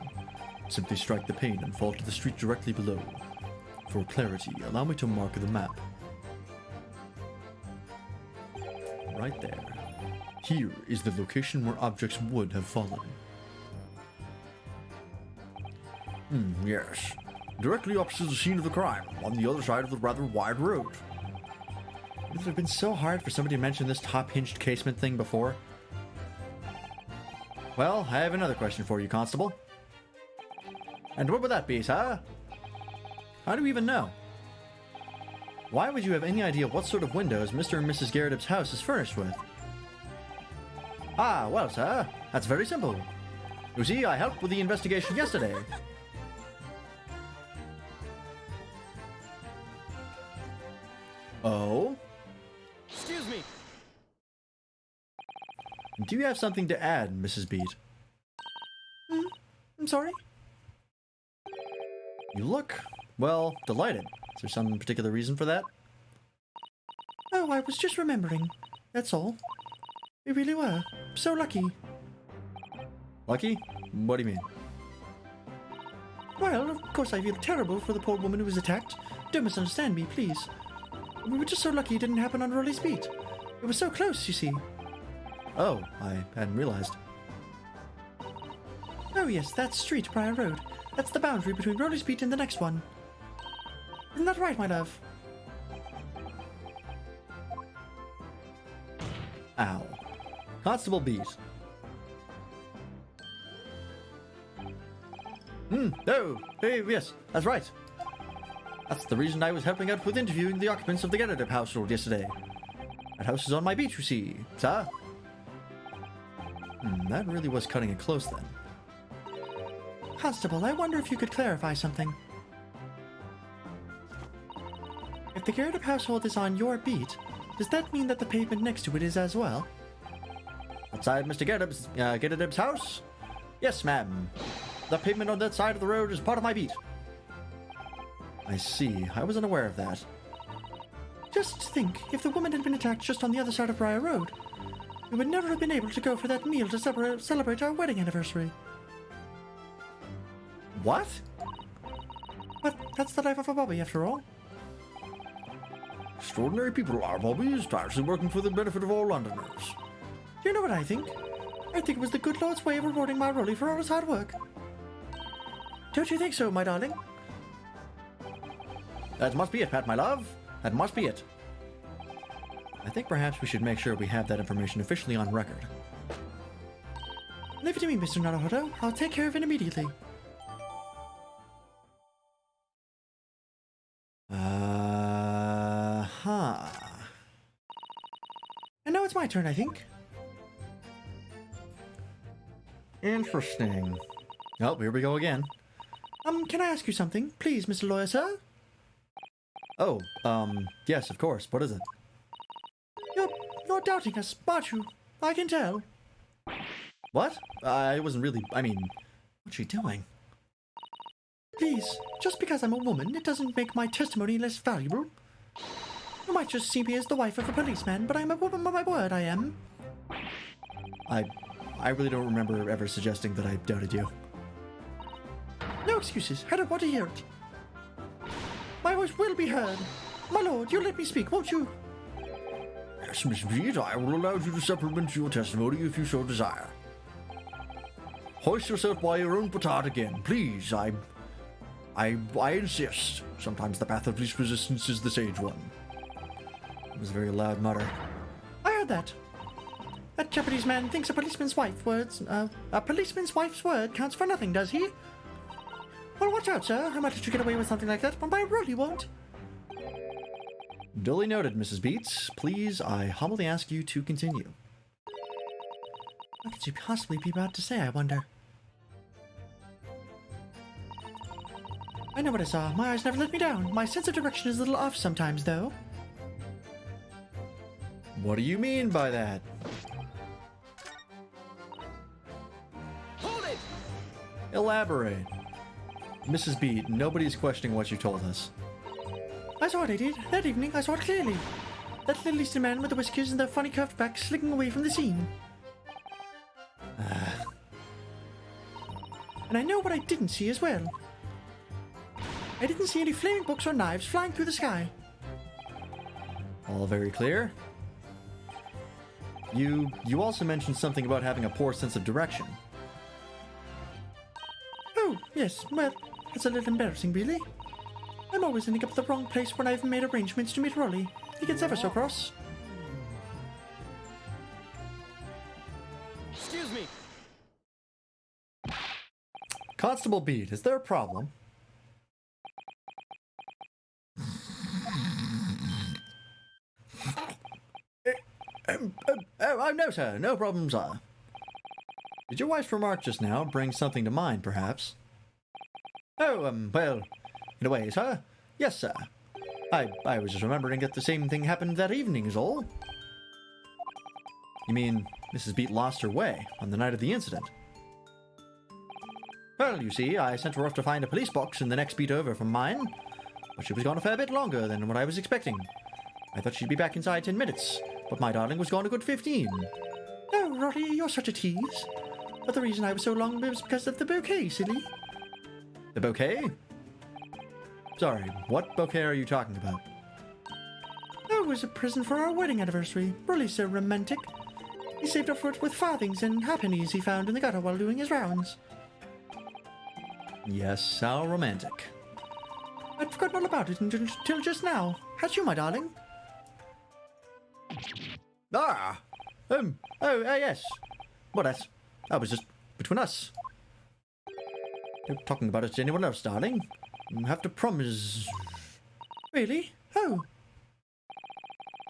simply strike the pane and fall to the street directly below. For clarity, allow me to mark the map. Right there. Here is the location where objects would have fallen.
Yes. Directly opposite the scene of the crime, on the other side of the rather wide road. Would it have been so hard for somebody to mention this top-hinged casement thing before? Well, I have another question for you, Constable. And what would that be, sir? How do you even know? Why would you have any idea what sort of windows Mr. and Mrs. Garrett's house is furnished with? Ah, well, sir, that's very simple. You see, I helped with the investigation yesterday. Oh?
Excuse me.
Do you have something to add, Mrs. Beat?
I'm sorry?
You look, well, delighted. Is there some particular reason for that?
Oh, I was just remembering. That's all. We really were. So lucky.
Lucky? What do you mean?
Well, of course I feel terrible for the poor woman who was attacked. Don't misunderstand me, please. We were just so lucky it didn't happen on Rolly's beat. It was so close, you see.
Oh, I hadn't realized.
Oh yes, that's Street Briar Road. That's the boundary between Rolly's beat and the next one. Isn't that right, my love?
Ow. Constable Beat. Oh, hey, yes, that's right. That's the reason I was helping out with interviewing the occupants of the Garrett household yesterday. That house is on my beat, you see, sir. That really was cutting it close then.
Constable, I wonder if you could clarify something. If the Garrett household is on your beat, does that mean that the pavement next to it is as well?
Outside Mr. Garrett's house? Yes, ma'am. The pavement on that side of the road is part of my beat. I see. I wasn't aware of that.
Just think, if the woman had been attacked just on the other side of Briar Road, we would never have been able to go for that meal to celebrate our wedding anniversary.
What?
But that's the life of a Bobby, after all.
Extraordinary people are Bobbies, tirelessly working for the benefit of all Londoners.
Do you know what I think? I think it was the good Lord's way of rewarding my Rolly for all his hard work. Don't you think so, my darling?
That must be it, Pat, my love. That must be it. I think perhaps we should make sure we have that information officially on record.
Leave it to me, Mr. Naruhodo. I'll take care of it immediately. And now it's my turn, I think.
Interesting. Oh, here we go again.
Can I ask you something? Please, Mr. Lawyer, sir?
Oh, yes, of course. What is it?
You're doubting us, aren't you? I can tell.
What? I wasn't really. I mean, what's she doing?
Please, just because I'm a woman, it doesn't make my testimony less valuable. You might just see me as the wife of a policeman, but I'm a woman by my word, I am.
I really don't remember ever suggesting that I doubted you.
No excuses. I don't want to hear it. My voice will be heard. My lord, you'll let me speak, won't you?
Yes, Miss Beat, I will allow you to supplement your testimony if you so desire. Hoist yourself by your own petard again, please. I insist. Sometimes the path of least resistance is the sage one.
It was a very loud mutter.
I heard that. That Japanese man thinks a policeman's wife's word counts for nothing, does he? Well, watch out, sir. I might let you get away with something like that, but my really won't.
Duly noted, Mrs. Beats. Please, I humbly ask you to continue.
What could you possibly be about to say, I wonder? I know what I saw. My eyes never let me down. My sense of direction is a little off sometimes, though.
What do you mean by that?
Hold it!
Elaborate. Mrs. Beat, nobody's questioning what you told us.
I saw it, I did. That evening, I saw it clearly. That little Eastern man with the whiskers and the funny curved back slinking away from the scene. And I know what I didn't see as well. I didn't see any flaming books or knives flying through the sky.
All very clear. You also mentioned something about having a poor sense of direction.
Oh, yes, well, that's a little embarrassing, really. I'm always ending up at the wrong place when I've made arrangements to meet Rolly. He gets ever so cross.
Excuse me.
Constable Beat, is there a problem? Oh, no, sir. No problem, sir. Did your wife's remark just now bring something to mind, perhaps? Oh, well, in a way, sir. Yes, sir. I was just remembering that the same thing happened that evening is all. You mean Mrs. Beat lost her way on the night of the incident? Well, you see, I sent her off to find a police box in the next beat over from mine, but she was gone a fair bit longer than what I was expecting. I thought she'd be back inside 10 minutes, but my darling was gone a good 15.
Oh, Rolly, you're such a tease. But the reason I was so long was because of the bouquet, silly.
The bouquet? Sorry, what bouquet are you talking about?
Oh, it was a present for our wedding anniversary. Rolly's so romantic. He saved up for it with farthings and halfpennies he found in the gutter while doing his rounds.
Yes, how romantic.
I'd forgotten all about it until just now. Had you, my darling?
Yes. Well, that was just between us. Don't talking about it to anyone else, darling. You have to promise.
Really? Oh.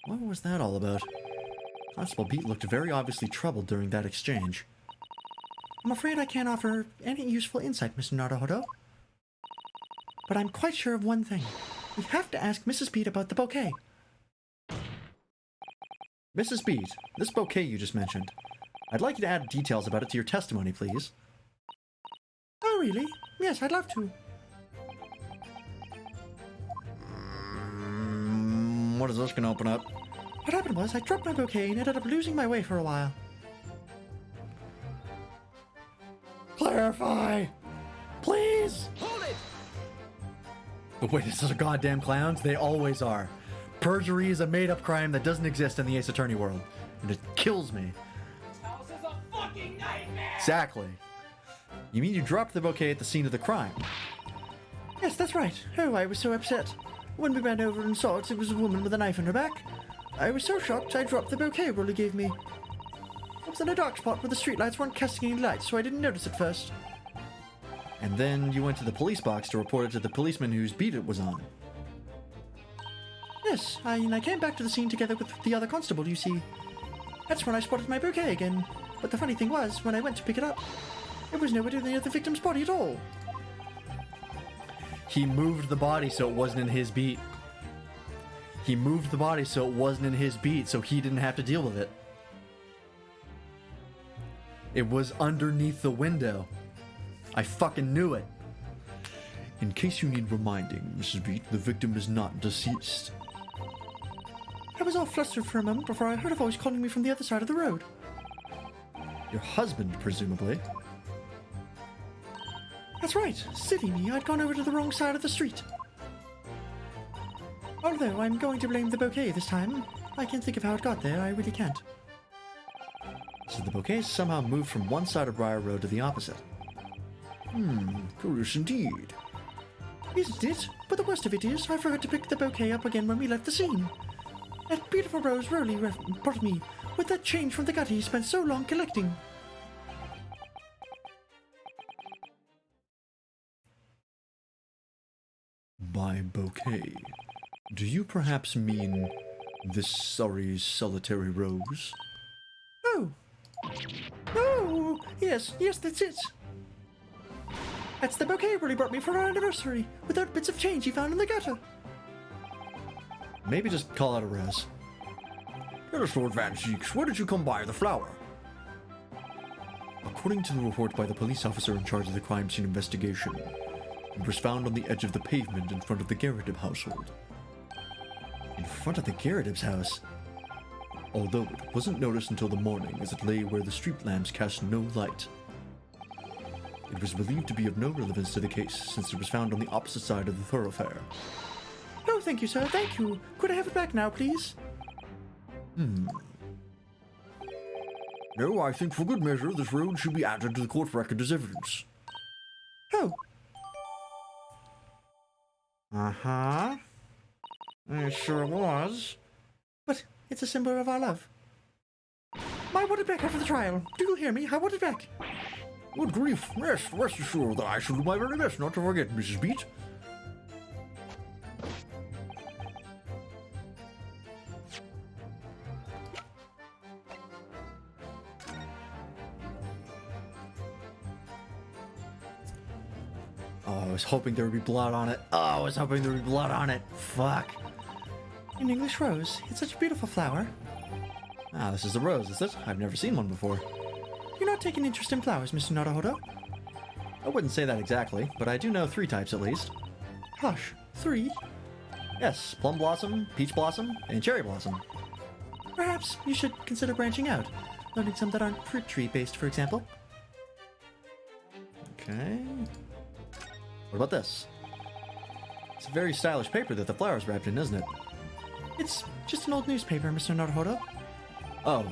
What was that all about? Constable Beat looked very obviously troubled during that exchange.
I'm afraid I can't offer any useful insight, Mr. Naruhodo. But I'm quite sure of one thing. We have to ask Mrs. Beat about the bouquet.
Mrs. Beat, this bouquet you just mentioned. I'd like you to add details about it to your testimony, please.
Oh, really? Yes, I'd love to.
What is this going to open up?
What happened was I dropped my bouquet and ended up losing my way for a while.
Clarify! Please!
Hold it!
The witnesses are goddamn clowns. They always are. Perjury is a made-up crime that doesn't exist in the Ace Attorney world. And it kills me.
This house is a fucking nightmare!
Exactly. You mean you dropped the bouquet at the scene of the crime?
Yes, that's right. Oh, I was so upset. When we ran over and saw it, it was a woman with a knife in her back. I was so shocked I dropped the bouquet Rolly gave me. I was in a dark spot where the streetlights weren't casting any light, so I didn't notice it first.
And then you went to the police box to report it to the policeman whose beat it was on.
Yes, I came back to the scene together with the other constable, you see. That's when I spotted my bouquet again. But the funny thing was, when I went to pick it up, It was nowhere near the victim's body at all.
He moved the body so it wasn't in his beat. He moved the body so it wasn't in his beat, so he didn't have to deal with it. It was underneath the window. I fucking knew it.
In case you need reminding, Mrs. Beat, the victim is not deceased.
I was all flustered for a moment before I heard a voice calling me from the other side of the road.
Your husband, presumably.
That's right, silly me, I'd gone over to the wrong side of the street. Although I'm going to blame the bouquet this time. I can't think of how it got there, I really can't.
So the bouquet somehow moved from one side of Briar Road to the opposite.
Curious indeed.
Isn't it? But the worst of it is, I forgot to pick the bouquet up again when we left the scene. That beautiful rose Rowley brought me, with that change from the gutter he spent so long collecting.
By bouquet, do you perhaps mean this sorry solitary rose?
Oh! Oh! Yes, that's it! That's the bouquet Rowley brought me for our anniversary, without bits of change he found in the gutter.
Maybe just call it a rose.
Let Lord Van Zieks, where did you come by the flower? According to the report by the police officer in charge of the crime scene investigation, it was found on the edge of the pavement in front of the Garridib household.
In front of the Garridib's house?
Although it wasn't noticed until the morning as it lay where the street lamps cast no light. It was believed to be of no relevance to the case since it was found on the opposite side of the thoroughfare.
Oh, thank you, sir, thank you. Could I have it back now, please?
No, I think for good measure this road should be added to the court record as evidence.
Oh,
Uh-huh. It sure was.
but it's a symbol of our love. I want it back after the trial. Do you hear me? I want it back.
Good grief, yes, rest assured that I shall do my very best not to forget, Mrs. Beat.
Oh, I was hoping there would be blood on it. Oh, I was hoping there would be blood on it. Fuck.
An English rose. It's such a beautiful flower.
Ah, this is a rose, is it? I've never seen one before.
You're not taking interest in flowers, Mr. Naruhodo?
I wouldn't say that exactly, but I do know 3 types at least.
Hush. 3?
Yes, plum blossom, peach blossom, and cherry blossom.
Perhaps you should consider branching out. Learning some that aren't fruit tree based, for example.
Okay. What about this? It's a very stylish paper that the flower's wrapped in, isn't it?
It's just an old newspaper, Mr. Naruhodo.
Oh,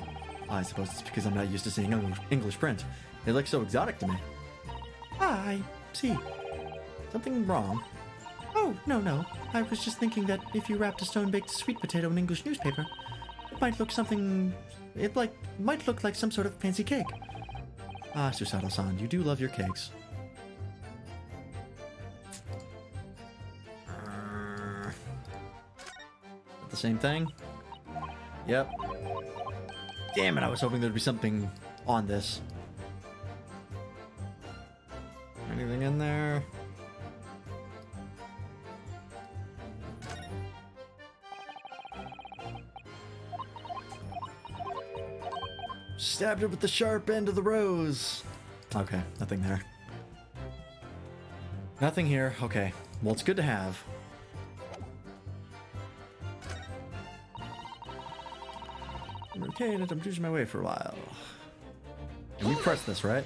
I suppose it's because I'm not used to seeing English print. They look so exotic to me.
Ah, I see.
Something wrong.
Oh, no. I was just thinking that if you wrapped a stone-baked sweet potato in English newspaper, it might look something... might look like some sort of fancy cake.
Ah, Susato-san, you do love your cakes. The same thing? Yep. Damn it, I was hoping there'd be something on this. Anything in there? Stabbed it with the sharp end of the rose. Okay, nothing there. Nothing here. Okay. Well, it's good to have. Okay, and I'm losing my way for a while. Can we press this, right?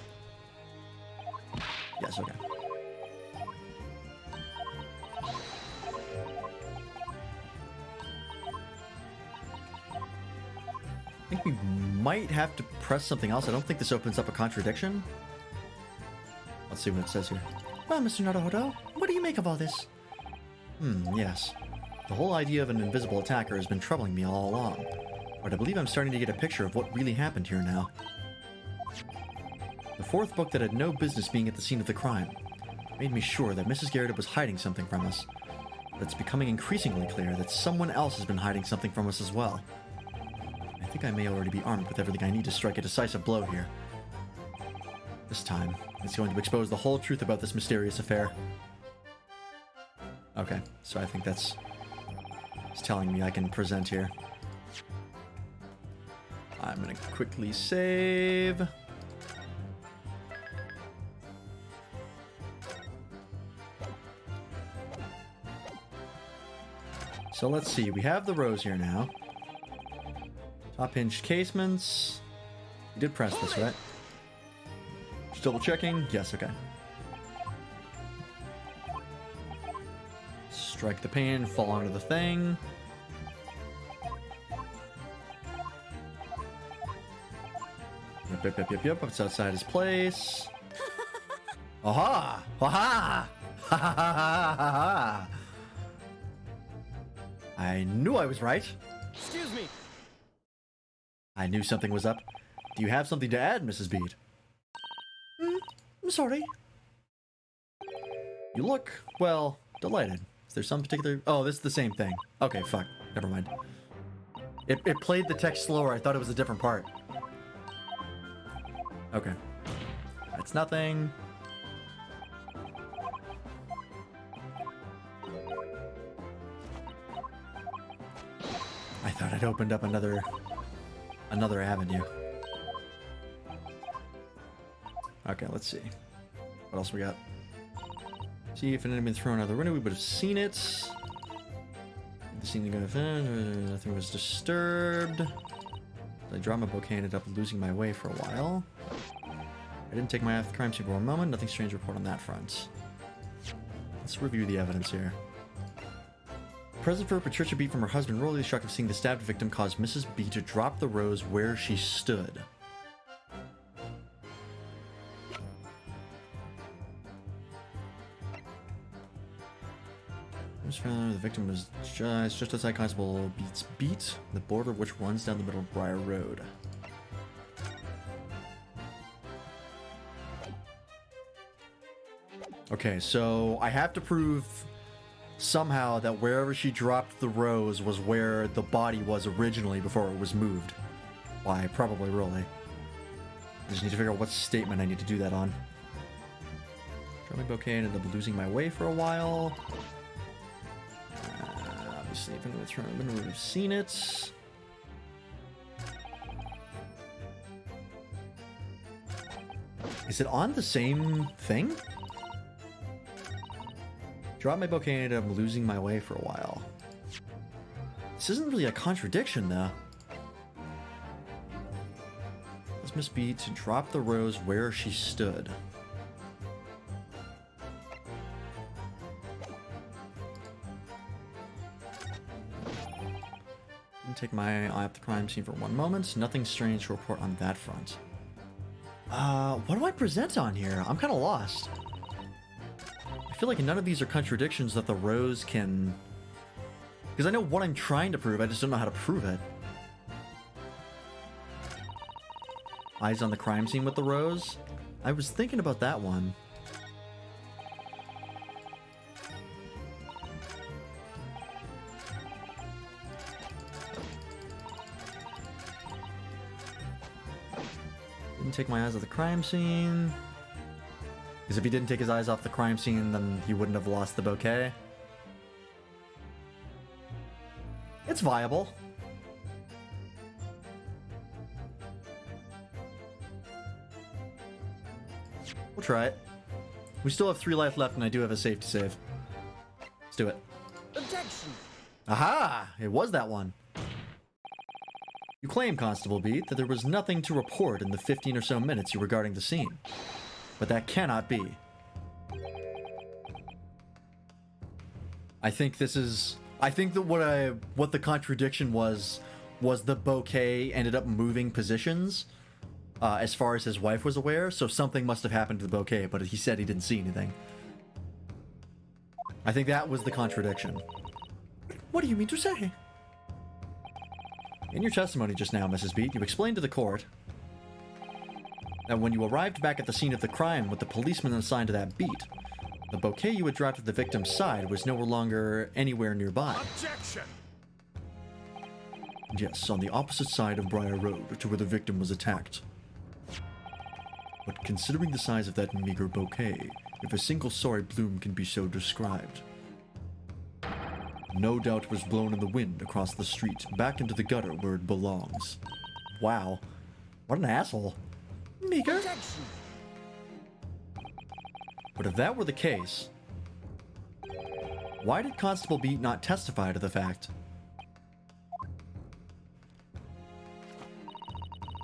Yes, okay. I think we might have to press something else. I don't think this opens up a contradiction. Let's see what it says here.
Well, Mr. Naruhodo, what do you make of all this?
Yes. The whole idea of an invisible attacker has been troubling me all along. But I believe I'm starting to get a picture of what really happened here now. The 4th book that had no business being at the scene of the crime made me sure that Mrs. Garridib was hiding something from us. But it's becoming increasingly clear that someone else has been hiding something from us as well. I think I may already be armed with everything I need to strike a decisive blow here. This time, It's going to expose the whole truth about this mysterious affair. Okay, so I think that's... It's telling me I can present here. I'm gonna quickly save. So let's see, we have the rows here now. Top hinged casements. You did press this, right? Just double checking. Yes, okay. Strike the pane, fall onto the thing. Yep. It's outside his place. Aha! Aha! Ha ha ha ha ha! I knew I was right.
Excuse me.
I knew something was up. Do you have something to add, Mrs. Bede?
I'm sorry.
You look, well, delighted. Is there some particular... Oh, this is the same thing. Okay, fuck. Never mind. It played the text slower. I thought it was a different part. Okay. That's nothing. I thought I'd opened up another avenue. Okay, let's see. What else we got? See if it had been thrown out the window, we would have seen it. The scene nothing was disturbed. I dropped my bouquet and ended up losing my way for a while. I didn't take my eye off the crime scene for one moment. Nothing strange to report on that front. Let's review the evidence here. Present for Patricia Bede from her husband, Rolly, the shock of seeing the stabbed victim caused Mrs. Bede to drop the rose where she stood. The victim was just outside Constable Bede's beat, the border of which runs down the middle of Briar Road. Okay, so I have to prove somehow that wherever she dropped the rose was where the body was originally before it was moved. Why, probably Rolly. I just need to figure out what statement I need to do that on. Dropped my bouquet and ended up losing my way for a while. Obviously, if anyone's trying to would have seen it. Is it on the same thing? Dropped my bouquet and ended up losing my way for a while. This isn't really a contradiction, though. This must be to drop the rose where she stood. Didn't take my eye off the crime scene for one moment. Nothing strange to report on that front. What do I present on here? I'm kind of lost. I feel like none of these are contradictions that the rose can... Because I know what I'm trying to prove, I just don't know how to prove it. Eyes on the crime scene with the rose? I was thinking about that one. Didn't take my eyes off the crime scene. Because if he didn't take his eyes off the crime scene, then he wouldn't have lost the bouquet. It's viable. We'll try it. We still have 3 life left, and I do have a save to save. Let's do it.
Objection!
Aha! It was that one. You claim, Constable Bede, that there was nothing to report in the 15 or so minutes you were guarding the scene. But that cannot be. I think this is... I think that what the contradiction was the bouquet ended up moving positions as far as his wife was aware, so something must have happened to the bouquet, but he said he didn't see anything. I think that was the contradiction.
What do you mean to say?
In your testimony just now, Mrs. Bede, you explained to the court that when you arrived back at the scene of the crime with the policeman assigned to that beat, the bouquet you had dropped at the victim's side was no longer anywhere nearby.
Objection!
Yes, on the opposite side of Briar Road to where the victim was attacked. But considering the size of that meager bouquet, if a single sorry bloom can be so described, no doubt was blown in the wind across the street, back into the gutter where it belongs.
Wow. What an asshole.
Meager?
Protection.
But if that were the case, why did Constable Beat not testify to the fact?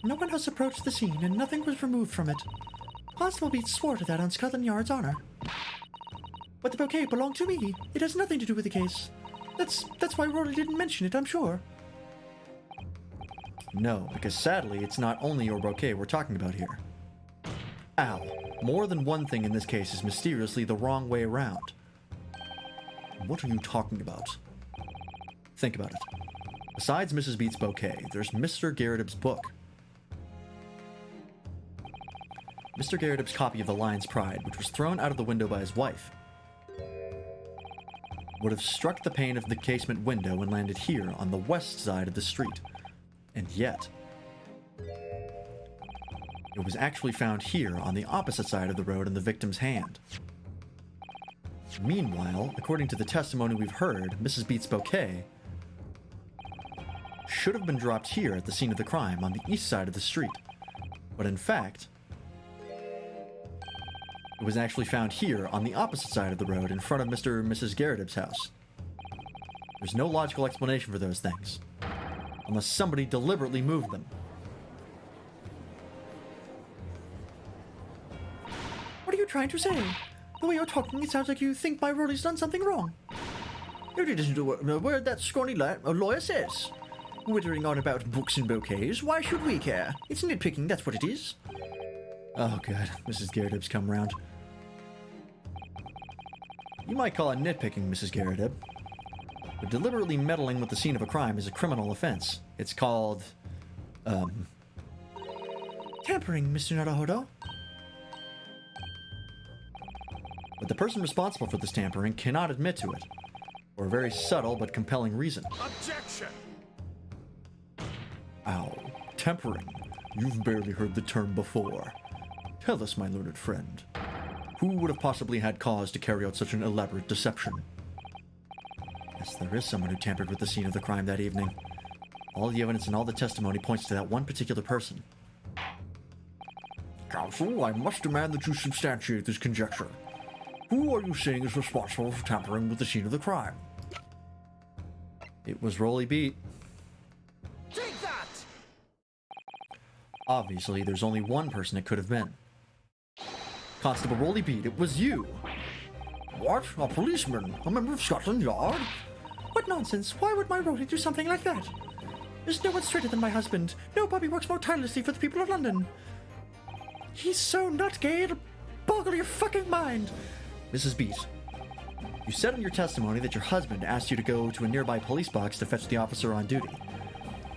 No one has approached the scene and nothing was removed from it. Constable Beat swore to that on Scotland Yard's honor. But the bouquet belonged to me. It has nothing to do with the case. That's why Rory didn't mention it, I'm sure.
No, because sadly, it's not only your bouquet we're talking about here. Al, more than one thing in this case is mysteriously the wrong way around.
What are you talking about?
Think about it. Besides Mrs. Beat's bouquet, there's Mr. Garrett's book. Mr. Garrett's copy of The Lion's Pride, which was thrown out of the window by his wife, would have struck the pane of the casement window and landed here on the west side of the street. And yet, it was actually found here on the opposite side of the road in the victim's hand. Meanwhile, according to the testimony we've heard, Mrs. Beat's bouquet should have been dropped here at the scene of the crime on the east side of the street. But in fact, it was actually found here on the opposite side of the road in front of Mr. and Mrs. Garrett's house. There's no logical explanation for those things, unless somebody deliberately moved them.
What are you trying to say? The way you're talking, it sounds like you think my Rory's done something wrong. It isn't a word that scrawny lawyer says. Wittering on about books and bouquets, why should we care? It's nitpicking, that's what it is.
Oh god, Mrs. Garrett's come around. You might call it nitpicking, Mrs. Garrett, but deliberately meddling with the scene of a crime is a criminal offense. It's called,
Tampering, Mr. Naruhodo.
but the person responsible for this tampering cannot admit to it, for a very subtle but compelling reason.
Objection!
Ow. Tempering. You've barely heard the term before. Tell us, my learned friend. Who would have possibly had cause to carry out such an elaborate deception?
Yes, there is someone who tampered with the scene of the crime that evening. All the evidence and all the testimony points to that one particular person.
Counsel, I must demand that you substantiate this conjecture. Who are you saying is responsible for tampering with the scene of the crime?
It was Rolly Beat.
Take that!
Obviously, there's only one person it could have been. Constable Rolly Beat, it was you!
What? A policeman? A member of Scotland Yard?
What nonsense? Why would my Rory do something like that? There's no one straighter than my husband. Nobody works more tirelessly for the people of London. He's so not gay, it'll boggle your fucking mind.
Mrs. Beat, you said in your testimony that your husband asked you to go to a nearby police box to fetch the officer on duty.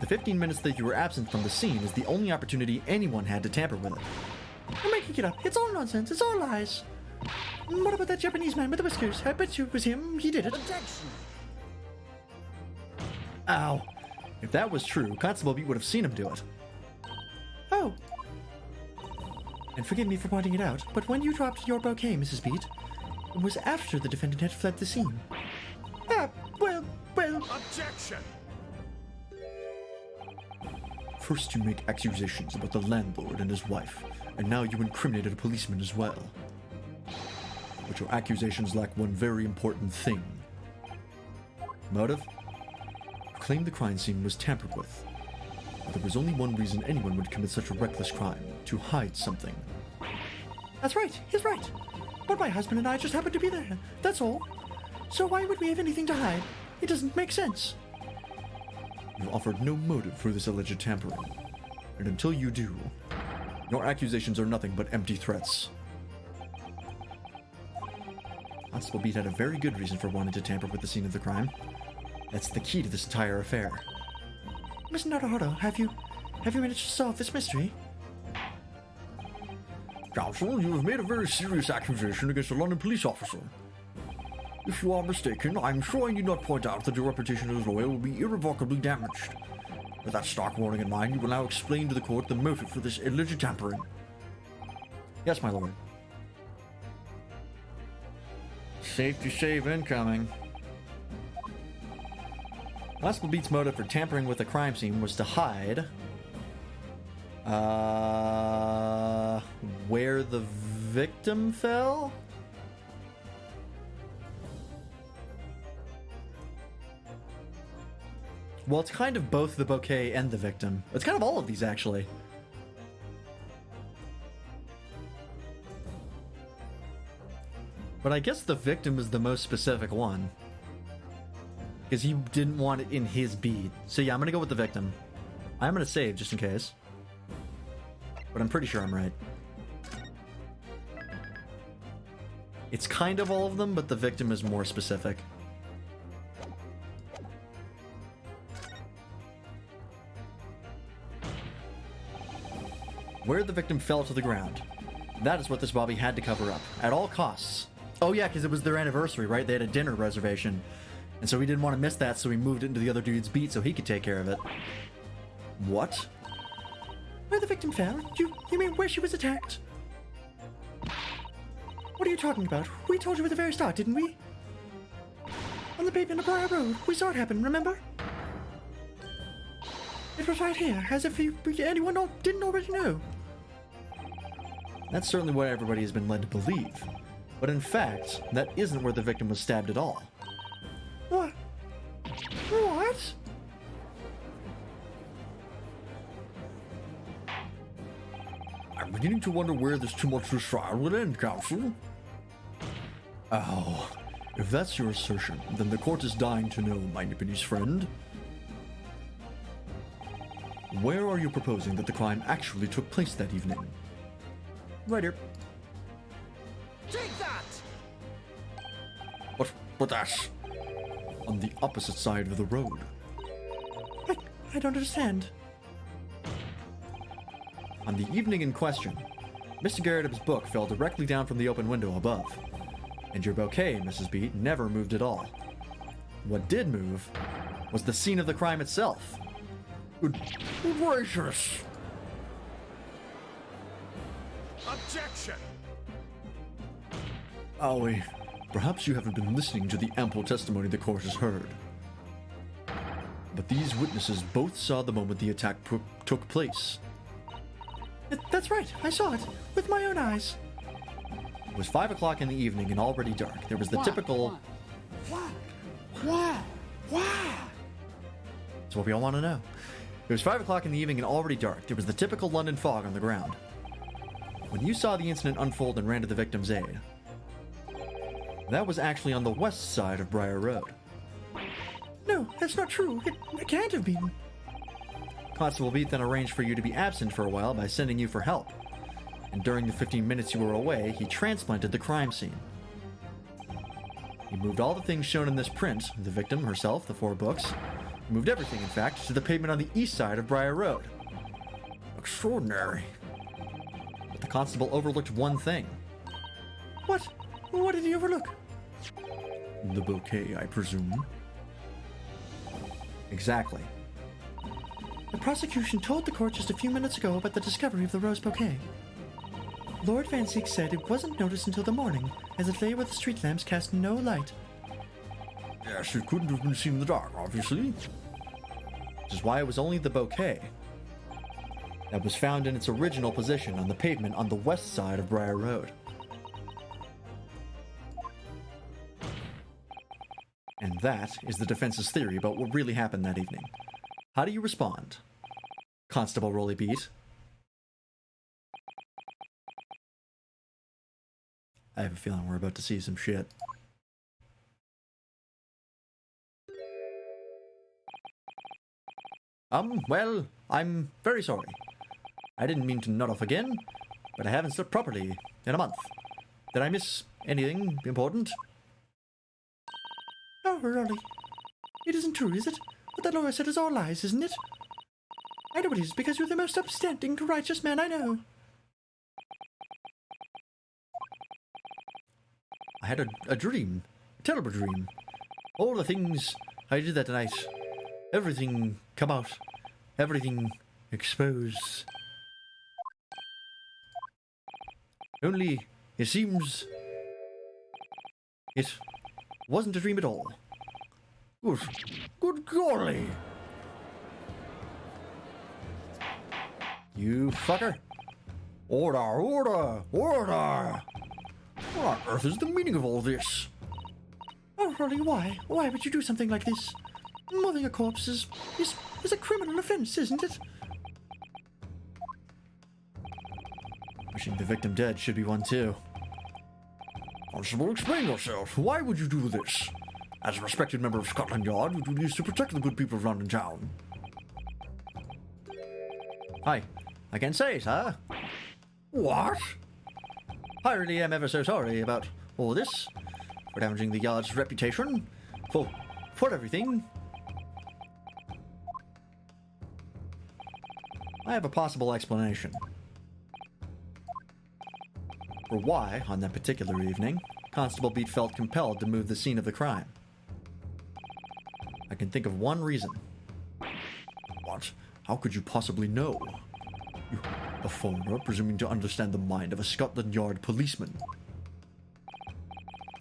The 15 minutes that you were absent from the scene is the only opportunity anyone had to tamper with it.
I'm making it up. It's all nonsense. It's all lies. What about that Japanese man with the whiskers? I bet you it was him. He did it.
Protection.
Ow. If that was true, Constable Beat would have seen him do it.
Oh. And forgive me for pointing it out, but when you dropped your bouquet, Mrs. Beat, it was after the defendant had fled the scene. Well.
Objection!
First you make accusations about the landlord and his wife, and now you incriminated a policeman as well. But your accusations lack one very important thing.
Motive?
You claim the crime scene was tampered with. But there was only one reason anyone would commit such a reckless crime: to hide something.
That's right. He's right. But my husband and I just happened to be there. That's all. So why would we have anything to hide? It doesn't make sense.
You've offered no motive for this alleged tampering. And until you do, your accusations are nothing but empty threats.
Constable Beat had a very good reason for wanting to tamper with the scene of the crime. That's the key to this entire affair.
Miss Naruhodo, have you managed to solve this mystery?
Counsel, you have made a very serious accusation against a London police officer. If you are mistaken, I'm sure I need not point out that your reputation as a lawyer will be irrevocably damaged. With that stark warning in mind, you will now explain to the court the motive for this alleged tampering.
Yes, my lord. Safety save incoming. Constable Beat's motive for tampering with the crime scene was to hide where the victim fell? Well, it's kind of both the bouquet and the victim. It's kind of all of these, actually. But I guess the victim is the most specific one. Because he didn't want it in his bead. So yeah, I'm going to go with the victim. I'm going to save just in case. But I'm pretty sure I'm right. It's kind of all of them, but the victim is more specific. Where the victim fell to the ground. That is what this Bobby had to cover up, at all costs. Oh yeah, because it was their anniversary, right? They had a dinner reservation. And so he didn't want to miss that, so he moved it into the other dude's beat so he could take care of it. What?
Where the victim fell? You mean where she was attacked? What are you talking about? We told you at the very start, didn't we? On the pavement of Briar Road. We saw it happen, remember? It was right here, as if anyone didn't already know.
That's certainly what everybody has been led to believe. But in fact, that isn't where the victim was stabbed at all.
What? What?
I'm beginning to wonder where this tumultuous trial will end, Counsel. Oh, if that's your assertion, then the court is dying to know, my Nipponese friend. Where are you proposing that the crime actually took place that evening?
Right here.
Take that!
But that's on the opposite side of the road.
I don't understand.
On the evening in question, Mr. Garrett's book fell directly down from the open window above. And your bouquet, Mrs. Beat, never moved at all. What did move was the scene of the crime itself.
Good gracious!
Objection!
Aoi, perhaps you haven't been listening to the ample testimony the court has heard. But these witnesses both saw the moment the attack took place.
That's right, I saw it, with my own eyes.
It was 5 o'clock in the evening and already dark. There was the typical...
Why?
That's what we all want to know. It was 5 o'clock in the evening and already dark. There was the typical London fog on the ground. When you saw the incident unfold and ran to the victim's aid, that was actually on the west side of Briar Road.
No, that's not true. It can't have been.
Constable Beat then arranged for you to be absent for a while by sending you for help. And during the 15 minutes you were away, he transplanted the crime scene. He moved all the things shown in this print, the victim, herself, the 4 books, he moved everything, in fact, to the pavement on the east side of Briar Road. Extraordinary. But the constable overlooked one thing.
What? What did he overlook?
The bouquet, I presume.
Exactly.
The prosecution told the court just a few minutes ago about the discovery of the rose bouquet. Lord Van Zeek said it wasn't noticed until the morning, as it lay where the street lamps cast no light.
Yes, it couldn't have been seen in the dark, obviously.
Which is why it was only the bouquet that was found in its original position on the pavement on the west side of Briar Road. And that is the defense's theory about what really happened that evening. How do you respond, Constable Rolly Beat? I have a feeling we're about to see some shit. Well, I'm very sorry. I didn't mean to nod off again, but I haven't slept properly in a month. Did I miss anything important?
Oh, Rolly. It isn't true, is it? What that lawyer said is all lies, isn't it? I know it is, because you're the most upstanding, righteous man I know.
I had a dream. A terrible dream. All the things I did that night. Everything come out. Everything exposed. Only, it seems... it wasn't a dream at all. Good golly! You fucker! Order! What on earth is the meaning of all this?
Oh, Rolly, why? Why would you do something like this? Moving a corpse is a criminal offense, isn't it?
Wishing the victim dead should be one too.
Constable, explain yourself. Why would you do this? As a respected member of Scotland Yard, your duty is to protect the good people of London Town.
I can say, sir.
What?
I really am ever so sorry about all this. For damaging the Yard's reputation. For everything. I have a possible explanation. For why, on that particular evening, Constable Beat felt compelled to move the scene of the crime. I can think of one reason.
What? How could you possibly know? You, a foreigner, presuming to understand the mind of a Scotland Yard policeman.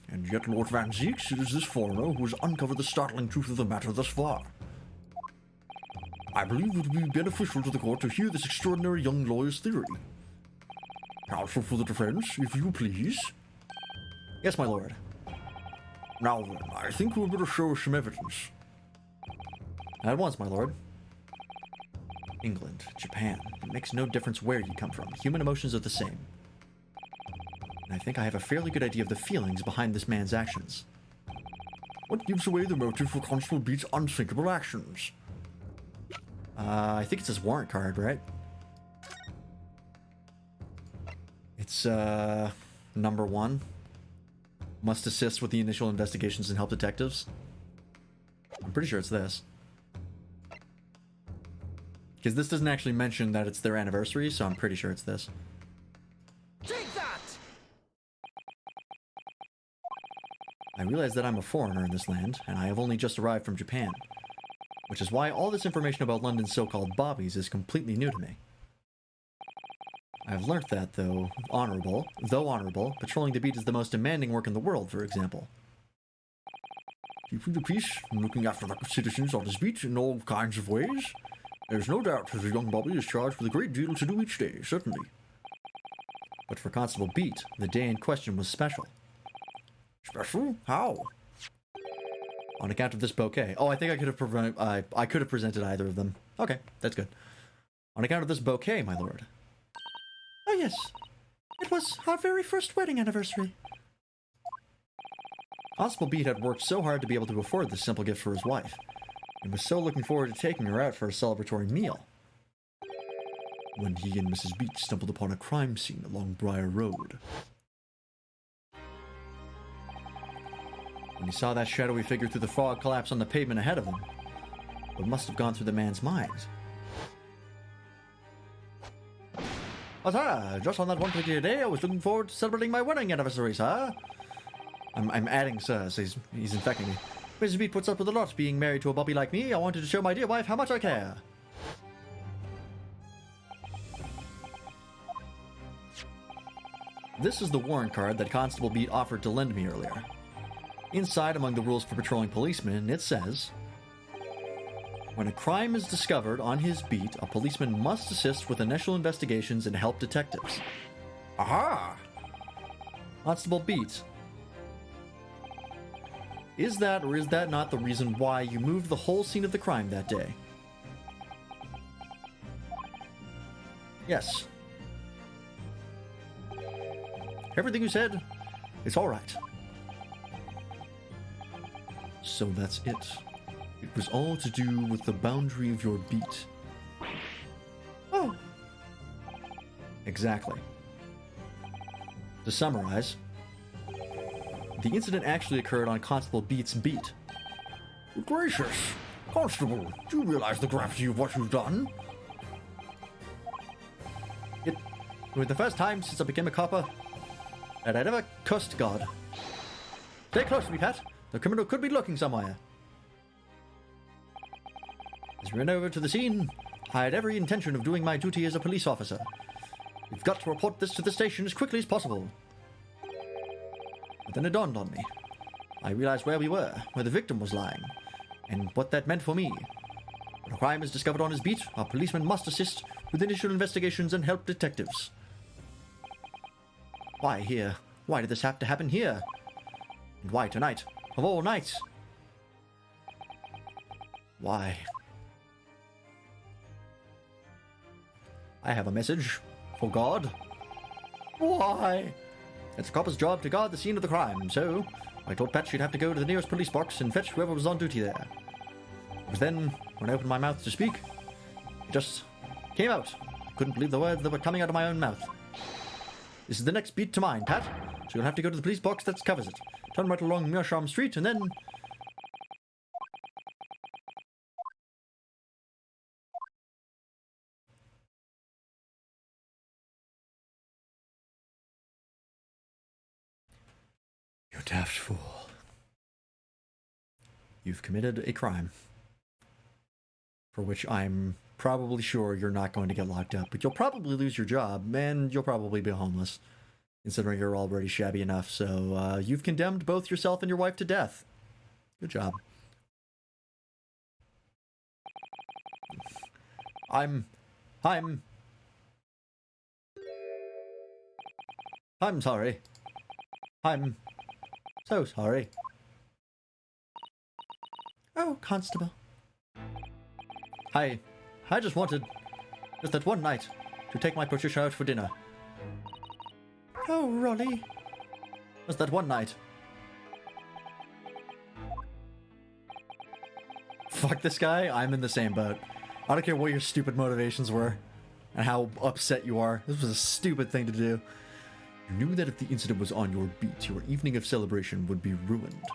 And yet, Lord Van Zieks, it is this foreigner who has uncovered the startling truth of the matter thus far. I believe it would be beneficial to the court to hear this extraordinary young lawyer's theory. Counsel for the defense, if you please.
Yes, my lord.
Now then, I think we better show some evidence.
At once, my lord. England, Japan, it makes no difference where you come from. Human emotions are the same. And I think I have a fairly good idea of the feelings behind this man's actions.
What gives away the motive for Constable Beat's unthinkable actions?
I think it's his warrant card, right? It's, number 1. Must assist with the initial investigations and help detectives. I'm pretty sure it's this. Because this doesn't actually mention that it's their anniversary, so I'm pretty sure it's this.
Take that!
I realize that I'm a foreigner in this land, and I have only just arrived from Japan. Which is why all this information about London's so-called bobbies is completely new to me. I've learnt that, though honorable, patrolling the beat is the most demanding work in the world, for example.
Keeping the peace and looking after the citizens on this beat in all kinds of ways. There's no doubt that the young Bobby is charged with a great deal to do each day, certainly.
But for Constable Beat, the day in question was special.
Special? How?
On account of this bouquet. Oh, I think I could have presented either of them. Okay, that's good. On account of this bouquet, my lord.
Oh, yes. It was our very first wedding anniversary.
Constable Beat had worked so hard to be able to afford this simple gift for his wife, and was so looking forward to taking her out for a celebratory meal.
When he and Mrs. Beat stumbled upon a crime scene along Briar Road.
When he saw that shadowy figure through the fog collapse on the pavement ahead of him, what must have gone through the man's mind? Ah, just on that one particular day, I was looking forward to celebrating my wedding anniversary, sir. I'm adding sir, so he's infecting me. Mrs. Beat puts up with a lot being married to a bobby like me. I wanted to show my dear wife how much I care. This is the warrant card that Constable Beat offered to lend me earlier. Inside, among the rules for patrolling policemen, it says, when a crime is discovered on his beat, a policeman must assist with initial investigations and help detectives.
Aha!
Constable Beat. Is that or is that not the reason why you moved the whole scene of the crime that day? Yes. Everything you said, it's alright.
So that's it. It was all to do with the boundary of your beat.
Oh.
Exactly. To summarize, the incident actually occurred on Constable Beat's beat.
Good gracious! Constable, do you realize the gravity of what you've done?
It was the first time since I became a copper that I'd ever cussed God. Stay close to me, Pat. The criminal could be lurking somewhere. As we went over to the scene, I had every intention of doing my duty as a police officer. We've got to report this to the station as quickly as possible. But then it dawned on me. I realized where we were, where the victim was lying, and what that meant for me. When a crime is discovered on his beat, our policemen must assist with initial investigations and help detectives. Why here? Why did this have to happen here? And why tonight? Of all nights? Why? I have a message for God. Why? It's a copper's job to guard the scene of the crime, so I told Pat she'd have to go to the nearest police box and fetch whoever was on duty there. It was then, when I opened my mouth to speak, it just came out. I couldn't believe the words that were coming out of my own mouth. This is the next beat to mine, Pat, so you'll have to go to the police box that covers it. Turn right along Meerschaum Street, and then... You daft fool. You've committed a crime. For which I'm probably sure you're not going to get locked up, but you'll probably lose your job, and you'll probably be homeless, considering you're already shabby enough, so you've condemned both yourself and your wife to death. Good job. I'm sorry. I'm so sorry. Oh, Constable. I just wanted, just that one night, to take my Patricia out for dinner. Oh, Rolly. Just that one night. Fuck this guy, I'm in the same boat. I don't care what your stupid motivations were, and how upset you are. This was a stupid thing to do. You knew that if the incident was on your beat, your evening of celebration would be ruined.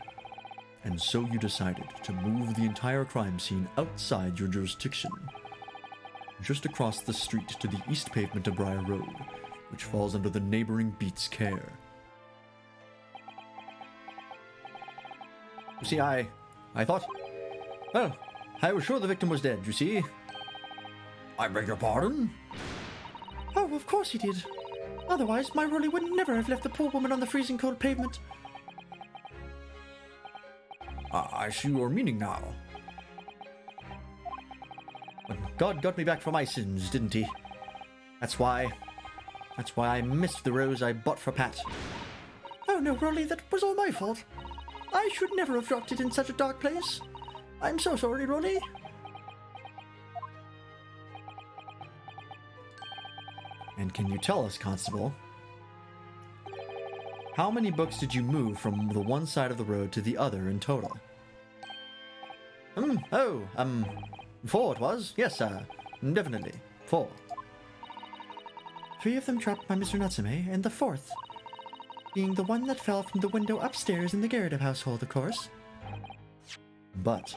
And so you decided to move the entire crime scene outside your jurisdiction. Just across the street to the east pavement of Briar Road, which falls under the neighboring beat's care. You see, I thought... Well, I was sure the victim was dead, you see. I beg your pardon? Oh, of course he did. Otherwise, my Rolly would never have left the poor woman on the freezing cold pavement. I see your meaning now. But God got me back for my sins, didn't he? That's why I missed the rose I bought for Pat. Oh no, Rolly, that was all my fault. I should never have dropped it in such a dark place. I'm so sorry, Rolly. And can you tell us, Constable, how many books did you move from the one side of the road to the other in total? 4 it was. Yes, definitely. 4. 3 of them dropped by Mr. Natsume, and the 4th being the one that fell from the window upstairs in the Garrett household, of course. But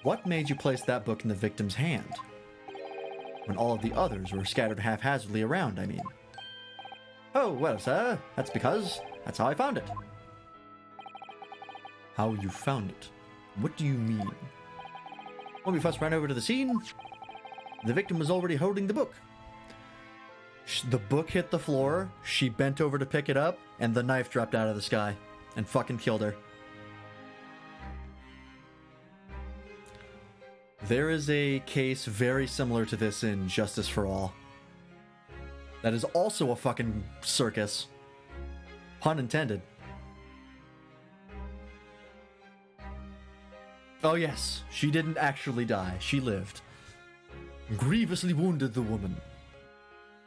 what made you place that book in the victim's hand, when all of the others were scattered haphazardly around, I mean? Oh, well, sir, that's because that's how I found it. How you found it? What do you mean? When we first ran over to the scene, the victim was already holding the book. The book hit the floor, she bent over to pick it up, and the knife dropped out of the sky and fucking killed her. There is a case very similar to this in Justice for All. That is also a fucking circus. Pun intended. Oh yes, she didn't actually die. She lived. Grievously wounded the woman.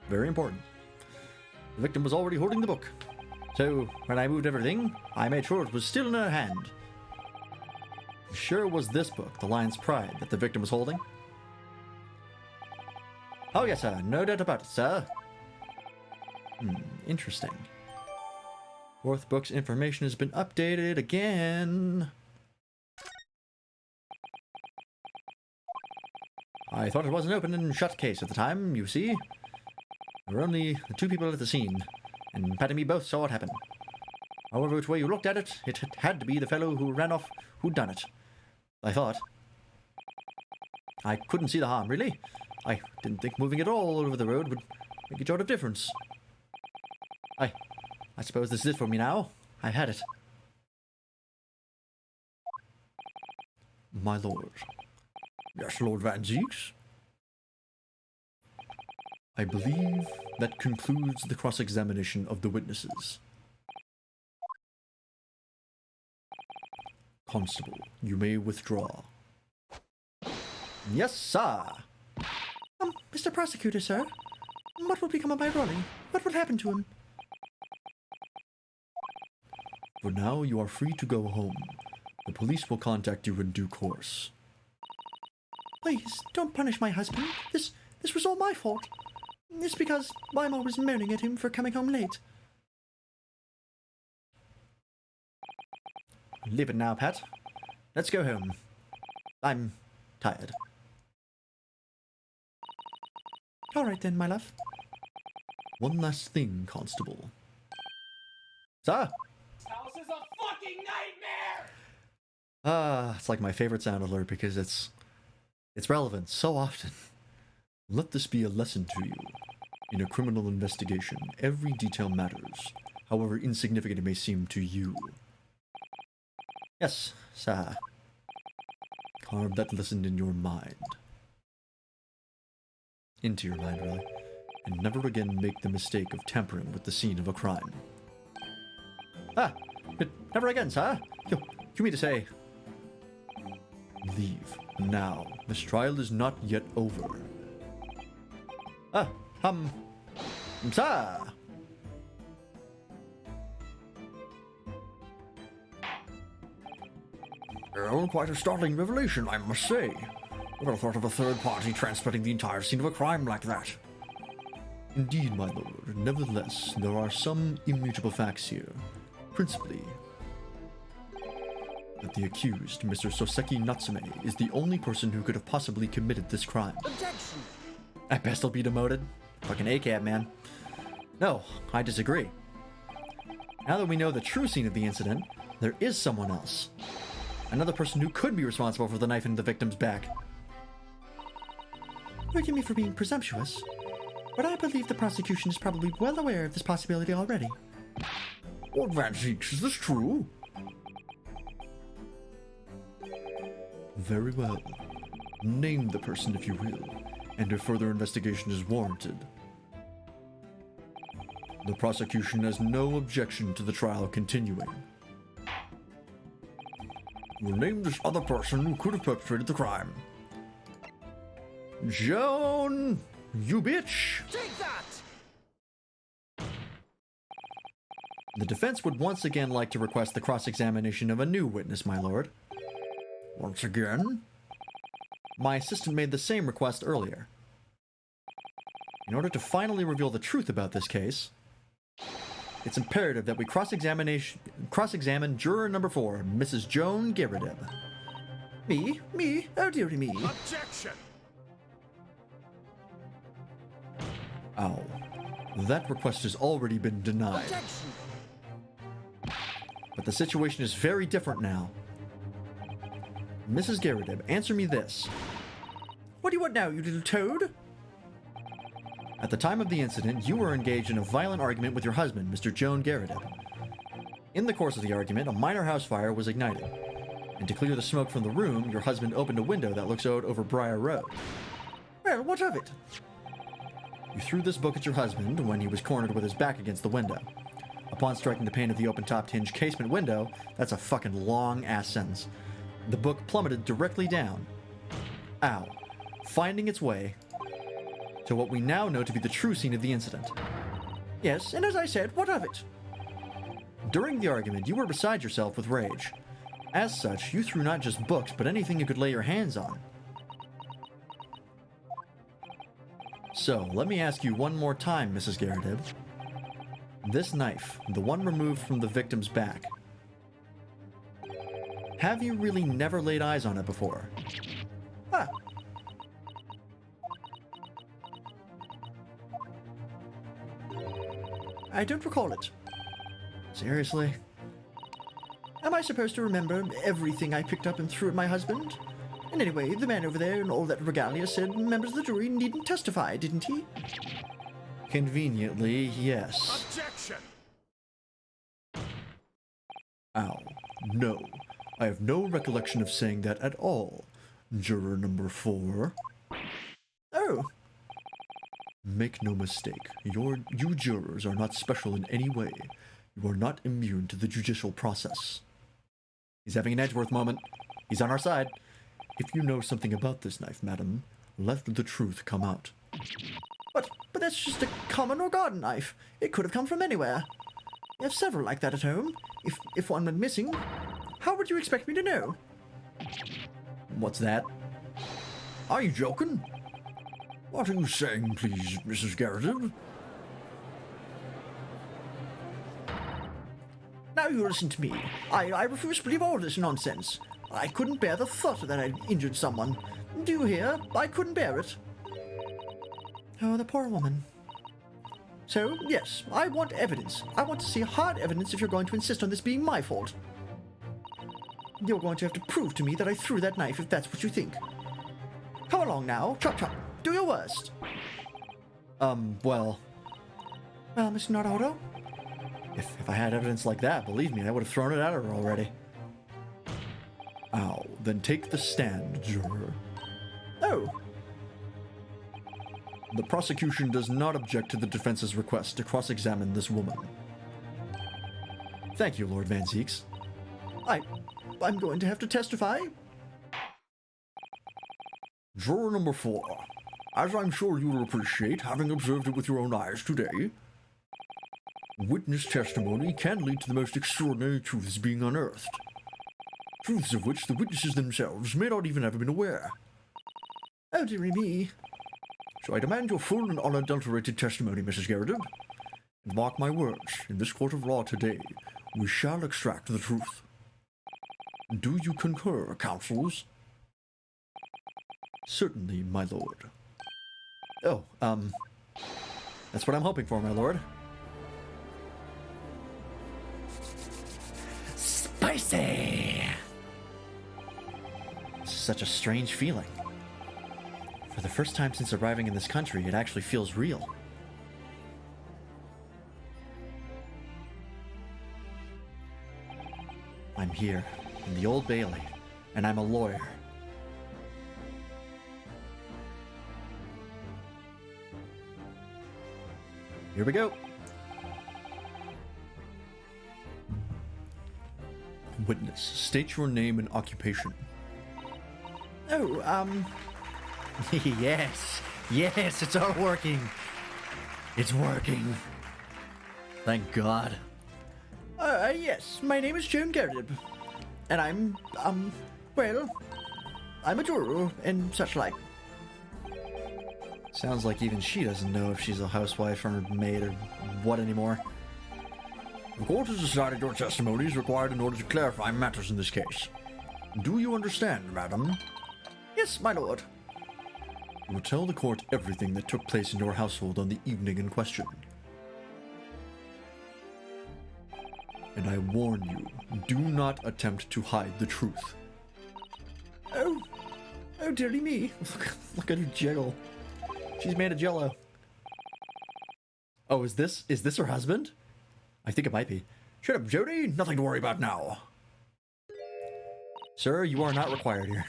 Very important. The victim was already holding the book. So, when I moved everything, I made sure it was still in her hand. Sure it was this book, The Lion's Pride, that the victim was holding? Oh yes, sir. No doubt about it, sir. Interesting. 4th book's information has been updated again. I thought it was an open and shut case at the time, you see. There were only the 2 people at the scene, and Pat and me both saw it happen. However which way you looked at it, it had to be the fellow who ran off who'd done it. I thought. I couldn't see the harm, really. I didn't think moving it all over the road would Make a jot of difference. I suppose this is it for me now. I've had it.
My lord.
Yes, Lord Van Zeeks?
I believe that concludes the cross-examination of the witnesses. Constable, you may withdraw.
Yes, sir.
Mr. Prosecutor, sir. What will become of my Ronnie? What will happen to him?
For now, you are free to go home. The police will contact you in due course.
Please, don't punish my husband. This was all my fault. It's because Weimar was moaning at him for coming home late.
Leave it now, Pat. Let's go home. I'm tired.
All right then, my love.
One last thing, Constable.
Sir?
This house is a fucking nightmare!
It's like my favorite sound alert because it's relevant so often.
Let this be a lesson to you. In a criminal investigation, every detail matters, however insignificant it may seem to you.
Yes, sir.
Carve that lesson in your mind. Into your mind, really. And never again make the mistake of tampering with the scene of a crime.
Never again, sir. You mean to say...
Leave. Now. This trial is not yet over.
Sir!
Well, quite a startling revelation, I must say. Never thought of a third party transmitting the entire scene of a crime like that.
Indeed, my lord. Nevertheless, there are some immutable facts here. Principally, that the accused, Mr. Soseki Natsume, is the only person who could have possibly committed this crime.
Objection!
At best he'll be demoted. Fucking ACAB, man. No, I disagree. Now that we know the true scene of the incident, there is someone else. Another person who could be responsible for the knife in the victim's back.
Forgive me for being presumptuous, but I believe the prosecution is probably well aware of this possibility already.
Lord Van Zeeks, is this true?
Very well. Name the person if you will, and if further investigation is warranted. The prosecution has no objection to the trial continuing.
We'll name this other person who could have perpetrated the crime.
Joan, you bitch!
Take that!
The defense would once again like to request the cross-examination of a new witness, my lord.
Once again?
My assistant made the same request earlier. In order to finally reveal the truth about this case, it's imperative that we cross-examine juror number 4, Mrs. Joan Giradeb.
Me? Oh dearie me.
Objection!
Ow. That request has already been denied.
Objection!
But the situation is very different now. Mrs. Giradeb, answer me this.
What do you want now, you little toad?
At the time of the incident, you were engaged in a violent argument with your husband, Mr. Joan Giradeb. In the course of the argument, a minor house fire was ignited. And to clear the smoke from the room, your husband opened a window that looks out over Briar Road.
Well, what of it?
You threw this book at your husband when he was cornered with his back against the window. Upon striking the pane of the open-topped hinge casement window, that's a fucking long-ass sentence, the book plummeted directly down. Ow. Finding its way to what we now know to be the true scene of the incident.
Yes, and as I said, what of it?
During the argument, you were beside yourself with rage. As such, you threw not just books, but anything you could lay your hands on. So, let me ask you one more time, Mrs. Giradeb. This knife, the one removed from the victim's back, have you really never laid eyes on it before?
Ah, I don't recall it.
Seriously?
Am I supposed to remember everything I picked up and threw at my husband? And anyway, the man over there in all that regalia said members of the jury needn't testify, didn't he?
Conveniently, yes.
Objection!
Ow. No. I have no recollection of saying that at all. Juror number 4.
Oh,
Make no mistake, you jurors are not special in any way. You are not immune to the judicial process.
He's having an Edgeworth moment. He's on our side.
If you know something about this knife, madam, let the truth come out.
but that's just a common or garden knife. It could have come from anywhere. I have several like that at home. If one went missing, how would you expect me to know?
What's that?
Are you joking? What are you saying, please, Mrs. Garrett?
Now you listen to me. I refuse to believe all this nonsense. I couldn't bear the thought that I'd injured someone. Do you hear? I couldn't bear it. Oh, the poor woman. So, yes, I want evidence. I want to see hard evidence if you're going to insist on this being my fault. You're going to have to prove to me that I threw that knife if that's what you think. Come along now. Chop chop. Do your worst.
Well,
Well, Mr. Naruto?
if I had evidence like that, believe me, I would have thrown it at her already.
Ow. Then take the stand, juror.
Oh,
The prosecution does not object to the defense's request to cross-examine this woman.
Thank you, Lord Van Zeeks.
I'm going to have to testify.
Juror number 4. As I'm sure you will appreciate, having observed it with your own eyes today, witness testimony can lead to the most extraordinary truths being unearthed. Truths of which the witnesses themselves may not even have been aware.
Oh, dearie me.
So I demand your full and unadulterated testimony, Mrs. Garrett. And mark my words, in this court of law today, we shall extract the truth. Do you concur, counsels?
Certainly, my lord.
Oh, that's what I'm hoping for, my lord. Spicy! Such a strange feeling. For the first time since arriving in this country, it actually feels real. I'm here, in the Old Bailey, and I'm a lawyer. Here we go.
Witness, state your name and occupation.
Oh,
Yes, it's all working. It's working. Thank God.
yes, my name is Joan Garrett. And I'm, well, I'm a juror and such like.
Sounds like even she doesn't know if she's a housewife or maid or what anymore.
The court has decided your testimony is required in order to clarify matters in this case. Do you understand, madam?
Yes, my lord.
You will tell the court everything that took place in your household on the evening in question. And I warn you, do not attempt to hide the truth.
Oh, dearie me.
Look at her jiggle. She's made of jello. Oh, is this her husband? I think it might be.
Shut up, Jody. Nothing to worry about now.
Sir, you are not required here.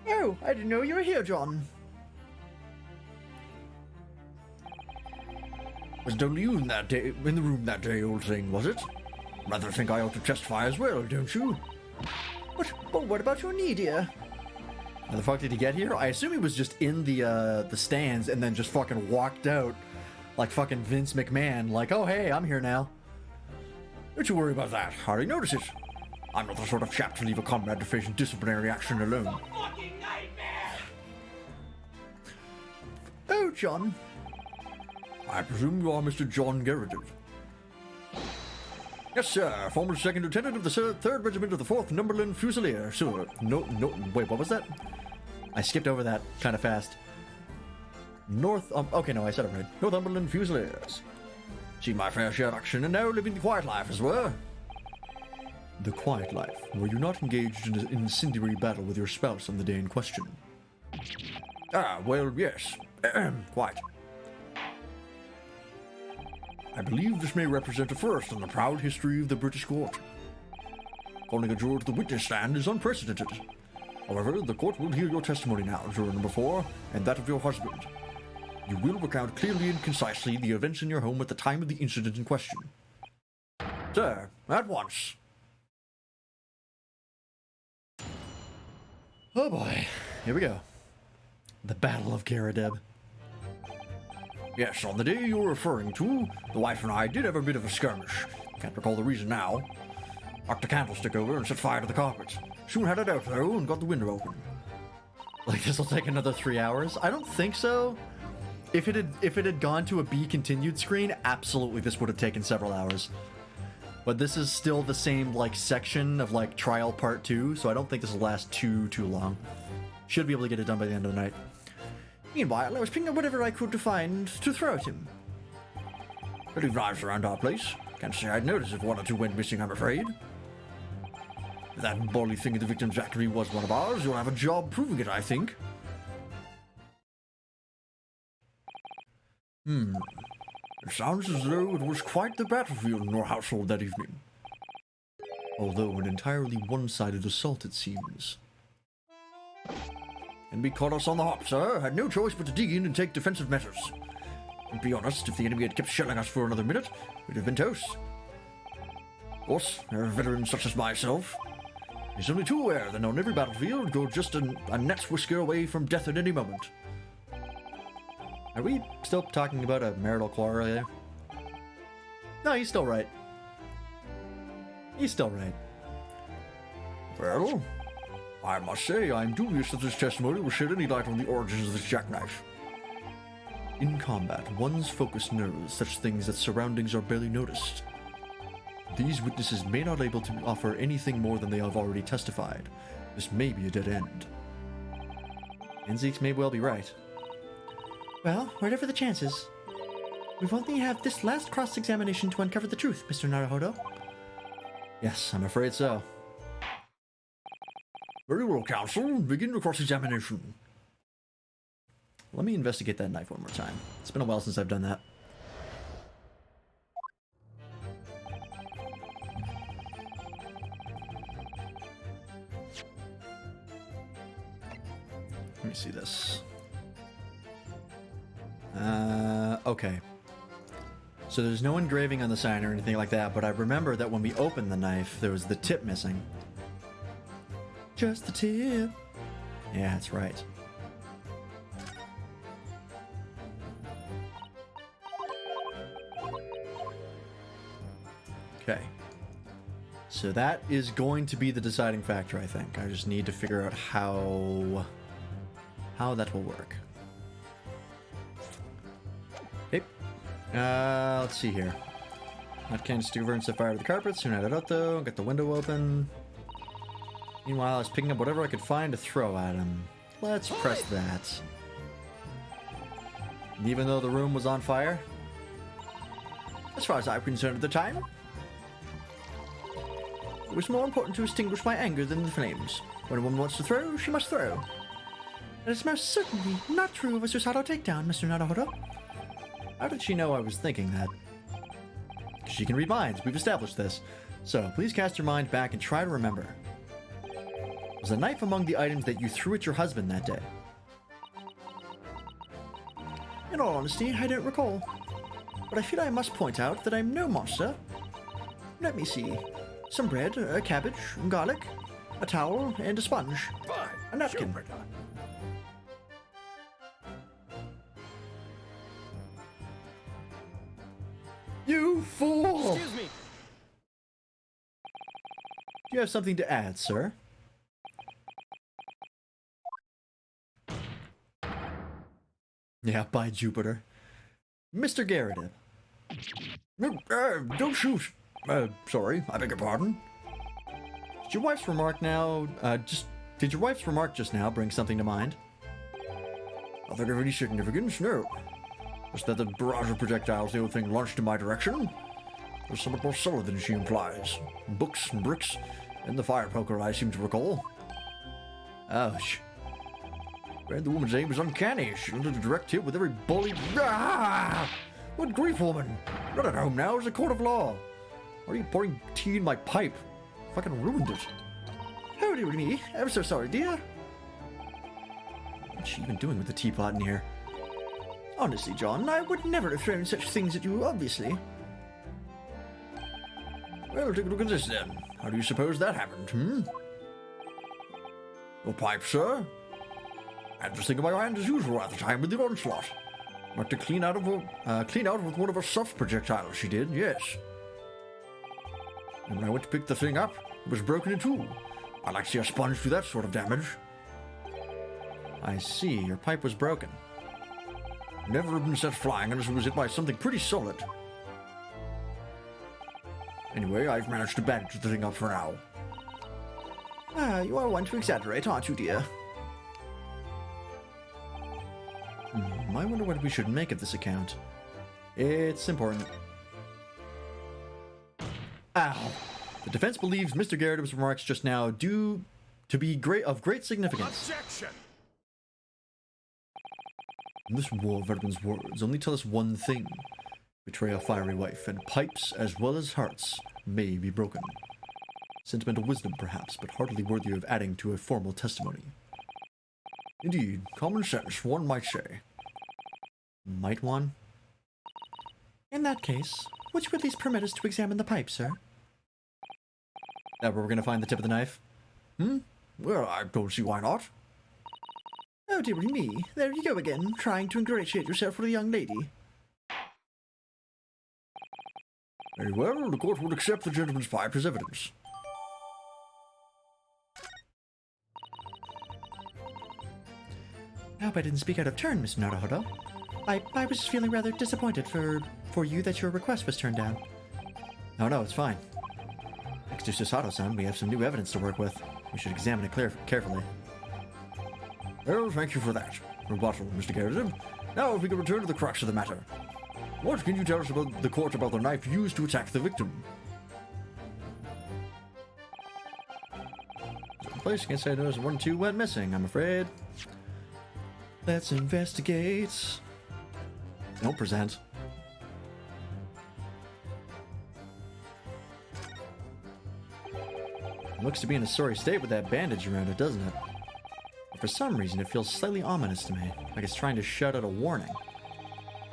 Oh, I didn't know you were here, John.
Was only you in the room that day, old thing, was it? Rather think I ought to testify as well, don't you?
But what about your knee, dear?
How the fuck did he get here? I assume he was just in the stands and then just fucking walked out like fucking Vince McMahon. Like, oh hey, I'm here now.
Don't you worry about that. Hardly notice it. I'm not the sort of chap to leave a comrade to face disciplinary action alone.
Fucking nightmare!
Oh, John.
I presume you are Mr. John Garrett. Yes, sir. Former second lieutenant of the 3rd Regiment of the 4th Numberland Fusilier. Sir.
No, wait, what was that? I skipped over that kind of fast. Okay, no, I said it right.
Northumberland Fusiliers. Seen my fair share of action and now living the quiet life as well.
The quiet life. Were you not engaged in an incendiary battle with your spouse on the day in question?
Ah, well, yes. Quite.
I believe this may represent a first in the proud history of the British court. Calling a juror to the witness stand is unprecedented. However, the court will hear your testimony now, juror number 4, and that of your husband. You will recount clearly and concisely the events in your home at the time of the incident in question. Sir, at once.
Oh boy, here we go. The Battle of Garradeb.
Yes, on the day you're referring to, the wife and I did have a bit of a skirmish. Can't recall the reason now. Knocked a candlestick over and set fire to the carpet. Soon had it out, though, and got the window open.
Like, this will take another 3 hours? I don't think so. If it had gone to a Be Continued screen, absolutely this would have taken several hours. But this is still the same, like, section of, like, Trial Part 2, so I don't think this will last too long. Should be able to get it done by the end of the night.
Meanwhile, I was picking up whatever I could to find to throw at him.
I leave knives around our place. Can't say I'd notice if 1 or 2 went missing, I'm afraid. If that bally thing in the victim's factory was one of ours, you'll have a job proving it, I think. It sounds as though it was quite the battlefield in your household that evening.
Although an entirely one-sided assault, it seems.
And we caught us on the hop, sir. Had no choice but to dig in and take defensive measures. And be honest, if the enemy had kept shelling us for another minute, we'd have been toast. Of course, there are veterans such as myself. He's only too aware that on every battlefield, you're just a neck's whisker away from death at any moment.
Are we still talking about a marital quarrel here? No, he's still right. He's still right.
Well, I must say I'm dubious that this testimony will shed any light on the origins of this jackknife.
In combat, one's focus knows such things that surroundings are barely noticed. These witnesses may not be able to offer anything more than they have already testified. This may be a dead end. And Zeeks may well be right.
Well, whatever the chances, we've only have this last cross-examination to uncover the truth, Mr. Naruhodo.
Yes, I'm afraid so.
Very well, counsel. Begin the cross-examination.
Let me investigate that knife one more time. It's been a while since I've done that. Let me see this. Okay. So there's no engraving on the sign or anything like that, but I remember that when we opened the knife, there was the tip missing. Just the tip. Yeah, that's right. Okay. So that is going to be the deciding factor, I think. I just need to figure out how that will work. Okay. Let's see here. Not canister over and set fire to the carpet. Soon had it out though. Got the window open. Meanwhile, I was picking up whatever I could find to throw at him. Let's press that. And even though the room was on fire,
As far as I'm concerned at the time, it was more important to extinguish my anger than the flames. When a woman wants to throw, she must throw. That is most certainly not true of a Susato takedown, Mr. Naruhodo.
how did she know I was thinking that? She can read minds. We've established this. So please cast your mind back and try to remember. Was a knife among the items that you threw at your husband that day?
In all honesty, I don't recall. But I feel I must point out that I'm no monster. Let me see. Some bread, a cabbage, garlic, a towel, and a sponge. A napkin.
You fool!
Excuse me.
Do you have something to add, sir? Yeah, by Jupiter. Mr. Garradeb.
Don't shoot. Sorry, I beg your pardon.
Did your wife's remark did your wife's remark just now bring something to mind?
Nothing of any significance, no. Just that the barrage of projectiles the old thing launched in my direction was somewhat more solid than she implies. Books and bricks, and the fire poker I seem to recall.
Ouch.
And the woman's aim was uncanny. She landed a direct hit with every bully. Ah! What grief, woman!
Not at home now. It's a court of law. Why are you pouring tea in my pipe? Fucking ruined it.
Oh, dear me. I'm so sorry, dear.
What's she even doing with the teapot in here?
Honestly, John, I would never have thrown such things at you, obviously.
Well, take a look at this then. How do you suppose that happened, hmm? Your pipe, sir? I had this thing in my hand as usual at the time with the onslaught. Went to clean out with one of her soft projectiles, she did, yes. And when I went to pick the thing up, it was broken in two. I like to see a sponge do that sort of damage. I see, your pipe was broken. Never have been set flying unless it was hit by something pretty solid. Anyway, I've managed to bandage the thing up for now.
Ah, you are one to exaggerate, aren't you, dear?
I wonder what we should make of this account. It's important. Ow. The defense believes Mr. Garrett's remarks just now due to be of great significance.
Objection!
Miss Warverden's words only tell us one thing. Betray a fiery wife, and pipes, as well as hearts, may be broken. Sentimental wisdom, perhaps, but hardly worthy of adding to a formal testimony.
Indeed, common sense, one might say.
Might one?
In that case, would you at least permit us to examine the pipe, sir?
That where we're gonna find the tip of the knife?
Well, I don't see why not. Oh, dearie me. There you go again, trying to ingratiate yourself with a young lady.
Very well, the court will accept the gentleman's pipe as evidence.
I hope I didn't speak out of turn, Mr. Naruhodo. I was just feeling rather disappointed for you that your request was turned down.
No, it's fine. Thanks to Susato-san, we have some new evidence to work with. We should examine it carefully. Well, thank you for that. Rebuttal, Mr. Garrett. Now, if we can return to the crux of the matter. What can you tell us about the court about the knife used to attack the victim? Place can't say notice 1 and 2 went missing, I'm afraid. Let's investigate. Don't present. It looks to be in a sorry state with that bandage around it, doesn't it? But for some reason, it feels slightly ominous to me, like it's trying to shout out a warning.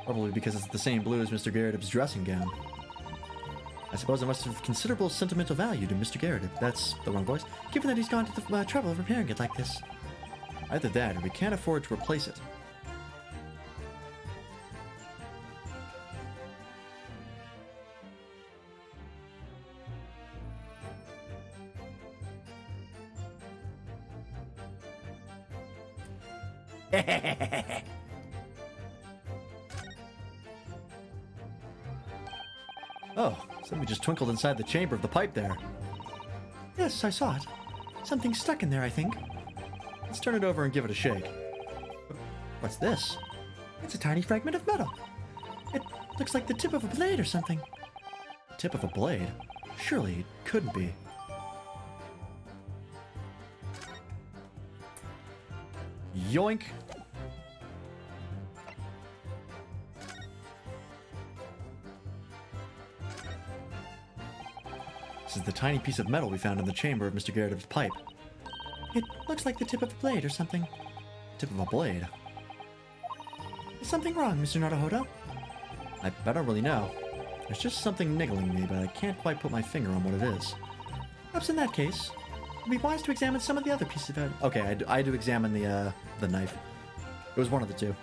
Probably because it's the same blue as Mr. Garrett's dressing gown. I suppose it must have considerable sentimental value to Mr. Garrett. That's the wrong voice. Given that he's gone to the trouble of repairing it like this. Either that, or we can't afford to replace it. Oh, something just twinkled inside the chamber of the pipe there.
Yes, I saw it. Something's stuck in there, I think.
Let's turn it over and give it a shake. What's this?
It's a tiny fragment of metal. It looks like the tip of a blade or something.
The tip of a blade? Surely it couldn't be. Yoink! This is the tiny piece of metal we found in the chamber of Mr. Garrett's pipe.
It looks like the tip of a blade or something.
Tip of a blade?
Is something wrong, Mr. Naruhodo?
I don't really know. There's just something niggling me, but I can't quite put my finger on what it is.
Perhaps in that case, it'd be wise to examine some of the other pieces of it.
Okay, I do examine the knife. It was one of the two.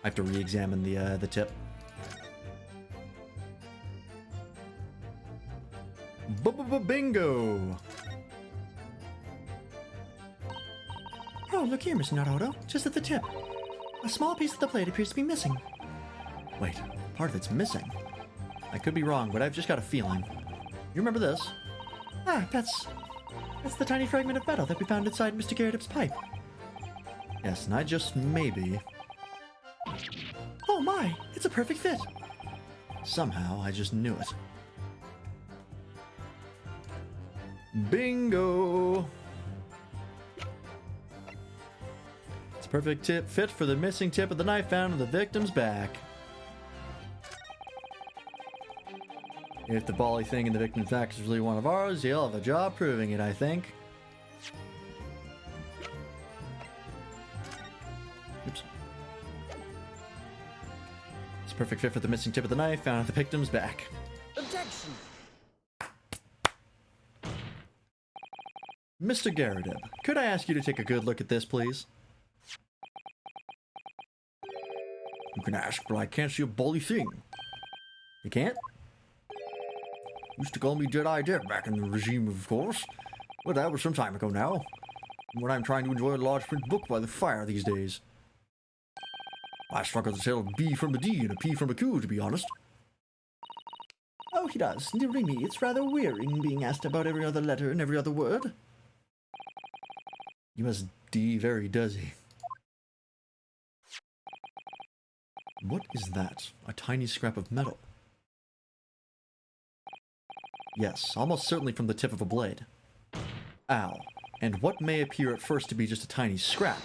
I have to re-examine the tip. Bingo!
Oh, look here, Mr. Naruhodo. Just at the tip. A small piece of the blade appears to be missing.
Wait, part of it's missing. I could be wrong, but I've just got a feeling. You remember this?
Ah, that's the tiny fragment of metal that we found inside Mr. Garrett's pipe.
Yes, and I just maybe...
Oh my, it's a perfect fit.
Somehow, I just knew it. Bingo! It's a perfect fit for the missing tip of the knife found on the victim's back. If the bally thing in the victim's neck is really one of ours, he'll have a job proving it, I think. Oops. It's a perfect fit for the missing tip of the knife found at the victim's back.
Objection!
Mr. Garadeb, could I ask you to take a good look at this, please?
You can ask, but I can't see a bally thing.
You can't?
Used to call me Jedi Dev back in the regime, of course. But that was some time ago now. When I'm trying to enjoy a large print book by the fire these days. I struggle to tell a B from a D and a P from a Q, to be honest.
Oh, he does. Dearie me, it's rather wearing being asked about every other letter and every other word.
You must D very does he.
What is that? A tiny scrap of metal.
Yes, almost certainly from the tip of a blade. Ow. And what may appear at first to be just a tiny scrap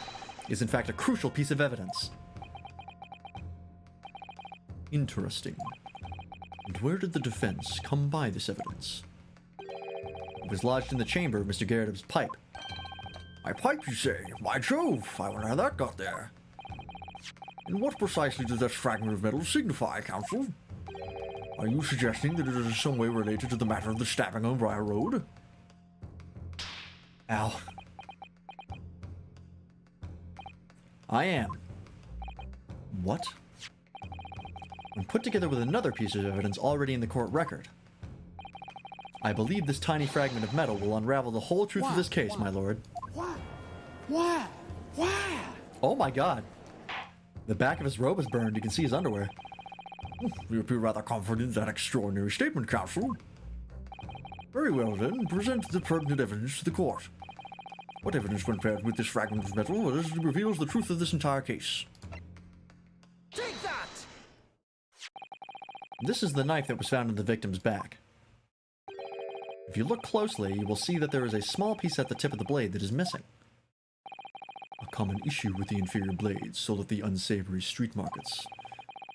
is in fact a crucial piece of evidence.
Interesting. And where did the defense come by this evidence?
It was lodged in the chamber of Mr. Garadeb's pipe.
My pipe, you say? By Jove, I wonder how that got there. And what precisely does that fragment of metal signify, Counsel? Are you suggesting that it is in some way related to the matter of the stabbing on Briar Road?
Ow. I am.
What?
When put together with another piece of evidence already in the court record, I believe this tiny fragment of metal will unravel the whole truth of this case, my lord.
Why?
Oh my god. The back of his robe is burned. You can see his underwear.
You appear rather confident in that extraordinary statement, Counsel. Very well then, present the pertinent evidence to the court. What evidence when paired with this fragment of metal reveals the truth of this entire case?
Take that!
This is the knife that was found in the victim's back. If you look closely, you will see that there is a small piece at the tip of the blade that is missing.
A common issue with the inferior blades sold at the unsavory street markets.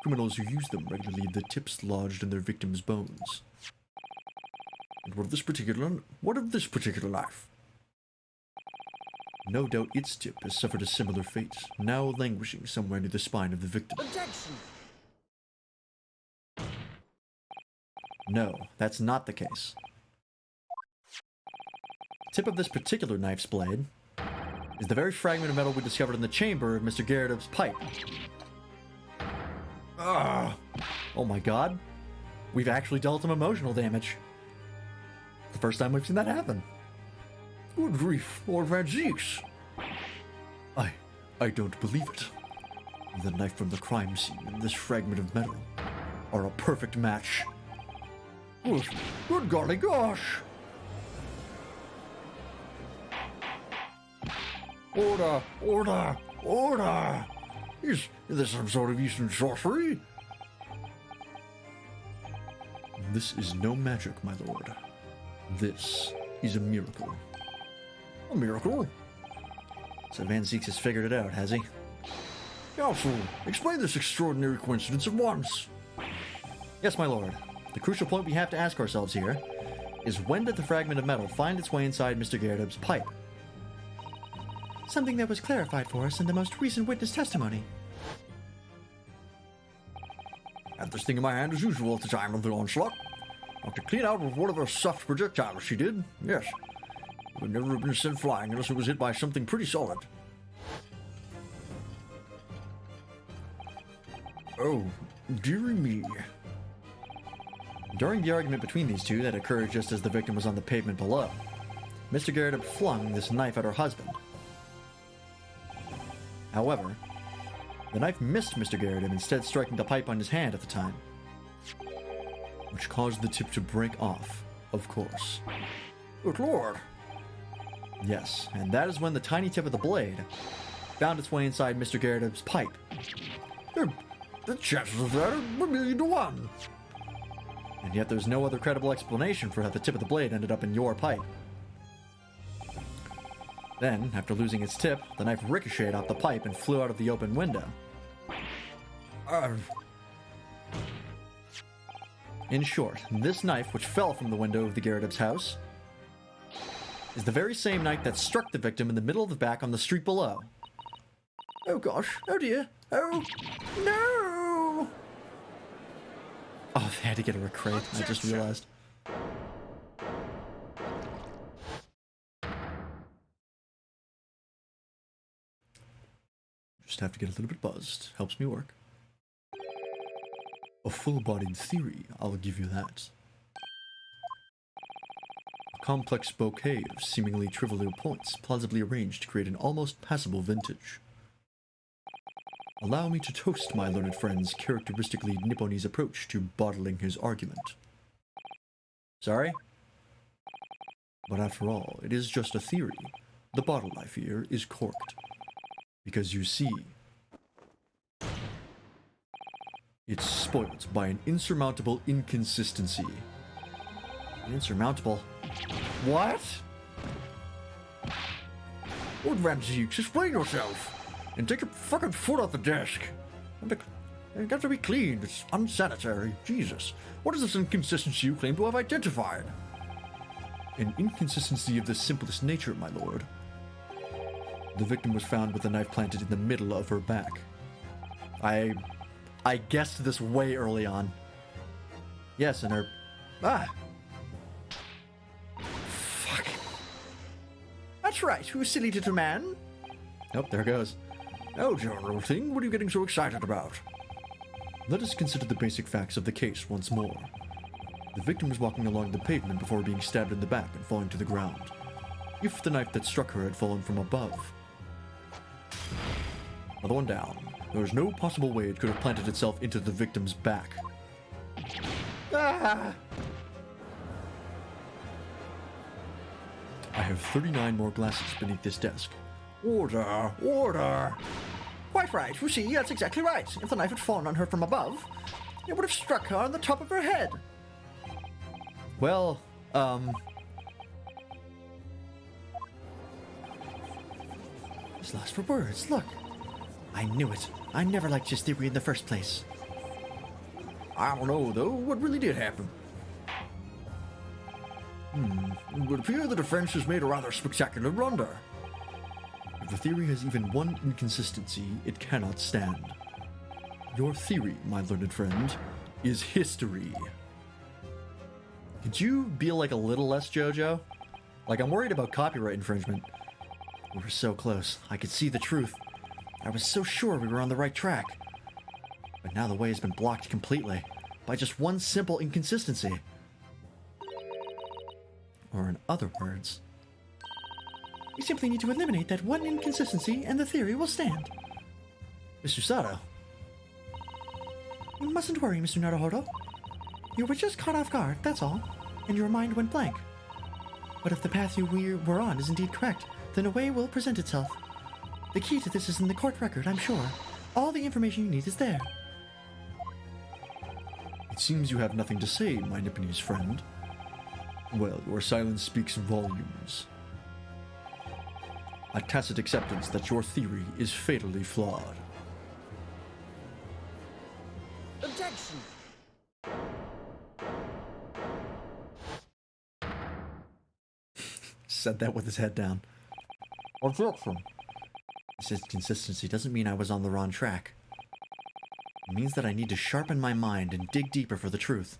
Criminals who use them regularly leave the tips lodged in their victims' bones.
And what of this particular knife?
No doubt its tip has suffered a similar fate, now languishing somewhere near the spine of the victim.
Objection!
No, that's not the case. The tip of this particular knife's blade is the very fragment of metal we discovered in the chamber of Mr. Garadeb's pipe.
Ah!
Oh my god. We've actually dealt him emotional damage. The first time we've seen that happen.
Good grief, Lord Van Zeeks!
I don't believe it. The knife from the crime scene and this fragment of metal
Are a perfect match.
Good golly gosh! Order! Order! Order! Is this some sort of Eastern sorcery?
This is no magic, my lord. This is a miracle.
A miracle?
So Van Zeeks has figured it out, has he?
Counsel, explain this extraordinary coincidence at once.
Yes, my lord. The crucial point we have to ask ourselves here is when did the fragment of metal find its way inside Mr. Garadeb's pipe?
Something that was clarified for us in the most recent witness testimony.
Had this thing in my hand as usual at the time of the onslaught. Knocked it clean out with one of her soft projectiles, she did. Yes. It would never have been sent flying unless it was hit by something pretty solid. Oh, dearie me.
During the argument between these two that occurred just as the victim was on the pavement below, Mr. Garadeb flung this knife at her husband. However, the knife missed Mr. Garadeb, instead striking the pipe on his hand at the time.
Which caused the tip to break off, of course.
Good lord.
Yes, and that is when the tiny tip of the blade found its way inside Mr. Garadeb's pipe.
The chances of that are 1,000,000 to 1.
And yet there's no other credible explanation for how the tip of the blade ended up in your pipe. Then, after losing its tip, the knife ricocheted off the pipe and flew out of the open window. In short, this knife, which fell from the window of the Gyarados house, is the very same knife that struck the victim in the middle of the back on the street below.
Oh gosh, oh dear, oh no!
Oh, they had to get her a crate, I just realized. Just have to get a little bit buzzed. Helps me work. A full-bodied theory, I'll give you that. A complex bouquet of seemingly trivial points plausibly arranged to create an almost passable vintage. Allow me to toast my learned friend's characteristically Nipponese approach to bottling his argument. Sorry? But after all, it is just a theory. The bottle, I fear, is corked. Because you see, it's spoilt by an insurmountable inconsistency.
Insurmountable?
What?
Lord Ramsey, explain yourself! And take your fucking foot off the desk! You got to be clean, it's unsanitary. Jesus. What is this inconsistency you claim to have identified?
An inconsistency of the simplest nature, my lord. The victim was found with a knife planted in the middle of her back. I guessed this way early on. Yes, and her...
Fuck. That's right, you silly little man.
Oh, there it goes.
Oh, general thing, what are you getting so excited about?
Let us consider the basic facts of the case once more. The victim was walking along the pavement before being stabbed in the back and falling to the ground. If the knife that struck her had fallen from above... Another one down. There was no possible way it could have planted itself into the victim's back.
Ah!
I have 39 more glasses beneath this desk.
Order, order. Quite right, you see, that's exactly right. If the knife had fallen on her from above, it would have struck her on the top of her head.
Well,
He's lost for words, look. I knew it. I never liked his theory in the first place. I don't know, though. What really did happen? It would appear the defense has made a rather spectacular blunder.
if the theory has even one inconsistency, it cannot stand. Your theory, my learned friend, is history. Could you be like a little less JoJo? Like, I'm worried about copyright infringement. We were so close. I could see the truth. I was so sure we were on the right track. But now the way has been blocked completely by just one simple inconsistency. Or in other words, we simply need to eliminate that one inconsistency and the theory will stand. Mr. Sato. You mustn't worry, Mr. Naruhodo. You were just caught off guard, that's all, and your mind went blank. But if the path you were on is indeed correct, then a way will present itself. The key to this is in the court record, I'm sure. All the information you need is there. It seems you have nothing to say, my Nipponese friend. Well, your silence speaks volumes. A tacit acceptance that your theory is fatally flawed.
Objection!
Said that with his head down.
Objection.
This inconsistency doesn't mean I was on the wrong track. It means that I need to sharpen my mind and dig deeper for the truth.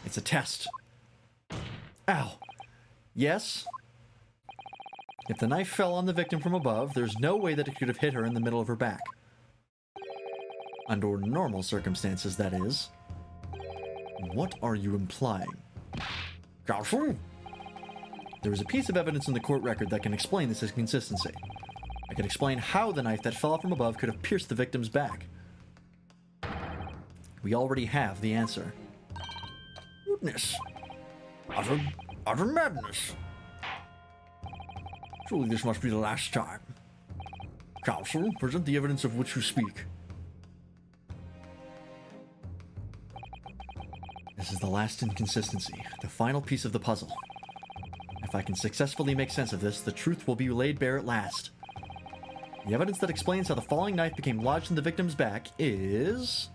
It's a test. Ow. Yes? If the knife fell on the victim from above, there's no way that it could have hit her in the middle of her back. Under normal circumstances, that is. What are you implying?
Counsel?
There is a piece of evidence in the court record that can explain this inconsistency. I can explain how the knife that fell from above could have pierced the victim's back. We already have the answer.
Goodness. Utter madness. Surely this must be the last time. Counsel, present the evidence of which you speak.
This is the last inconsistency, the final piece of the puzzle. If I can successfully make sense of this, the truth will be laid bare at last. The evidence that explains how the falling knife became lodged in the victim's back is...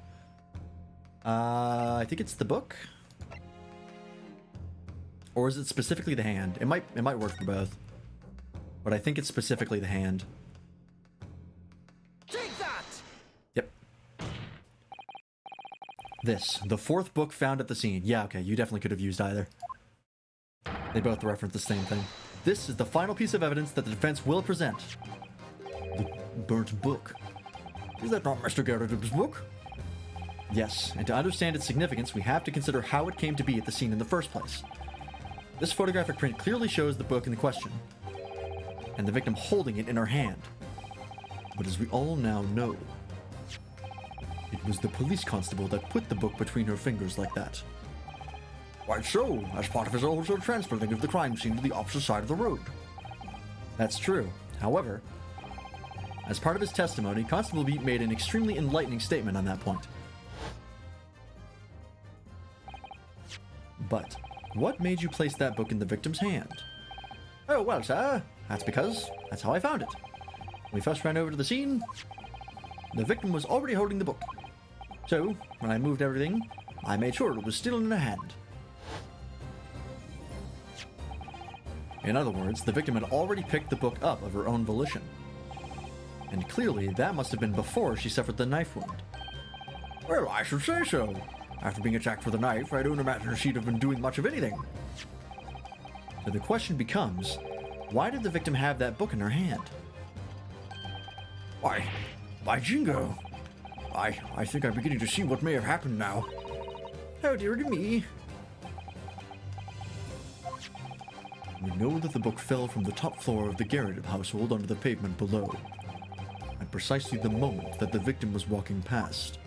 I think it's the book. Or is it specifically the hand? It might work for both. But I think it's specifically the hand.
Take that!
Yep. This, the fourth book found at the scene. Yeah, okay, you definitely could have used either. They both reference the same thing. This is the final piece of evidence that the defense will present.
The burnt book.
Is that not Mr. Garrett's book? Yes, and to understand its significance, we have to consider how it came to be at the scene in the first place. This photographic print clearly shows the book in question, and the victim holding it in her hand.
But as we all now know, it was the police constable that put the book between her fingers like that.
Quite so, as part of his also transporting of the crime scene to the opposite side of the road. That's true. However, as part of his testimony, Constable Beat made an extremely enlightening statement on that point. But what made you place that book in the victim's hand? Oh, well, sir, that's because that's how I found it. When we first ran over to the scene, the victim was already holding the book. So, when I moved everything, I made sure it was still in her hand. In other words, the victim had already picked the book up of her own volition. And clearly, that must have been before she suffered the knife wound. Well, I should say so. After being attacked with a knife, I don't imagine she'd have been doing much of anything. So the question becomes, why did the victim have that book in her hand? Why, by jingo. I think I'm beginning to see what may have happened now. Oh dear to me.
We know that the book fell from the top floor of the Garrett household onto the pavement below, at precisely the moment that the victim was walking past.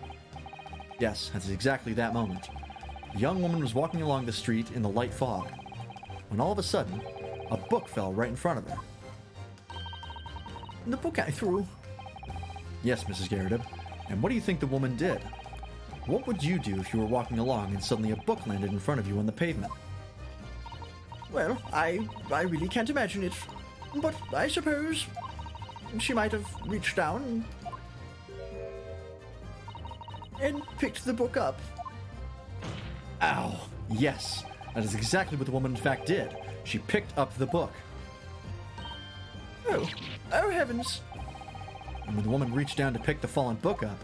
Yes, that's exactly that moment. The young woman was walking along the street in the light fog, when all of a sudden, a book fell right in front of her. The book I threw. Yes, Mrs. Garrett. And what do you think the woman did? What would you do if you were walking along and suddenly a book landed in front of you on the pavement? Well, I really can't imagine it. But I suppose she might have reached down and picked the book up. Ow! Yes, that is exactly what the woman in fact did. She picked up the book. Oh heavens! And when the woman reached down to pick the fallen book up,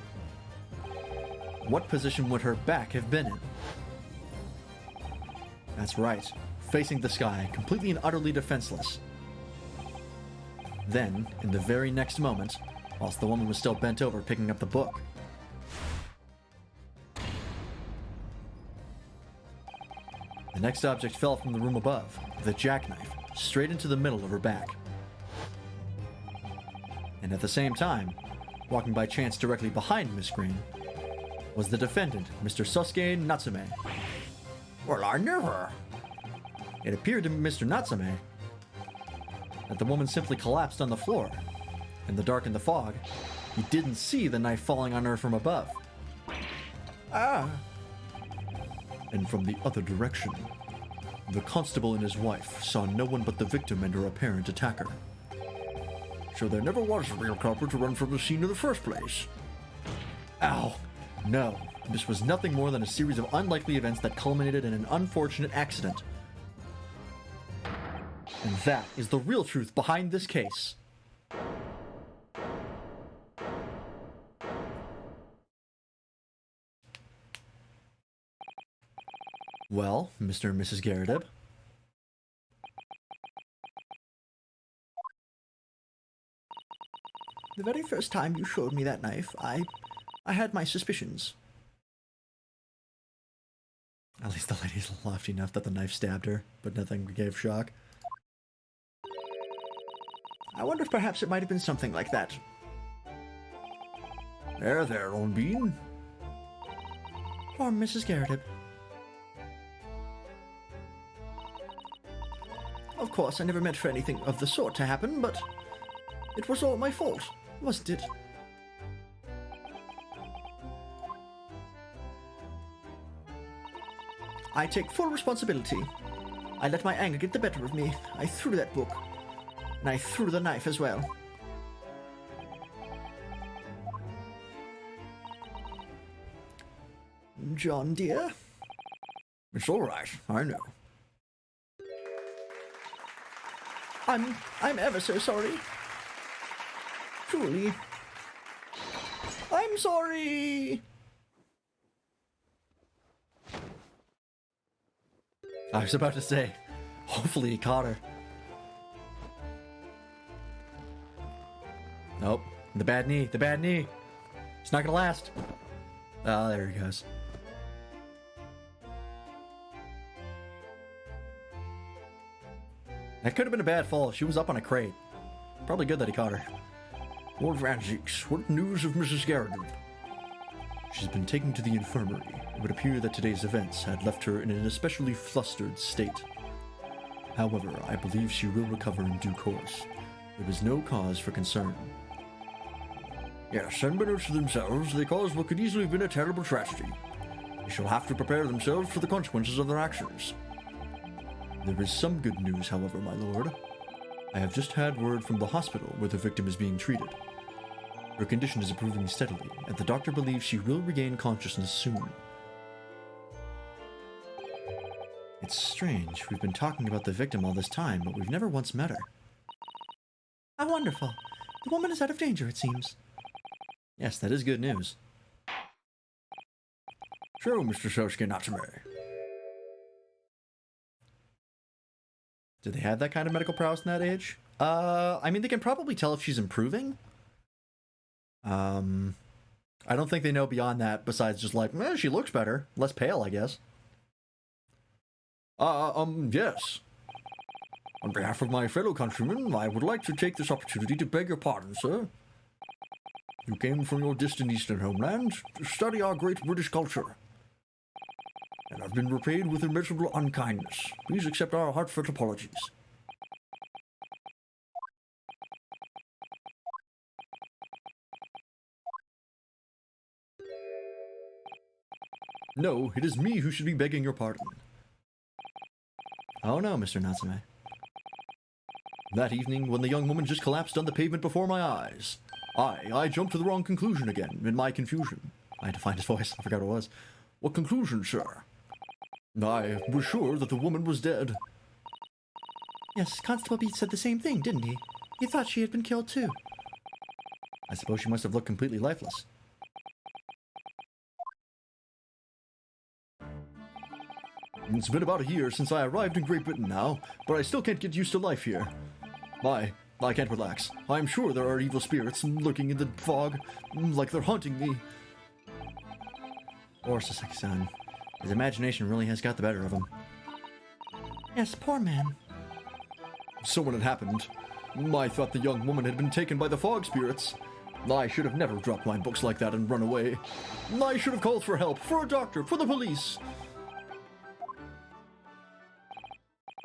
what position would her back have been in? That's right, facing the sky, completely and utterly defenseless. Then, in the very next moment, whilst the woman was still bent over picking up the book, the next object fell from the room above, with a jackknife, straight into the middle of her back. And at the same time, walking by chance directly behind Miss Green, was the defendant, Mr. Sosuke Natsume. Well, I never. It appeared to Mr. Natsume that the woman simply collapsed on the floor. In the dark and the fog, he didn't see the knife falling on her from above. Ah.
And from the other direction, the constable and his wife saw no one but the victim and her apparent attacker.
So there never was a real culprit to run from the scene in the first place. Ow. No, this was nothing more than a series of unlikely events that culminated in an unfortunate accident. And that is the real truth behind this case. Well, Mr. and Mrs. Garrett, the very first time you showed me that knife, I had my suspicions. At least the lady's lofty enough that the knife stabbed her, but nothing gave shock. I wonder if perhaps it might have been something like that. There, old bean. Poor Mrs. Garrett. Of course, I never meant for anything of the sort to happen, but it was all my fault, wasn't it? I take full responsibility. I let my anger get the better of me. I threw that book. And I threw the knife as well.
John, dear.
It's all right, I know.
I'm ever so sorry. Truly. I'm sorry.
I was about to say, hopefully he caught her. Nope. The bad knee. The bad knee. It's not gonna last. Oh, there he goes. That could have been a bad fall. She was up on a crate. Probably good that he caught her.
Lord Van Zieks, what news of Mrs. Garrigan?
She's been taken to the infirmary. It would appear that today's events had left her in an especially flustered state. However, I believe she will recover in due course. There is no cause for concern.
Yes, unbeknownst to themselves, they caused what could easily have been a terrible tragedy. They shall have to prepare themselves for the consequences of their actions.
There is some good news, however, my lord. I have just had word from the hospital where the victim is being treated. Her condition is improving steadily, and the doctor believes she will regain consciousness soon.
It's strange. We've been talking about the victim all this time, but we've never once met her.
How wonderful. The woman is out of danger, it seems.
Yes, that is good news.
So, Mr. Sasuke Natsume.
Do they have that kind of medical prowess in that age? I mean, they can probably tell if she's improving. I don't think they know beyond that, besides just like, she looks better. Less pale, I guess.
Yes. On behalf of my fellow countrymen, I would like to take this opportunity to beg your pardon, sir. You came from your distant eastern homeland to study our great British culture, and have been repaid with immeasurable unkindness. Please accept our heartfelt apologies.
No, it is me who should be begging your pardon.
Oh no, Mr. Natsume.
That evening, when the young woman just collapsed on the pavement before my eyes, I jumped to the wrong conclusion again, in my confusion.
I had to find his voice. I forgot what it was.
What conclusion, sir?
I was sure that the woman was dead.
Yes, Constable Beat said the same thing, didn't he? He thought she had been killed too.
I suppose she must have looked completely lifeless.
It's been about a year since I arrived in Great Britain now, but I still can't get used to life here. I can't relax. I'm sure there are evil spirits lurking in the fog, like they're haunting me.
Or Sasaki-san. His imagination really has got the better of him.
Yes, poor man.
So when it happened, I thought the young woman had been taken by the fog spirits. I should have never dropped my books like that and run away. I should have called for help, for a doctor, for the police.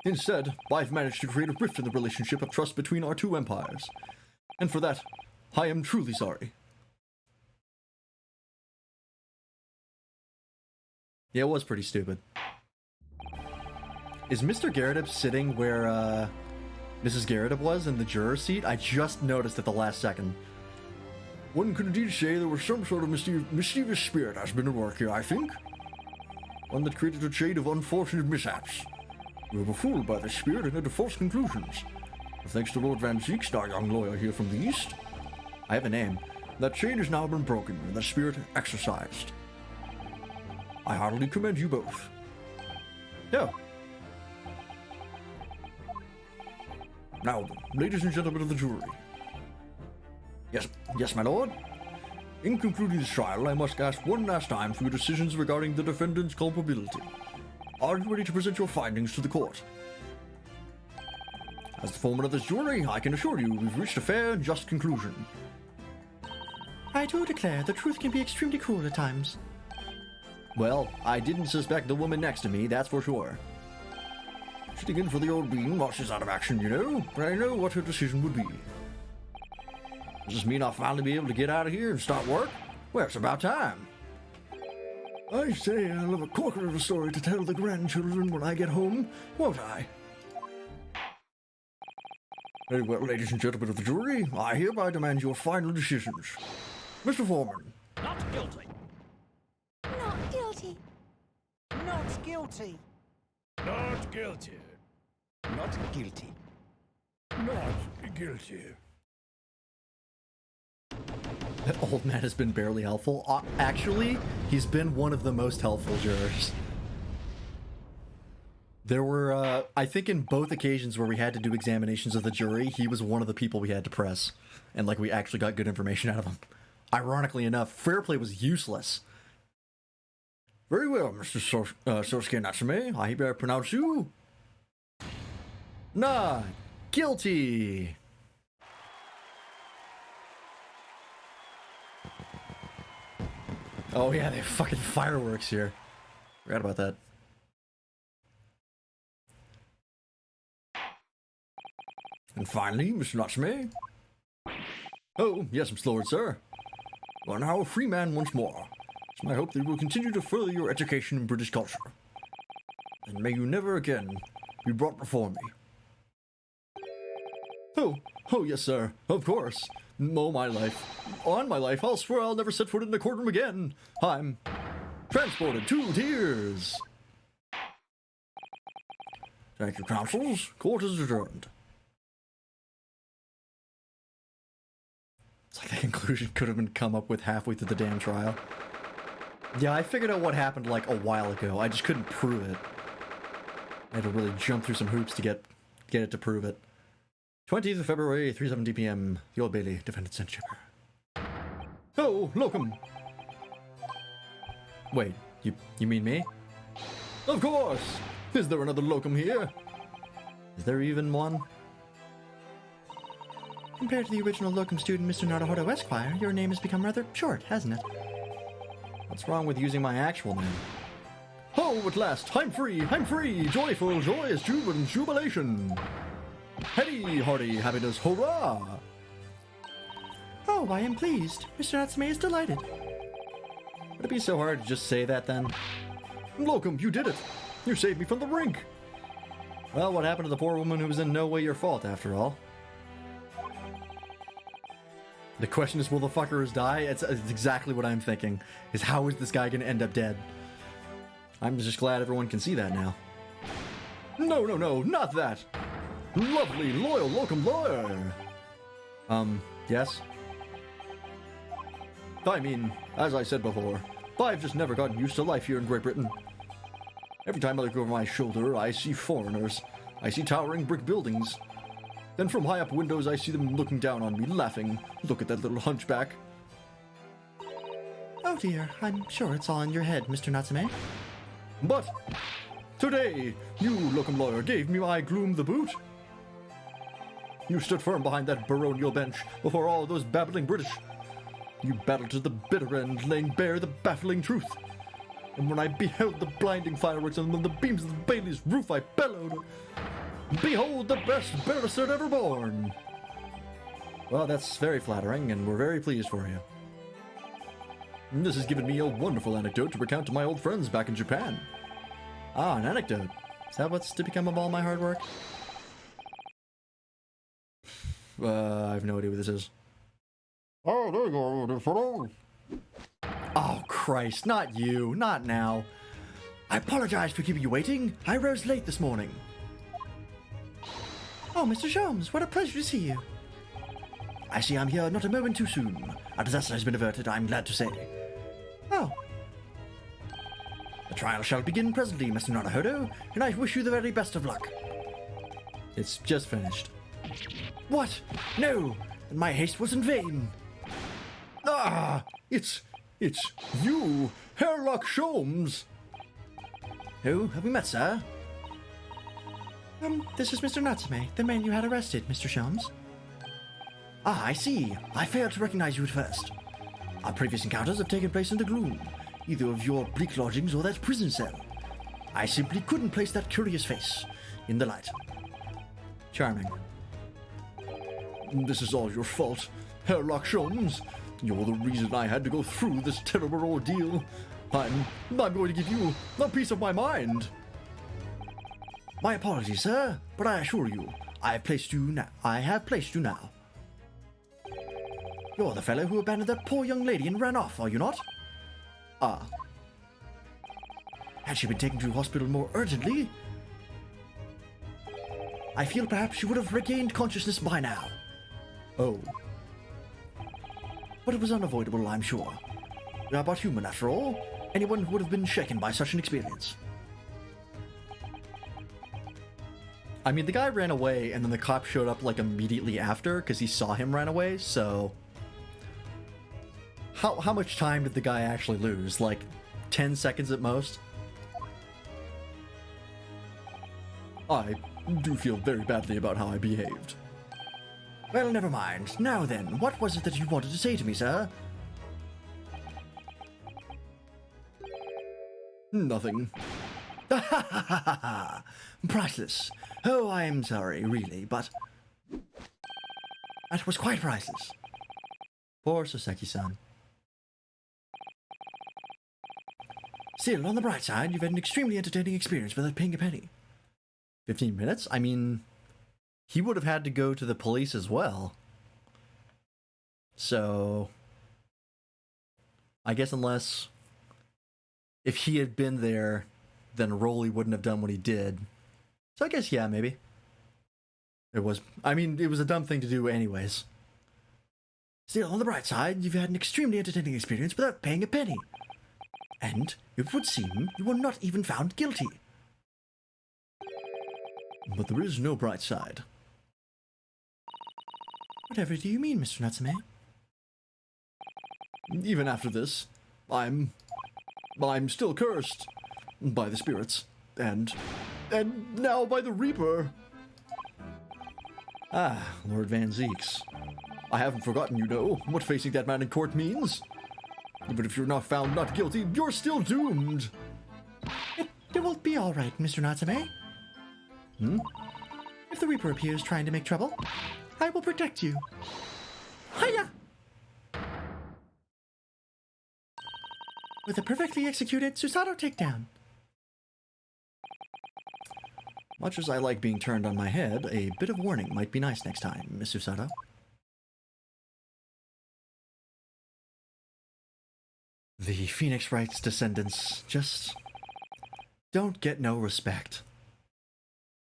Instead, I've managed to create a rift in the relationship of trust between our two empires. And for that, I am truly sorry.
Yeah, it was pretty stupid. Is Mr. Garrett sitting where, Mrs. Garrett was in the juror seat? I just noticed at the last second.
One could indeed say there was some sort of mischievous spirit has been at work here, I think. One that created a chain of unfortunate mishaps. We were fooled by the spirit and into false conclusions. But thanks to Lord Van Zieks, our young lawyer here from the east,
I have a name.
That chain has now been broken and the spirit exorcised. I heartily commend you both.
No.
Now, ladies and gentlemen of the jury. Yes, my lord. In concluding this trial, I must ask one last time for your decisions regarding the defendant's culpability. Are you ready to present your findings to the court? As the foreman of this jury, I can assure you we've reached a fair and just conclusion.
I do declare the truth can be extremely cruel at times.
Well, I didn't suspect the woman next to me, that's for sure.
Sitting in for the old bean while she's out of action, you know, but I know what her decision would be. Does this mean I'll finally be able to get out of here and start work? Well, it's about time. I say I'll have a corker of a story to tell the grandchildren when I get home, won't I? Very well, ladies and gentlemen of the jury, I hereby demand your final decisions. Mr. Foreman.
Not guilty.
Not guilty.
Not guilty.
Not guilty.
Not guilty.
Not guilty.
That old man has been barely helpful. Actually, he's been one of the most helpful jurors. There were, I think in both occasions where we had to do examinations of the jury, he was one of the people we had to press. And, like, we actually got good information out of him. Ironically enough, fair play was useless. Very well, Mr. Sosuke Natsume. I pronounce you... Not guilty. Oh yeah, they have fucking fireworks here. Forgot about that. And finally, Mr. Natsume. Oh, yes, Mr. Lord, sir. You are now a free man once more. It's my hope that you will continue to further your education in British culture. And may you never again be brought before me. Oh, yes, sir. Of course. Oh, my life. On my life, I'll swear I'll never set foot in the courtroom again. I'm transported to tears. Thank you, counsels. Court is adjourned. It's like the conclusion could have been come up with halfway through the damn trial. Yeah, I figured out what happened like a while ago. I just couldn't prove it. I had to really jump through some hoops to get it to prove it. 20th of February, 3:70 p.m. The Old Bailey, defendant sent shipper. Oh, locum. Wait, you mean me? Of course. Is there another locum here? Is there even one?
Compared to the original locum student, Mr. Naruhodo Esquire, your name has become rather short, hasn't it?
What's wrong with using my actual name?
Oh, at last, I'm free, joyful, joyous, jubilant, jubilation. Heady, hearty, happiness, hurrah!
Oh, I am pleased. Mr. Natsume is delighted.
Would it be so hard to just say that then?
Locum, you did it. You saved me from the rink.
Well, what happened to the poor woman who was in no way your fault, after all? The question is, will the fuckers die? It's exactly what I'm thinking, is how is this guy gonna end up dead? I'm just glad everyone can see that now.
No, not that. Lovely, loyal locum lawyer.
Yes?
I mean, as I said before, I've just never gotten used to life here in Great Britain. Every time I look over my shoulder, I see foreigners. I see towering brick buildings. Then from high up windows, I see them looking down on me, laughing. Look at that little hunchback.
Oh dear, I'm sure it's all in your head, Mr. Natsume.
But today, you, locum lawyer, gave me my gloom the boot. You stood firm behind that baronial bench before all those babbling British. You battled to the bitter end, laying bare the baffling truth. And when I beheld the blinding fireworks on the beams of the Bailey's roof, I bellowed, "Behold the best barrister ever born!"
Well, that's very flattering, and we're very pleased for you.
This has given me a wonderful anecdote to recount to my old friends back in Japan.
Ah, an anecdote. Is that what's to become of all my hard work? I have no idea what this is.
Oh, there you go, fellow.
Oh, Christ, not you, not now.
I apologize for keeping you waiting. I rose late this morning. Oh, Mr. Sholmes, what a pleasure to see you. I see I'm here not a moment too soon. A disaster has been averted, I'm glad to say. Oh. The trial shall begin presently, Mr. Naruhodo, and I wish you the very best of luck.
It's just finished.
What? No! My haste was in vain.
Ah! It's you, Herlock Sholmes.
Who have we met, sir? This is Mr. Natsume, the man you had arrested, Mr. Sholmes. Ah, I see. I failed to recognize you at first. Our previous encounters have taken place in the gloom, either of your bleak lodgings or that prison cell. I simply couldn't place that curious face in the light.
Charming.
This is all your fault, Herlock Sholmes. You're the reason I had to go through this terrible ordeal. I'm going to give you a piece of my mind.
My apologies, sir, but I assure you, I have placed you now. You're the fellow who abandoned that poor young lady and ran off, are you not? Ah. Had she been taken to hospital more urgently, I feel perhaps she would have regained consciousness by now.
Oh,
But it was unavoidable, I'm sure. We are but human, after all. Anyone would have been shaken by such an experience.
I mean, the guy ran away, and then the cop showed up, like, immediately after, because he saw him run away, so... How much time did the guy actually lose? Like, 10 seconds at most?
I do feel very badly about how I behaved.
Well, never mind. Now then, what was it that you wanted to say to me, sir?
Nothing.
Priceless. Oh, I am sorry, really, but... that was quite priceless.
Poor Soseki-san.
Still, on the bright side, you've had an extremely entertaining experience without paying a penny.
15 minutes? I mean, he would have had to go to the police as well. So, I guess unless... if he had been there, then Rolly wouldn't have done what he did. So I guess, yeah, maybe. It was... I mean, it was a dumb thing to do anyways.
Still, on the bright side, you've had an extremely entertaining experience without paying a penny. And, it would seem, you were not even found guilty.
But there is no bright side.
Whatever do you mean, Mr. Natsume?
Even after this, I'm still cursed by the spirits, and now by the Reaper.
Ah, Lord Van Zeeks.
I haven't forgotten, you know, what facing that man in court means. Even if you're not found not guilty, you're still doomed.
It will be all right, Mr. Natsume. If the Reaper appears trying to make trouble, I will protect you. Hiya! With a perfectly executed Susato takedown.
Much as I like being turned on my head, a bit of warning might be nice next time, Miss Susato. The Phoenix Wright's descendants just don't get no respect.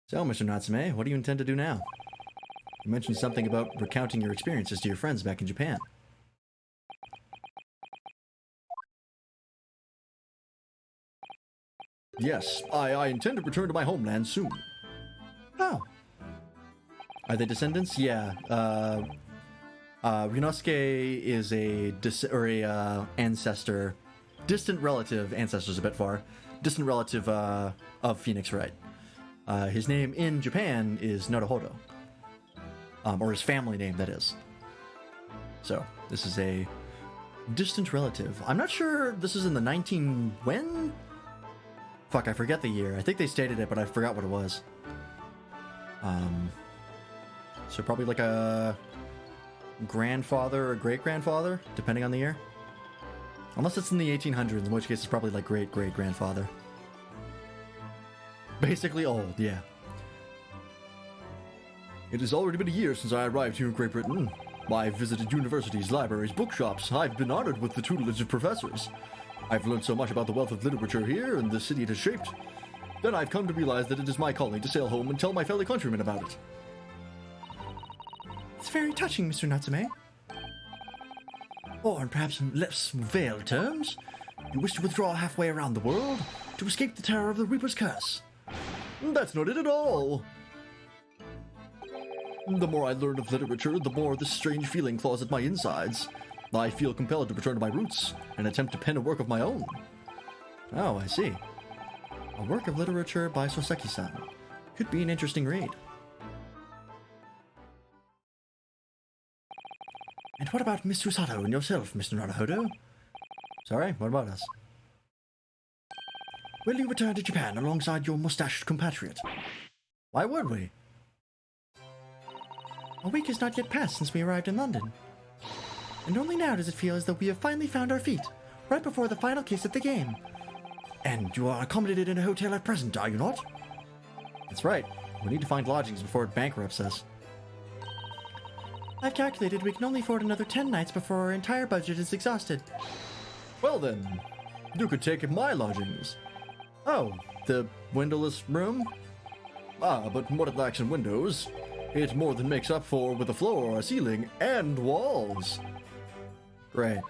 So, Mr. Natsume, what do you intend to do now? You mentioned something about recounting your experiences to your friends back in Japan.
Yes, I intend to return to my homeland soon.
Oh,
Are they descendants? Yeah. Ryunosuke is a ancestor, distant relative. Ancestor's a bit far. Distant relative of Phoenix Wright. His name in Japan is Naruhodo. Or his family name, that is. So, this is a distant relative. I'm not sure this is in the when? Fuck, I forget the year. I think they stated it, but I forgot what it was. So probably like a grandfather or great-grandfather, depending on the year. Unless it's in the 1800s, in which case it's probably like great-great-grandfather. Basically old, yeah.
It has already been a year since I arrived here in Great Britain. I've visited universities, libraries, bookshops. I've been honored with the tutelage of professors. I've learned so much about the wealth of literature here and the city it has shaped. Then I've come to realize that it is my calling to sail home and tell my fellow countrymen about it.
it's very touching, Mr. Natsume. Or in perhaps less veiled terms, you wish to withdraw halfway around the world to escape the terror of the Reaper's curse.
That's not it at all. The more I learn of literature, the more this strange feeling claws at my insides. I feel compelled to return to my roots and attempt to pen a work of my own.
Oh, I see. A work of literature by Soseki-san. Could be an interesting read.
And what about Miss Susato and yourself, Mr. Naruhodo?
Sorry, what about us?
Will you return to Japan alongside your mustached compatriot?
Why would we?
A week has not yet passed since we arrived in London. And only now does it feel as though we have finally found our feet, right before the final case of the game. And you are accommodated in a hotel at present, are you not?
That's right. We need to find lodgings before it bankrupts us.
I've calculated we can only afford another 10 nights before our entire budget is exhausted.
Well then, you could take my lodgings.
Oh, the windowless room?
Ah, but what it lacks in windows, it more than makes up for with a floor, a ceiling, and walls.
Great.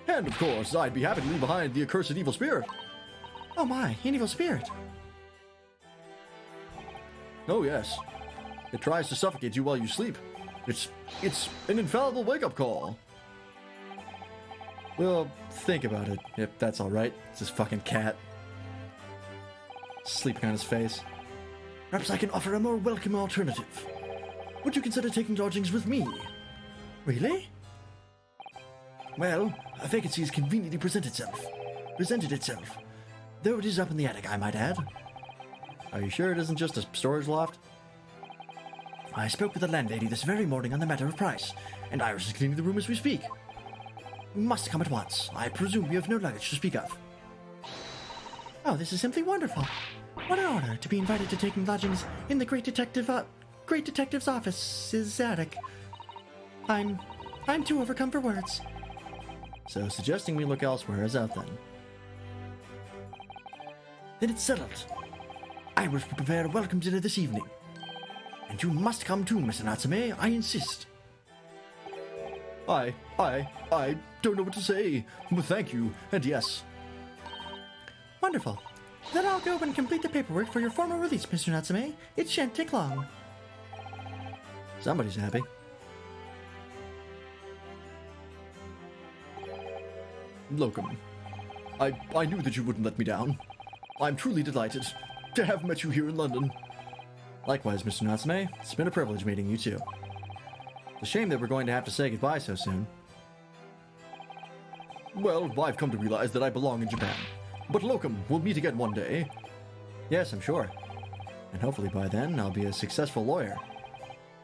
And of course, I'd be happy to leave behind the accursed evil spirit.
Oh my, an evil spirit.
Oh yes, it tries to suffocate you while you sleep. It's an infallible wake-up call.
Well, think about it, if that's alright. It's this fucking cat. Sleeping on his face.
Perhaps I can offer a more welcome alternative. Would you consider taking lodgings with me?
Really?
Well, a vacancy has conveniently presented itself. Though it is up in the attic, I might add.
Are you sure it isn't just a storage loft?
I spoke with the landlady this very morning on the matter of price, and Iris is cleaning the room as we speak. You must come at once. I presume you have no luggage to speak of.
Oh, this is simply wonderful. What an honor to be invited to taking lodgings in the great detective's office's attic. I'm too overcome for words.
So suggesting we look elsewhere is out then.
Then it's settled. Iris will prepare a welcome dinner this evening. And you must come too, Mr. Natsume. I insist.
I don't know what to say, but thank you, and yes.
Wonderful. Then I'll go and complete the paperwork for your formal release, Mr. Natsume. It shan't take long.
Somebody's happy.
Locum, I knew that you wouldn't let me down. I'm truly delighted to have met you here in London.
Likewise, Mr. Natsume. It's been a privilege meeting you too. It's a shame that we're going to have to say goodbye so soon.
Well, I've come to realize that I belong in Japan. But Locum, we'll meet again one day.
Yes, I'm sure. And hopefully by then, I'll be a successful lawyer.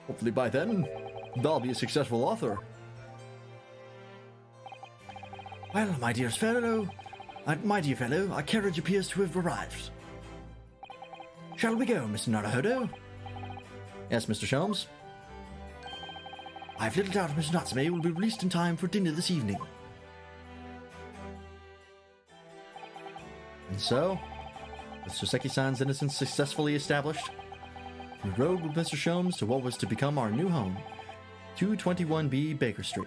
Hopefully by then, I'll be a successful author.
Well, my dear fellow, our carriage appears to have arrived. Shall we go, Mr. Naruhodo?
Yes, Mr. Sholmes?
I've little doubt Mr. Natsume will be released in time for dinner this evening.
And so, with Soseki-san's innocence successfully established, we rode with Mr. Sholmes to what was to become our new home, 221B Baker Street.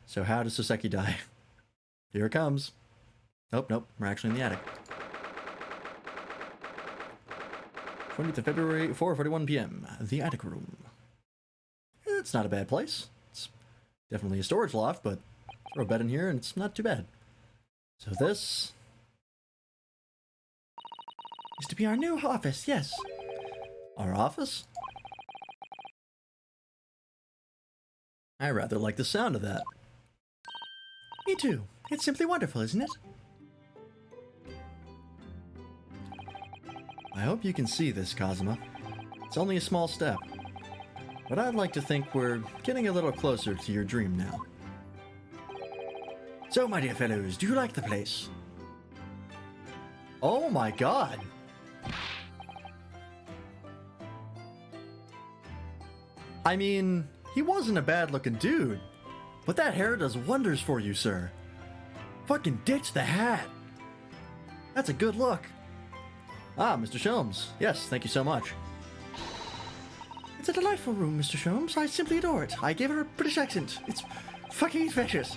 So how does Soseki die? Here it comes. Oh, nope, we're actually in the attic. 20th of February, 4:41 p.m. The attic room. It's not a bad place. It's definitely a storage loft, but throw a bed in here and it's not too bad. So this
Is to be our new office, yes.
our office? I rather like the sound of that.
Me too. It's simply wonderful, isn't it?
I hope you can see this, Kazuma. It's only a small step. But I'd like to think we're getting a little closer to your dream now.
So, my dear fellows, do you like the place?
Oh my god! I mean, he wasn't a bad looking dude, but that hair does wonders for you, sir. Fucking ditch the hat. That's a good look. Ah, Mr. Sholmes. Yes, thank you so much.
It's a delightful room, Mr. Sholmes. I simply adore it. I gave it a British accent. It's fucking infectious.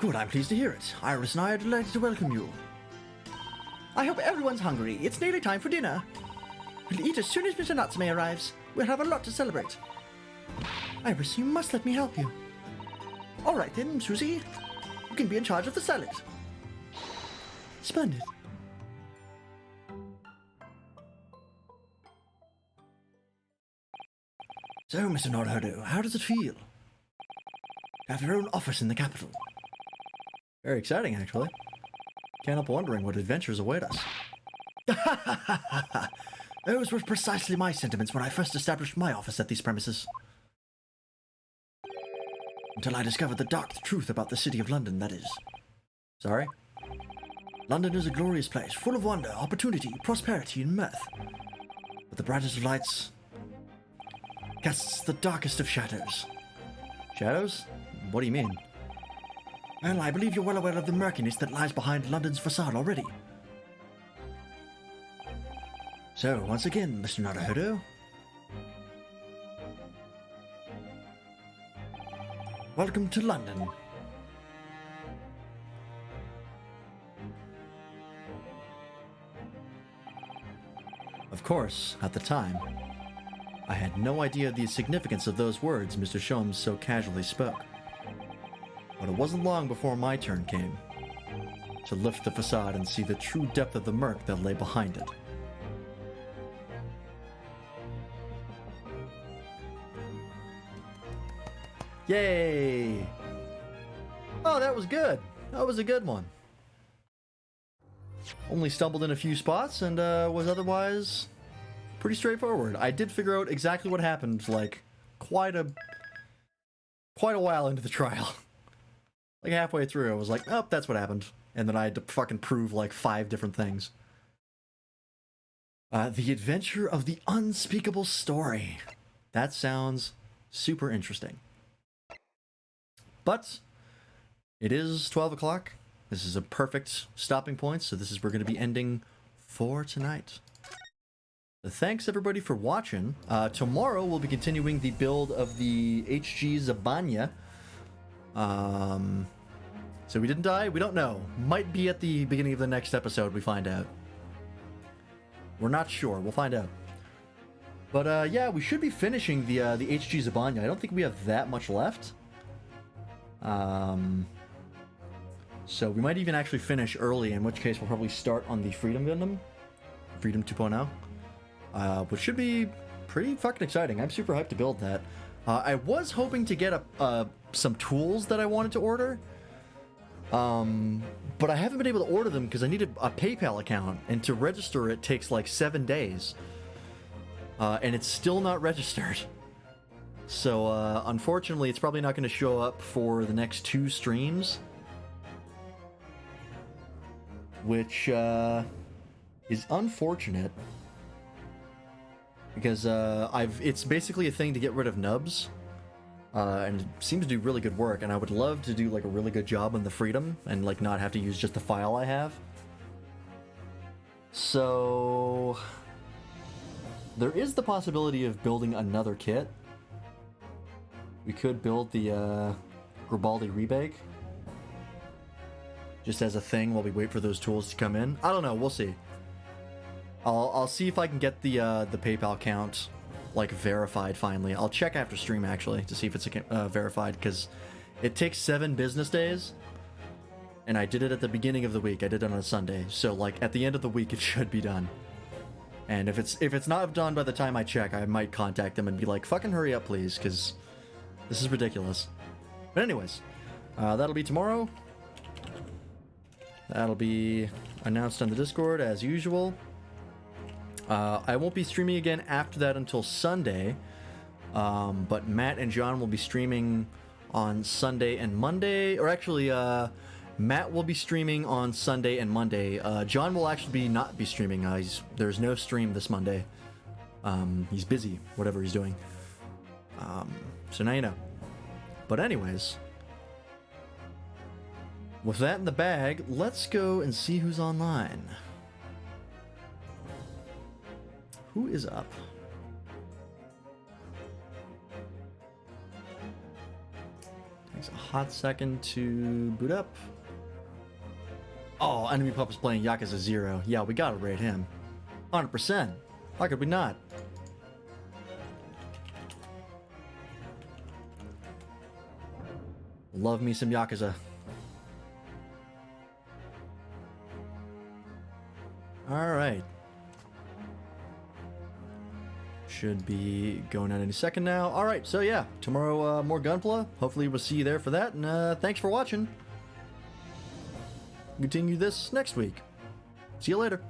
Good, I'm pleased to hear it. Iris and I are delighted to welcome you.
I hope everyone's hungry. It's nearly time for dinner. We'll eat as soon as Mr. Natsume arrives. We'll have a lot to celebrate. Iris, you must let me help you. All right then, Susie. You can be in charge of the salad. Splendid.
So, Mr. Naruhodo, how does it feel to have your own office in the capital?
Very exciting, actually. Can't help wondering what adventures await us.
Those were precisely my sentiments when I first established my office at these premises. Until I discovered the dark truth about the city of London, that is.
Sorry?
London is a glorious place, full of wonder, opportunity, prosperity, and mirth. But the brightest of lights casts the darkest of shadows.
Shadows? What do you mean?
Well, I believe you're well aware of the murkiness that lies behind London's facade already. So, once again, Mr. Naruhodo, welcome to London.
Of course, at the time, I had no idea the significance of those words Mr. Sholmes so casually spoke. But it wasn't long before my turn came to lift the facade and see the true depth of the murk that lay behind it. Yay! Oh, that was good. That was a good one. Only stumbled in a few spots and was otherwise pretty straightforward. I did figure out exactly what happened, like, quite a while into the trial. Like, halfway through, I was like, oh, that's what happened. And then I had to fucking prove, like, 5 different things. The Adventure of the Unspeakable Story. That sounds super interesting. But it is 12 o'clock. This is a perfect stopping point, so this is where we're going to be ending for tonight. So thanks everybody for watching. Tomorrow we'll be continuing the build of the HG Zabanya. So we didn't die? We don't know. Might be at the beginning of the next episode we find out. We're not sure. We'll find out. But yeah, we should be finishing the HG Zabanya. I don't think we have that much left. So we might even actually finish early, in which case we'll probably start on the Freedom Gundam. Freedom 2.0. Which should be pretty fucking exciting. I'm super hyped to build that. I was hoping to get some tools that I wanted to order. But I haven't been able to order them because I needed a PayPal account, and to register it takes like 7 days. And it's still not registered. So, unfortunately, it's probably not going to show up for the next 2 streams. Which, is unfortunate. Because, it's basically a thing to get rid of nubs. And it seems to do really good work, and I would love to do, like, a really good job on the Freedom, and, like, not have to use just the file I have. So... there is the possibility of building another kit. We could build the Garibaldi Rebake just as a thing while we wait for those tools to come in. I don't know, we'll see. I'll see if I can get the PayPal account like verified finally. I'll check after stream actually to see if it's verified, because it takes 7 business days, and I did it at the beginning of the week. I did it on a Sunday, so like at the end of the week it should be done. And if it's not done by the time I check, I might contact them and be like, fucking hurry up please, because this is ridiculous. But anyways, that'll be tomorrow. That'll be announced on the Discord as usual. I won't be streaming again after that until Sunday, but Matt and John will be streaming on Sunday and Monday, or actually, Matt will be streaming on Sunday and Monday. John will actually not be streaming. There's no stream this Monday. He's busy, whatever he's doing. So now you know. But anyways, with that in the bag, let's go and see who's online. Who is up? Takes a hot second to boot up. Oh, Enemy Pup is playing Yakuza 0. Yeah, we gotta rate him. 100%. How could we not? Love me some Yakuza. Alright. Should be going out any second now. Alright, so yeah, tomorrow more Gunpla. Hopefully we'll see you there for that, and thanks for watching. Continue this next week. See you later.